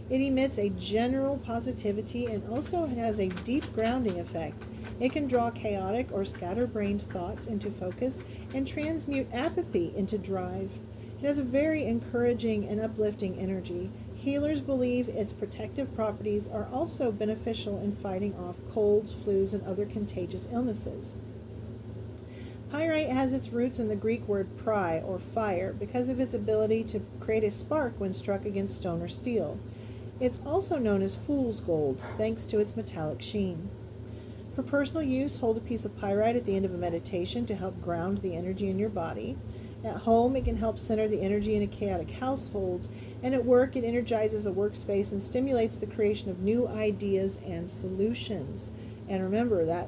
It emits a general positivity and also has a deep grounding effect. It can draw chaotic or scatterbrained thoughts into focus and transmute apathy into drive. It has a very encouraging and uplifting energy. Healers believe its protective properties are also beneficial in fighting off colds, flus, and other contagious illnesses. Pyrite has its roots in the Greek word pry, or fire, because of its ability to create a spark when struck against stone or steel. It's also known as fool's gold, thanks to its metallic sheen. For personal use, hold a piece of pyrite at the end of a meditation to help ground the energy in your body. At home, it can help center the energy in a chaotic household, and at work, it energizes a workspace and stimulates the creation of new ideas and solutions. And remember, that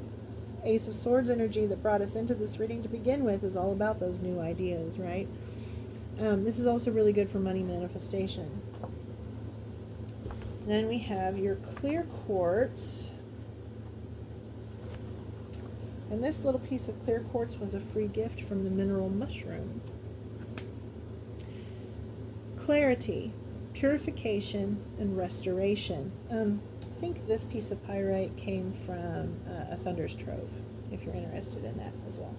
Ace of Swords energy that brought us into this reading to begin with is all about those new ideas, right? This is also really good for money manifestation. Then we have your clear quartz. And this little piece of clear quartz was a free gift from the mineral mushroom. Clarity, purification, and restoration. I think this piece of pyrite came from a Thunder's Trove, if you're interested in that as well.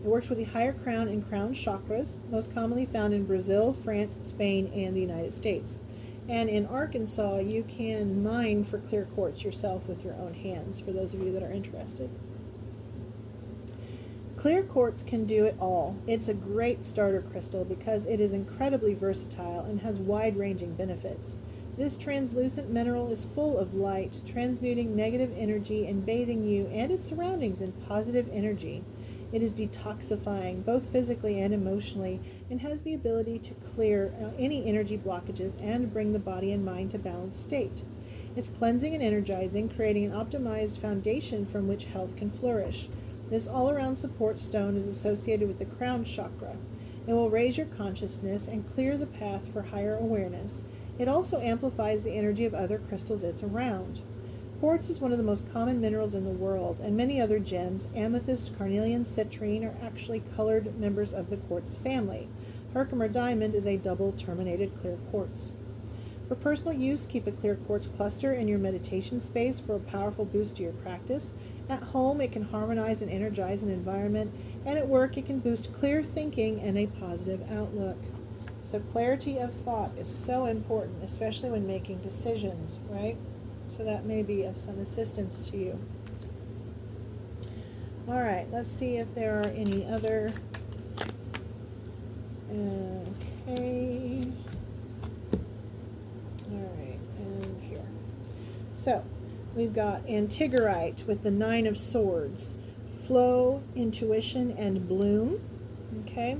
It works with the higher crown and crown chakras, most commonly found in Brazil, France, Spain, and the United States. And in Arkansas, you can mine for clear quartz yourself with your own hands, for those of you that are interested. Clear quartz can do it all. It's a great starter crystal because it is incredibly versatile and has wide-ranging benefits. This translucent mineral is full of light, transmuting negative energy and bathing you and its surroundings in positive energy. It is detoxifying, both physically and emotionally, and has the ability to clear any energy blockages and bring the body and mind to balanced state. It's cleansing and energizing, creating an optimized foundation from which health can flourish. This all-around support stone is associated with the crown chakra. It will raise your consciousness and clear the path for higher awareness. It also amplifies the energy of other crystals it's around. Quartz is one of the most common minerals in the world, and many other gems, amethyst, carnelian, citrine, are actually colored members of the quartz family. Herkimer diamond is a double terminated clear quartz. For personal use, keep a clear quartz cluster in your meditation space for a powerful boost to your practice. At home, it can harmonize and energize an environment, and at work, it can boost clear thinking and a positive outlook. So clarity of thought is so important, especially when making decisions, right? So that may be of some assistance to you. All right, let's see if there are any other. Okay. All right, and here. So we've got Antigorite with the 9 of Swords. Flow, intuition, and bloom. Okay.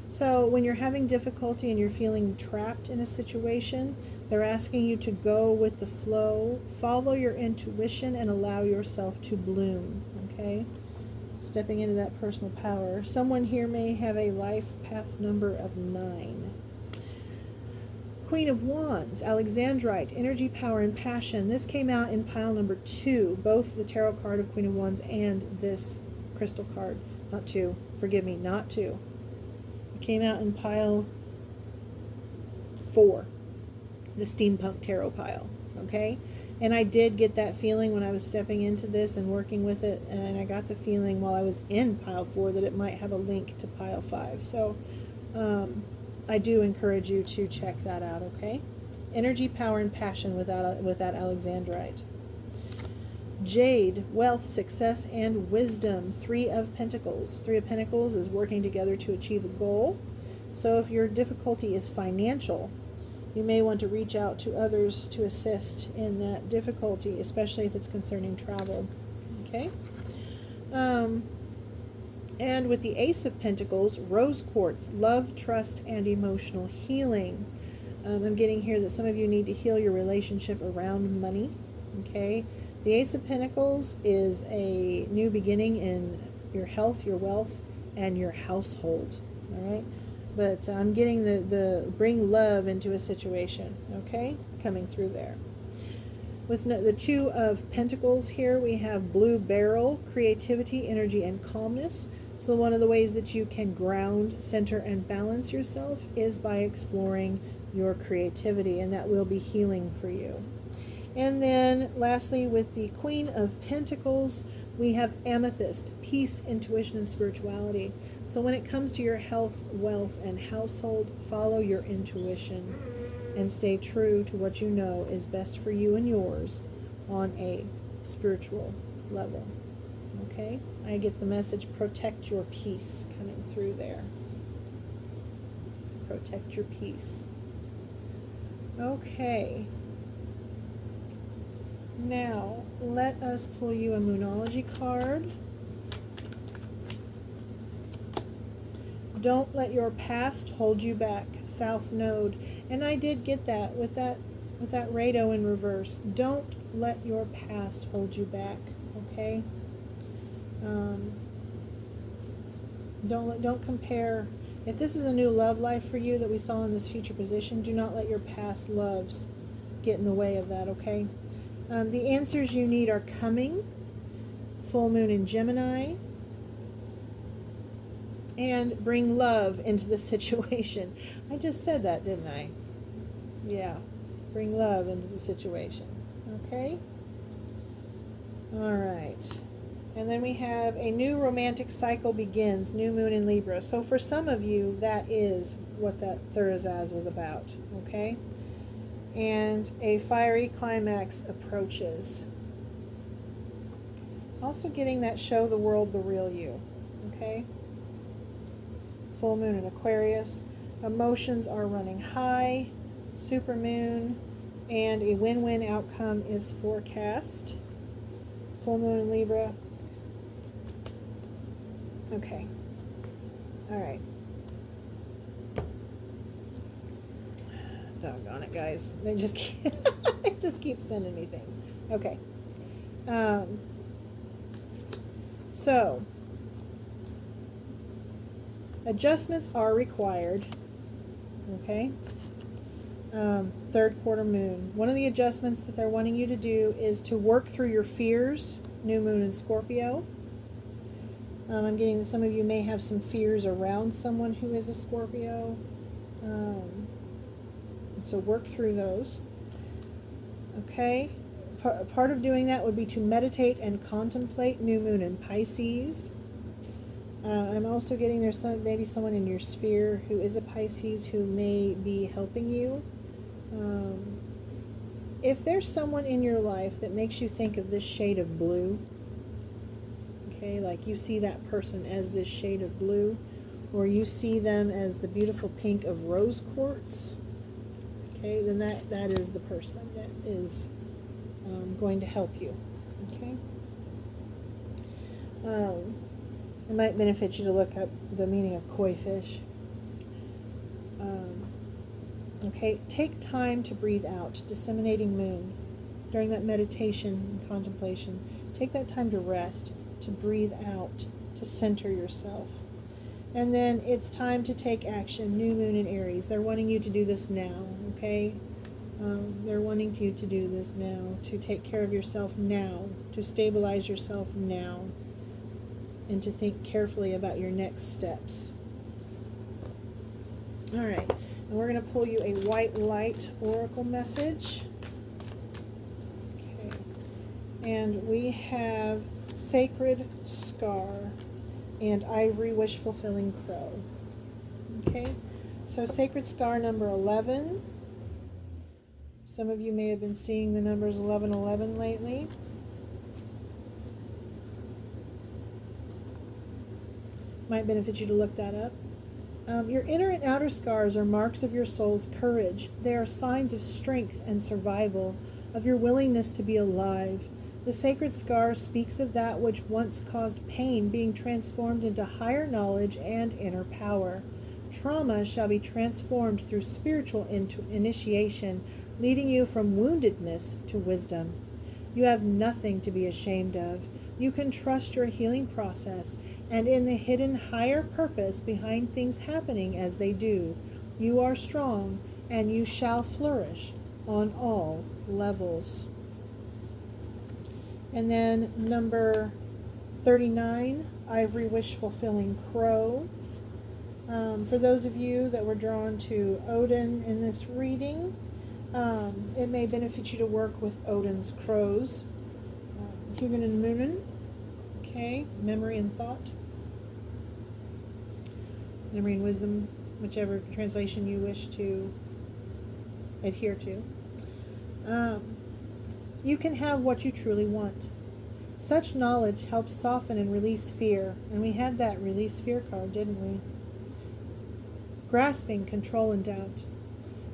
So when you're having difficulty and you're feeling trapped in a situation, they're asking you to go with the flow, follow your intuition, and allow yourself to bloom, okay? Stepping into that personal power. Someone here may have a life path number of 9. Queen of Wands, Alexandrite, energy, power, and passion. This came out in pile number 2, both the tarot card of Queen of Wands and this crystal card. Not 2, forgive me, not 2. It came out in pile 4. The Steampunk Tarot pile, okay? And I did get that feeling when I was stepping into this and working with it, and I got the feeling while I was in pile 4 that it might have a link to pile 5. So I do encourage you to check that out, okay? Energy, power, and passion with that Alexandrite. Jade, wealth, success, and wisdom. 3 of Pentacles. 3 of Pentacles is working together to achieve a goal. So if your difficulty is financial, you may want to reach out to others to assist in that difficulty, especially if it's concerning travel. Okay? And with the Ace of Pentacles, rose quartz, love, trust, and emotional healing. I'm getting here that some of you need to heal your relationship around money. Okay? The Ace of Pentacles is a new beginning in your health, your wealth, and your household. All right? But I'm getting the bring love into a situation, okay? Coming through there. With the 2 of Pentacles here, we have blue beryl, creativity, energy, and calmness. So one of the ways that you can ground, center, and balance yourself is by exploring your creativity, and that will be healing for you. And then lastly, with the Queen of Pentacles, We have amethyst, peace, intuition, and spirituality. So when it comes to your health, wealth, and household, follow your intuition and stay true to what you know is best for you and yours on a spiritual level. Okay? I get the message, protect your peace, coming through there. Protect your peace. Okay. Now, let us pull you a Moonology card. Don't let your past hold you back. South Node. And I did get that with that Rado in reverse. Don't let your past hold you back. Okay? Don't compare. If this is a new love life for you that we saw in this future position, do not let your past loves get in the way of that, okay? The answers you need are coming. Full moon in Gemini. And bring love into the situation. I just said that, didn't I? Yeah. Bring love into the situation. Okay? All right. And then we have a new romantic cycle begins, new moon in Libra. So for some of you, that is what that Thursaz was about, okay? And a fiery climax approaches. Also getting that show the world the real you, okay? Full moon in Aquarius. Emotions are running high, supermoon, and a win-win outcome is forecast. Full moon in Libra. Okay. All right. Doggone it, guys. They just keep sending me things. Okay. So, adjustments are required. Okay. Third quarter moon. One of the adjustments that they're wanting you to do is to work through your fears. New moon in Scorpio. I'm getting that some of you may have some fears around someone who is a Scorpio. So work through those. Okay. Part of doing that would be to meditate and contemplate. New moon in Pisces. I'm also getting there's maybe someone in your sphere who is a Pisces who may be helping you. If there's someone in your life that makes you think of this shade of blue, okay, like you see that person as this shade of blue, or you see them as the beautiful pink of rose quartz, okay, then that is the person that is going to help you, okay? It might benefit you to look up the meaning of koi fish. Okay, take time to breathe out, disseminating moon. During that meditation and contemplation, take that time to rest, to breathe out, to center yourself. And then it's time to take action, new moon in Aries. They're wanting you to do this now, okay? They're wanting you to do this now, to take care of yourself now, to stabilize yourself now, and to think carefully about your next steps. All right, and we're going to pull you a white light oracle message. Okay, and we have Sacred Scar and Ivory Wish Fulfilling Crow. Okay, so Sacred Scar number 11. Some of you may have been seeing the numbers 1111 lately. Might benefit you to look that up. Your inner and outer scars are marks of your soul's courage. They are signs of strength and survival, of your willingness to be alive. The sacred scar speaks of that which once caused pain being transformed into higher knowledge and inner power. Trauma shall be transformed through spiritual initiation, leading you from woundedness to wisdom. You have nothing to be ashamed of. You can trust your healing process, and in the hidden higher purpose behind things happening as they do, you are strong and you shall flourish on all levels. And then number 39, Ivory Wish Fulfilling Crow. For those of you that were drawn to Odin in this reading, it may benefit you to work with Odin's crows. Hugin and Moonin. Okay, memory and thought. Memory and wisdom, whichever translation you wish to adhere to. You can have what you truly want. Such knowledge helps soften and release fear. And we had that release fear card, didn't we? Grasping control and doubt.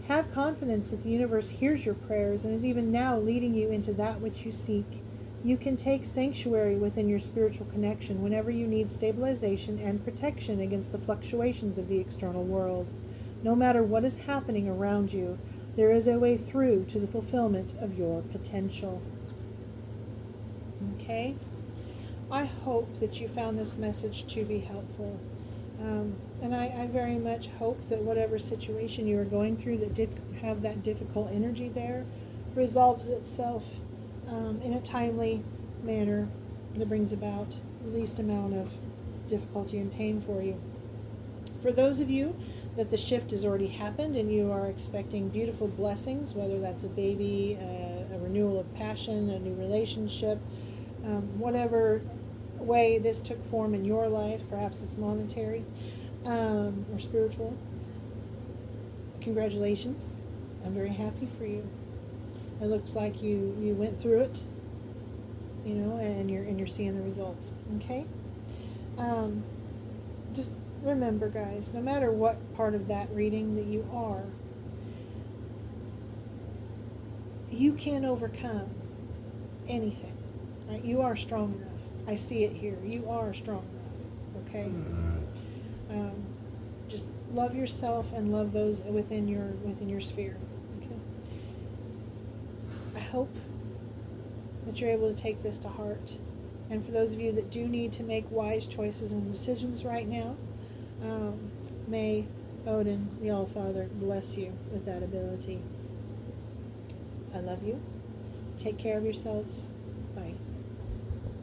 Have confidence that the universe hears your prayers and is even now leading you into that which you seek. You can take sanctuary within your spiritual connection whenever you need stabilization and protection against the fluctuations of the external world. No matter what is happening around you, there is a way through to the fulfillment of your potential. Okay? I hope that you found this message to be helpful. And I very much hope that whatever situation you are going through that did have that difficult energy there resolves itself in a timely manner that brings about the least amount of difficulty and pain for you. For those of you that the shift has already happened and you are expecting beautiful blessings, whether that's a baby, a renewal of passion, a new relationship, whatever way this took form in your life, perhaps it's monetary or spiritual, congratulations. I'm very happy for you. It looks like you went through it, and you're seeing the results. Okay? Just remember, guys, no matter what part of that reading that you are, you can overcome anything. Right? You are strong enough. I see it here. You are strong enough. Okay? Just love yourself and love those within your sphere. Okay? I hope that you're able to take this to heart. And for those of you that do need to make wise choices and decisions right now, may Odin, the All-Father, bless you with that ability. I love you. Take care of yourselves. Bye.